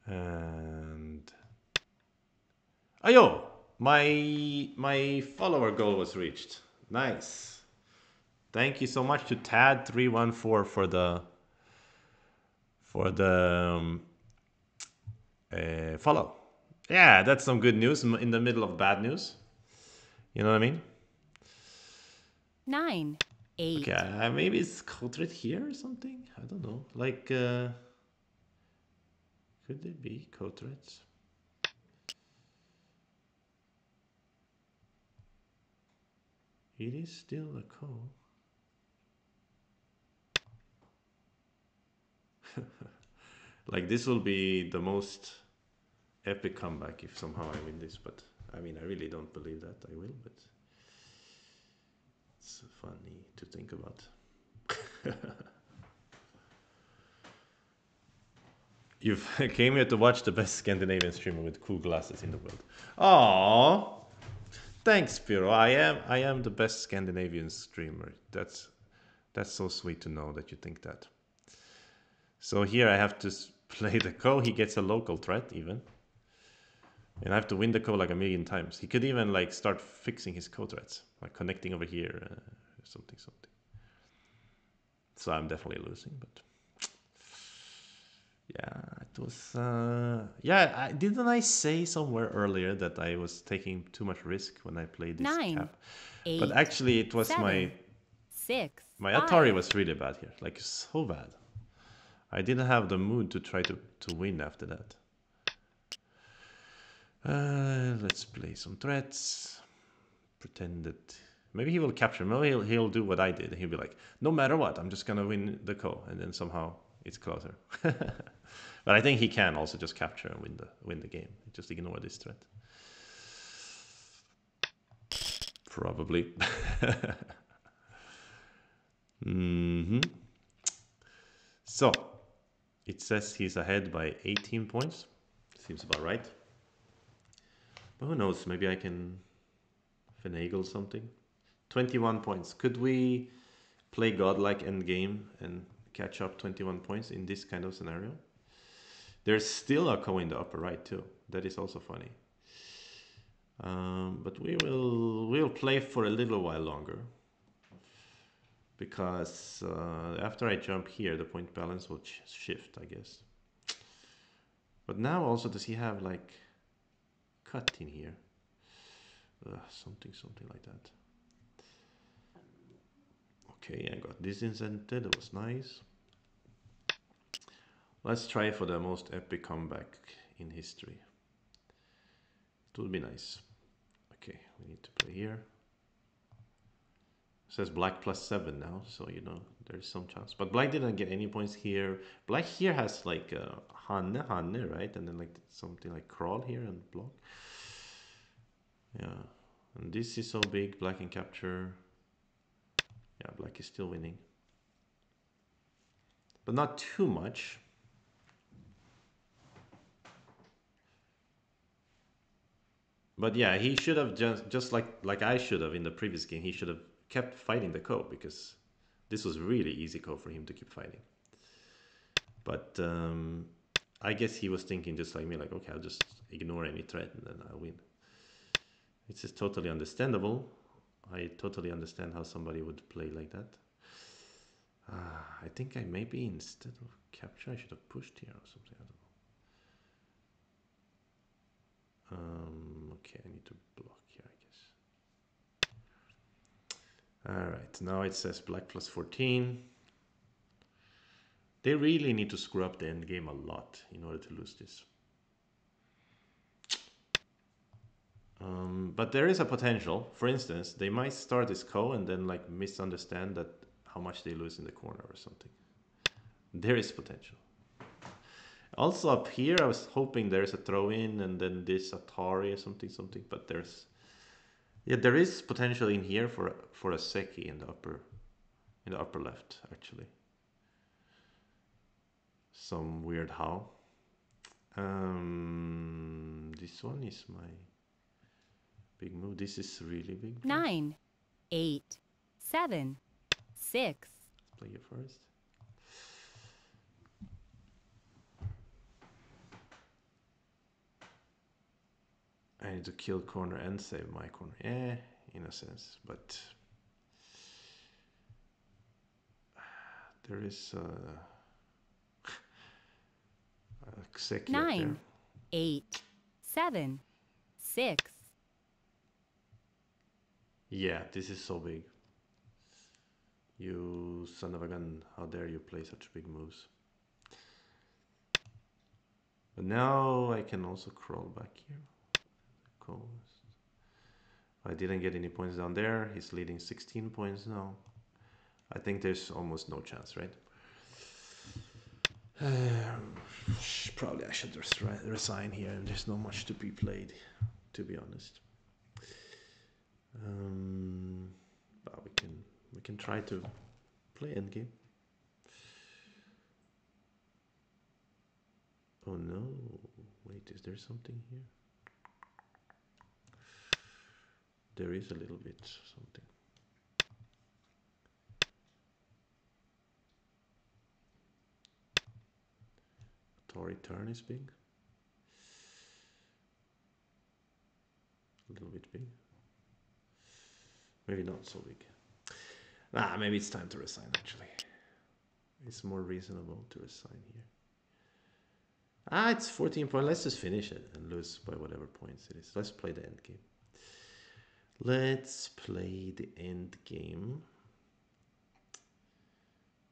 And... Ayo! My follower goal was reached. Nice. Thank you so much to Tad314 for the follow. Yeah, that's some good news in the middle of bad news. You know what I mean? 9, 8. Okay, maybe it's coded here or something. I don't know. Like, could it be coded? It is still a code. Like, this will be the most epic comeback if somehow I win this, but I mean, I really don't believe that I will, but it's funny to think about. You came here to watch the best Scandinavian streamer with cool glasses in the world. Aww. Thanks, Spiro. I am the best Scandinavian streamer. That's so sweet to know that you think that. So here I have to play the co. He gets a local threat even. And I have to win the co like a million times. He could even like start fixing his co threats, like connecting over here, something. So I'm definitely losing, but yeah, it was. Yeah, didn't I say somewhere earlier that I was taking too much risk when I played this 9, cap? 8. But actually, it was 7, my 6. Atari 5. was really bad here, like so bad. I didn't have the mood to try to win after that. Let's play some threats. Pretend that maybe he will capture. Maybe he'll do what I did. He'll be like, no matter what, I'm just gonna win the co, and then somehow it's closer. But I think he can also just capture and win the game. Just ignore this threat. Probably. So it says he's ahead by 18 points. Seems about right. But who knows? Maybe I can finagle something. 21 points. Could we play godlike endgame and catch up 21 points in this kind of scenario? There's still a co in the upper right too. That is also funny. But we'll play for a little while longer. Because after I jump here, the point balance will shift, I guess. But now also, does he have like cut in here? Something like that. Okay, I got this incented. That was nice. Let's try for the most epic comeback in history. It would be nice. Okay, we need to play here. It says black +7 now, so you know there's some chance. But black didn't get any points here. Black here has like Hanne, right? And then like something like crawl here and block. Yeah, and this is so big. Black can capture. Yeah, black is still winning, but not too much. But yeah, he should have just like I should have in the previous game. He should have kept fighting the co, because this was really easy co for him to keep fighting. But I guess he was thinking just like me, like, okay, I'll just ignore any threat and then I'll win. It's just totally understandable. I totally understand how somebody would play like that. I think I maybe instead of capture, I should have pushed here or something. I don't know. Okay, I need to block here, I guess. All right, now it says black plus 14. They really need to screw up the end game a lot in order to lose this. But there is a potential. For instance, they might start this ko and then like misunderstand that how much they lose in the corner or something. There is potential. Also up here, I was hoping there's a throw in and then this Atari or something. But there is potential in here for a seki in the upper left actually. Some weird how. This one is my big move. This is really big. 9, 8, 7, 6. Play it first. I need to kill corner and save my corner. Yeah, in a sense, but there is a seki up there. 9, 8, 7, 6. Yeah, this is so big. You son of a gun, how dare you play such big moves. But now I can also crawl back here. Coast. I didn't get any points down there. He's leading 16 points now. I think there's almost no chance, right? Probably I should just resign here, and there's not much to be played, to be honest. But we can try to play endgame. Oh no! Wait, is there something here? There is a little bit something. Tory turn is big. A little bit big. Maybe not so big. Maybe it's time to resign actually. It's more reasonable to resign here. It's 14 points. Let's just finish it and lose by whatever points it is. Let's play the end game. Let's play the end game.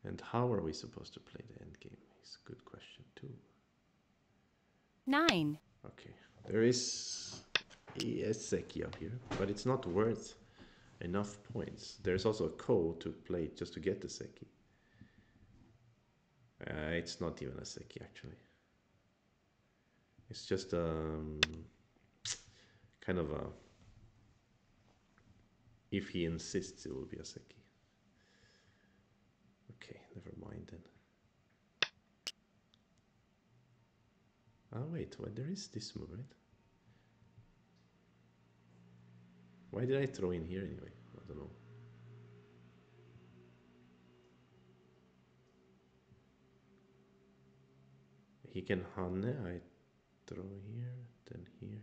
And how are we supposed to play the end game? It's a good question too. 9. Okay, there is a seki up here, but it's not worth enough points. There's also a ko to play just to get the seki. It's not even a seki actually. It's just kind of a, if he insists it will be a seki. Okay, never mind then. Wait, there is this move, right? Why did I throw in here anyway? I don't know. He can hane, I throw here, then here.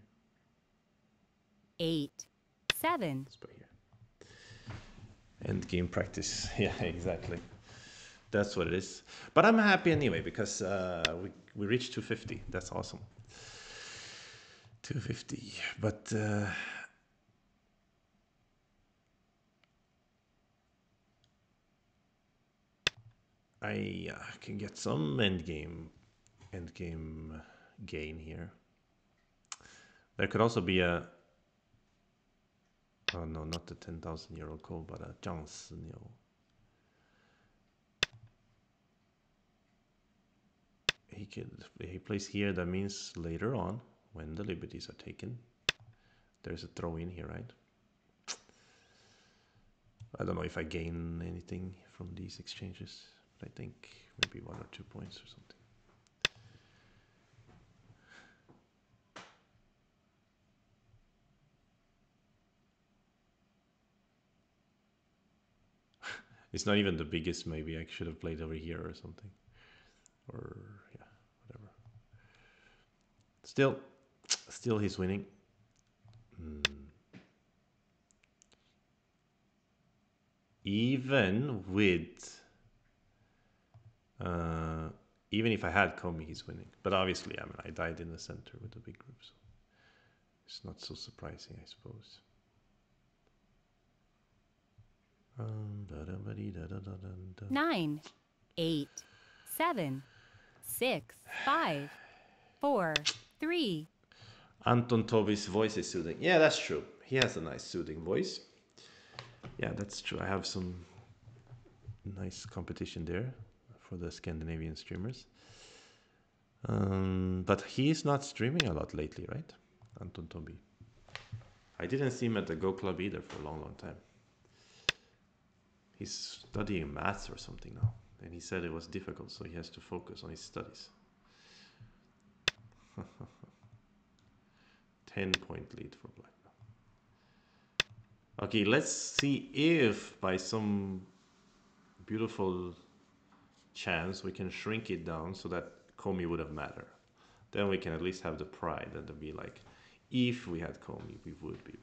8, 7. Let's play here. End game practice. Yeah, exactly. That's what it is. But I'm happy anyway because we reached 250. That's awesome. 250. But I can get some end game gain here. There could also be a, oh no, not the 10,000 euro ko, but a chance. He plays here. That means later on, when the liberties are taken, there's a throw in here, right? I don't know if I gain anything from these exchanges, but I think maybe 1 or 2 points or something. It's not even the biggest. Maybe I should have played over here or something. Or, yeah, whatever. Still he's winning. Even with... even if I had Comey, he's winning. But obviously, I mean, I died in the center with the big group, so it's not so surprising, I suppose. 9, 8, 7, 6, 5, 4, 3. Anton Toby's voice is soothing. Yeah, that's true. He has a nice soothing voice. Yeah, that's true. I have some nice competition there for the Scandinavian streamers. But he's not streaming a lot lately, right? Anton Toby. I didn't see him at the Go Club either for a long, long time. He's studying maths or something now. And he said it was difficult, so he has to focus on his studies. 10-point lead for black now. Okay, let's see if by some beautiful chance we can shrink it down so that Comey would have mattered. Then we can at least have the pride and to be like, if we had Comey, we would be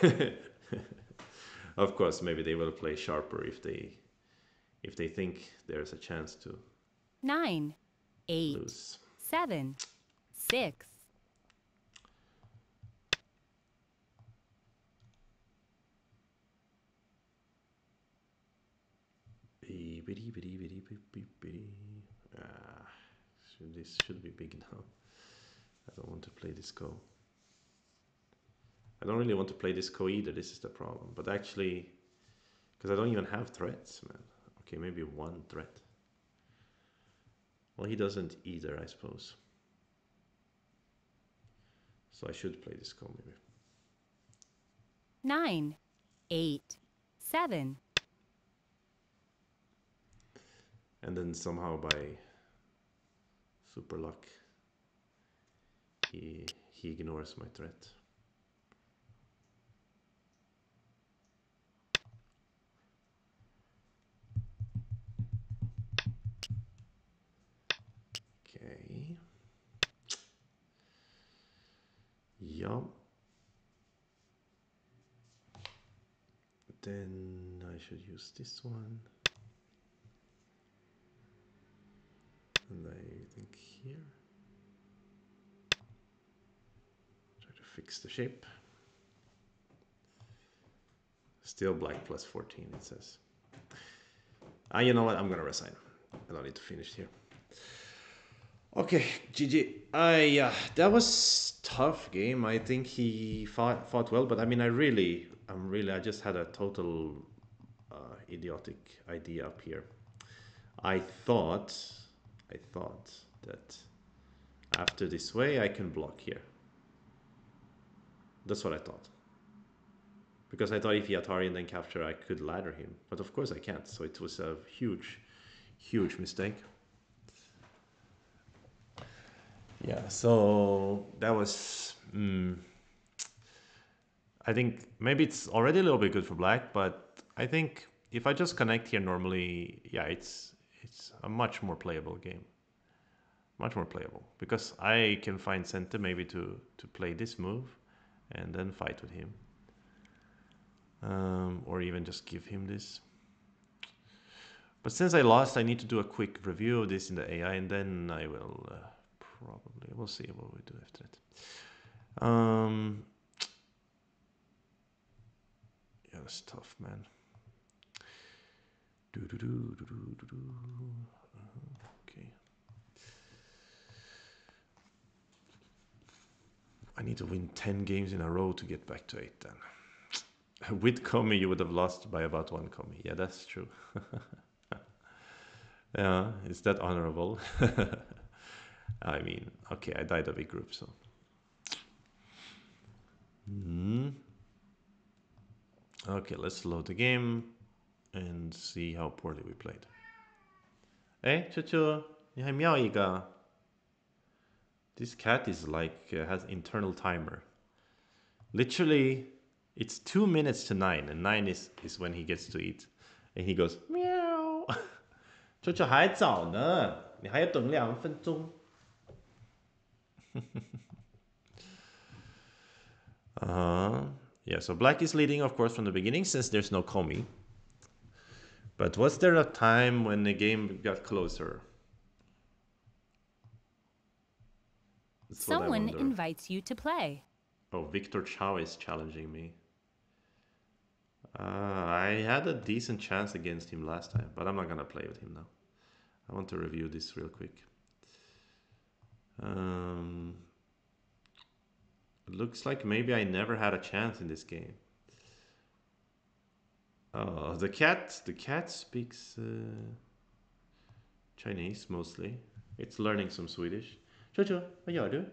winning. Of course, maybe they will play sharper if they think there's a chance to 9, 8, lose. 7, 6. This should be big now. I don't want to play this Go. I don't really want to play this Go either. This is the problem. But actually, because I don't even have threats, man. Okay, maybe one threat. Well, he doesn't either, I suppose. So I should play this Go maybe. 9, 8, 7. And then somehow by super luck, he ignores my threat. Okay. Yeah. Then I should use this one. And I think here. Try to fix the shape. Still black plus 14, it says. You know what? I'm gonna resign. I don't need to finish here. Okay, GG. That was tough game. I think he fought well, but I mean, I just had a total idiotic idea up here. I thought that after this way I can block here. That's what I thought. Because I thought if he Atari and then capture, I could ladder him. But of course I can't. So it was a huge, huge mistake. Yeah, so that was... I think maybe it's already a little bit good for black, but I think if I just connect here normally, yeah, it's a much more playable game. Much more playable. Because I can find center maybe to play this move and then fight with him. Or even just give him this. But since I lost, I need to do a quick review of this in the AI, and then I will we'll see what we do after that. Yeah, that's tough, man. Okay. I need to win 10 games in a row to get back to 8 then. With Komi, you would have lost by about 1 Komi. Yeah, that's true. Yeah, is that honorable? I mean, okay, I died a big group, so. Okay, let's load the game and see how poorly we played. Hey, Chuchu, 你还瞄一个? This cat is like, has internal timer. Literally, it's 2 minutes to 9, and 9 is when he gets to eat. And he goes, meow. 这还早呢.你还要等2分钟。Yeah, so black is leading, of course, from the beginning since there's no komi. But was there a time when the game got closer? That's what I Someone wonder. invites you to play. Oh, Victor Chow is challenging me. I had a decent chance against him last time, but I'm not gonna play with him now. I want to review this real quick. Looks like maybe I never had a chance in this game. Oh, the cat speaks Chinese mostly. It's learning some Swedish. Jojo, vad gör du?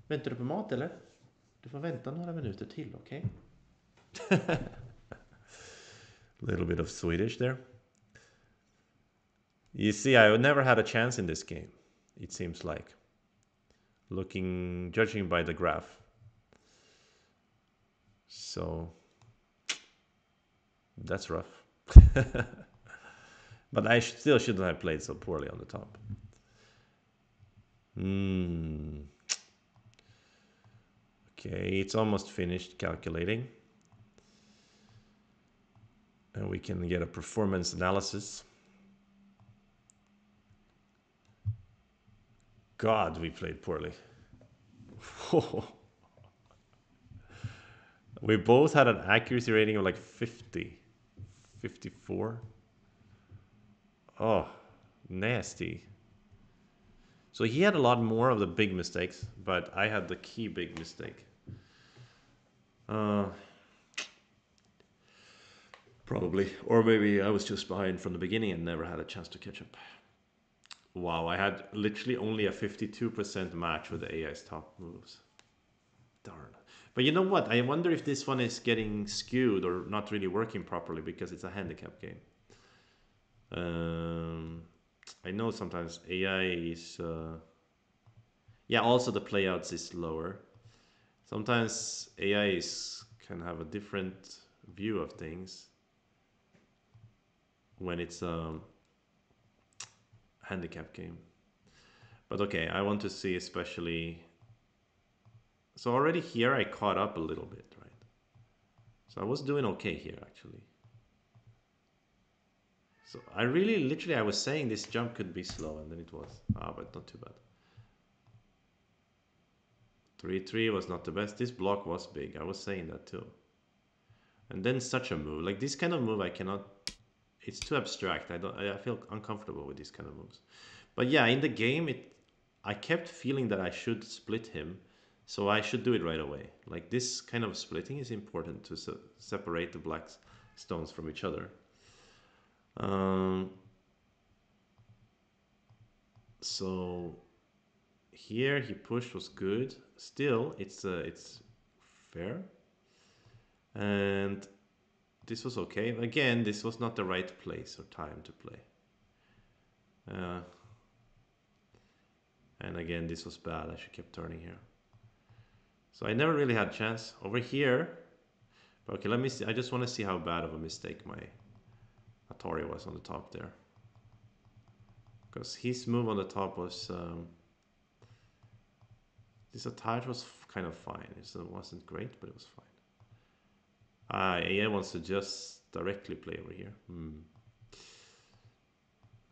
Väntar du på mat eller? Du får vänta några minuter till, okej? Okay? Little bit of Swedish there. You see, I never had a chance in this game, it seems like. Judging by the graph. So, that's rough. But I still shouldn't have played so poorly on the top. Okay, it's almost finished calculating. And we can get a performance analysis. God, we played poorly. We both had an accuracy rating of like 50, 54. Oh, nasty. So he had a lot more of the big mistakes, but I had the key big mistake. Probably. Or maybe I was just behind from the beginning and never had a chance to catch up. Wow, I had literally only a 52% match with the AI's top moves. Darn. But you know what? I wonder if this one is getting skewed or not really working properly because it's a handicap game. I know sometimes AI is... yeah, also the playouts is lower. Sometimes AI can have a different view of things when it's a handicap game. But okay, I want to see especially... So already here I caught up a little bit, right? So I was doing okay here actually. So I literally I was saying this jump could be slow and then it was. But not too bad. 3-3 was not the best. This block was big. I was saying that too. And then such a move. Like this kind of move I cannot... It's too abstract. I feel uncomfortable with these kind of moves. But yeah, in the game I kept feeling that I should split him. So I should do it right away. Like this kind of splitting is important to separate the black stones from each other. So here he pushed was good. Still, it's fair. And this was okay. Again, this was not the right place or time to play. And again, this was bad. I should keep turning here. So I never really had a chance. Over here... Okay, let me see. I just want to see how bad of a mistake my Atari was on the top there. Because his move on the top was... this attach was kind of fine. It wasn't great, but it was fine. AI wants to just directly play over here. And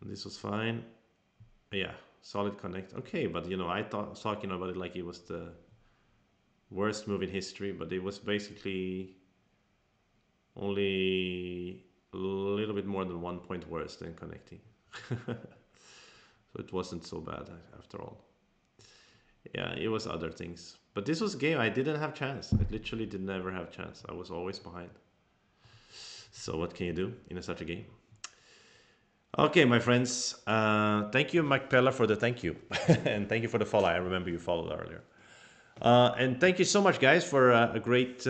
this was fine. Yeah, solid connect. Okay, but you know, I was talking about it like it was the worst move in history, but it was basically only a little bit more than 1 point worse than connecting. So it wasn't so bad after all. Yeah, it was other things. But this was a game I didn't have chance. I literally did never have chance. I was always behind. So what can you do in such a game? Okay, my friends. Thank you, Mike Pella, for the thank you. And thank you for the follow. I remember you followed earlier. And thank you so much, guys, for a great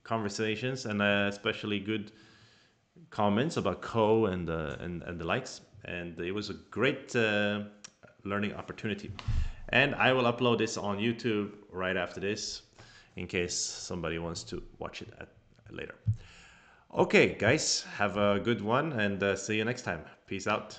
conversations and especially good comments about Ko and the likes. And it was a great learning opportunity. And I will upload this on YouTube right after this in case somebody wants to watch it later. Okay, guys, have a good one and see you next time. Peace out.